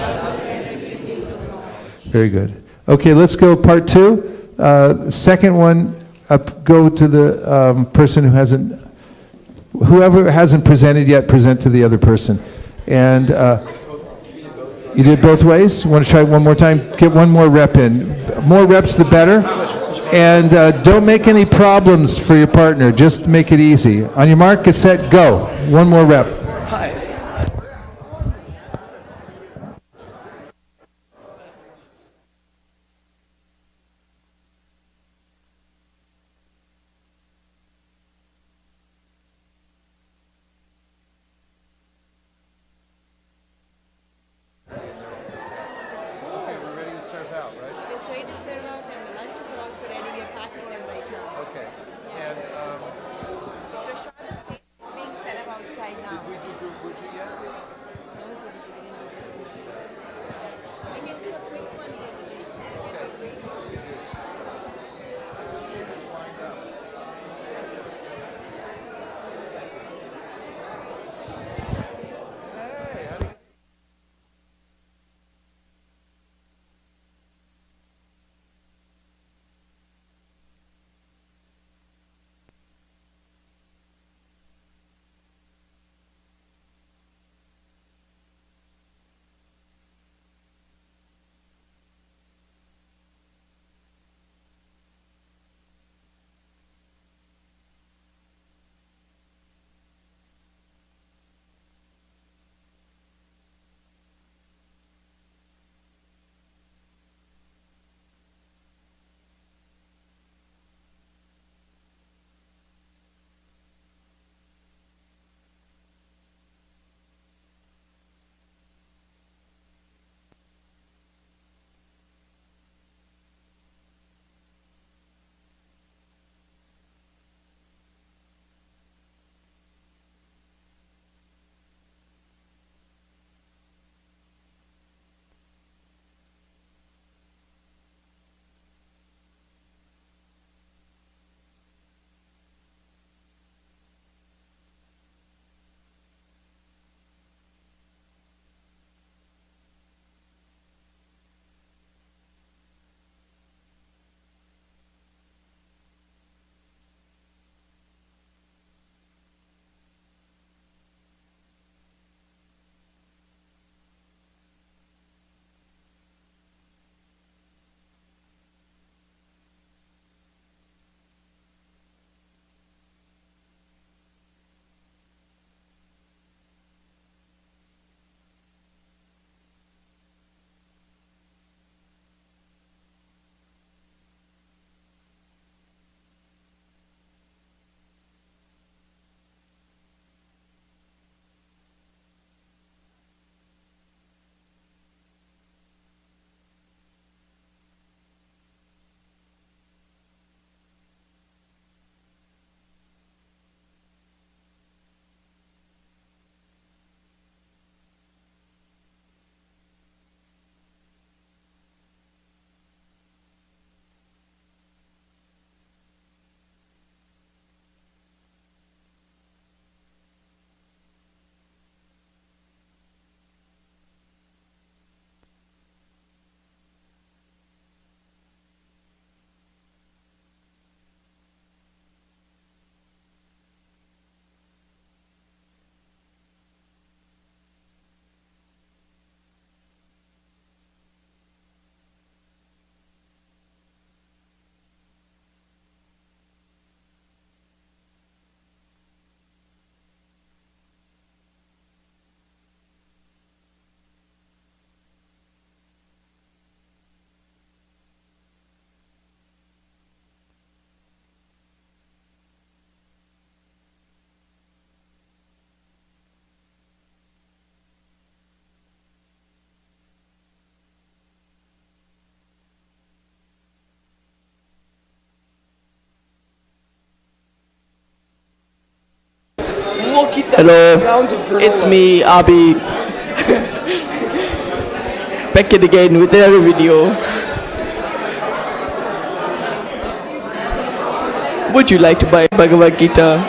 Very good. Okay, let's go part two. Second one, go to the person whoever hasn't presented yet, present to the other person. And you did both ways? You want to try one more time? Get one more rep in. More reps, the better. And don't make any problems for your partner. Just make it easy. On your mark, get set, go. One more rep. Hello, it's me, Abi. Back it again with another video. Would you like to buy Bhagavad Gita?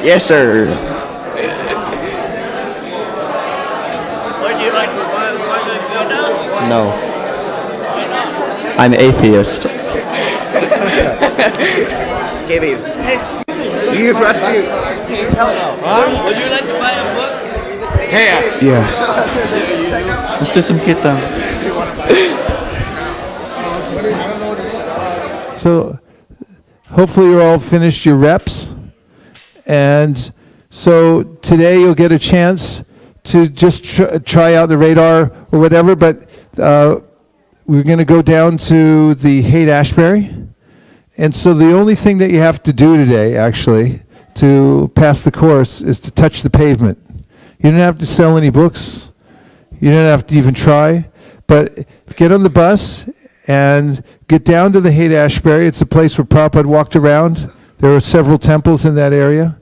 Yes, sir. Would you like to buy Bhagavad Gita? No. I'm atheist. Give me. You first. Would you like to buy a book? Hey. Yes. Gusto some kita. So hopefully you're all finished your reps. And so today you'll get a chance to just try out the radar or whatever, but we're going to go down to the Haight-Ashbury. And so the only thing that you have to do today, actually, to pass the course is to touch the pavement. You don't have to sell any books. You don't have to even try. But get on the bus and get down to the Haight-Ashbury. It's a place where Prabhupada walked around. There are several temples in that area.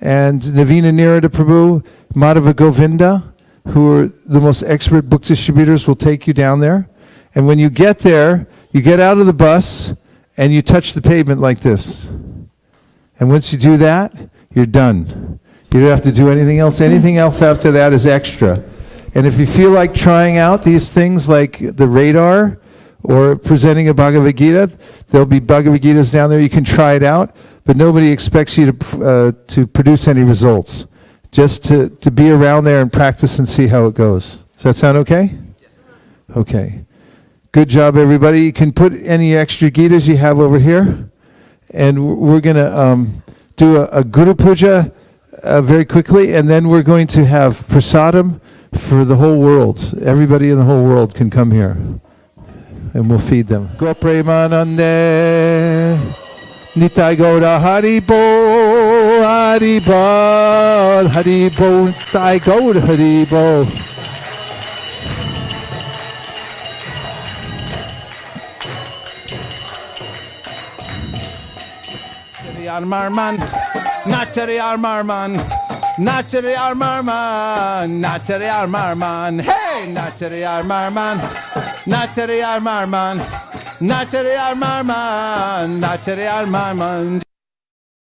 And Navina Nirada Prabhu, Madhava Govinda, who are the most expert book distributors, will take you down there. And when you get there, you get out of the bus and you touch the pavement like this. And once you do that, you're done. You don't have to do anything else. Anything else after that is extra. And if you feel like trying out these things like the radar or presenting a Bhagavad Gita, there'll be Bhagavad Gitas down there. You can try it out, but nobody expects you to produce any results. Just to be around there and practice and see how it goes. Does that sound okay? Okay. Good job, everybody. You can put any extra Gitas you have over here. And we're going to do a Guru Puja very quickly, and then we're going to have prasadam for the whole world. Everybody in the whole world can come here, and we'll feed them. Go Premanande, Nitai Gauda Hari Bo, Hari Bo, Hari Bo, Nitai Gauda Hari Bo. Marman, Natari Marman, Natari Marman, Natari Marman, hey, Natari Marman, Natari Marman, Natari Marman, Natari Marman.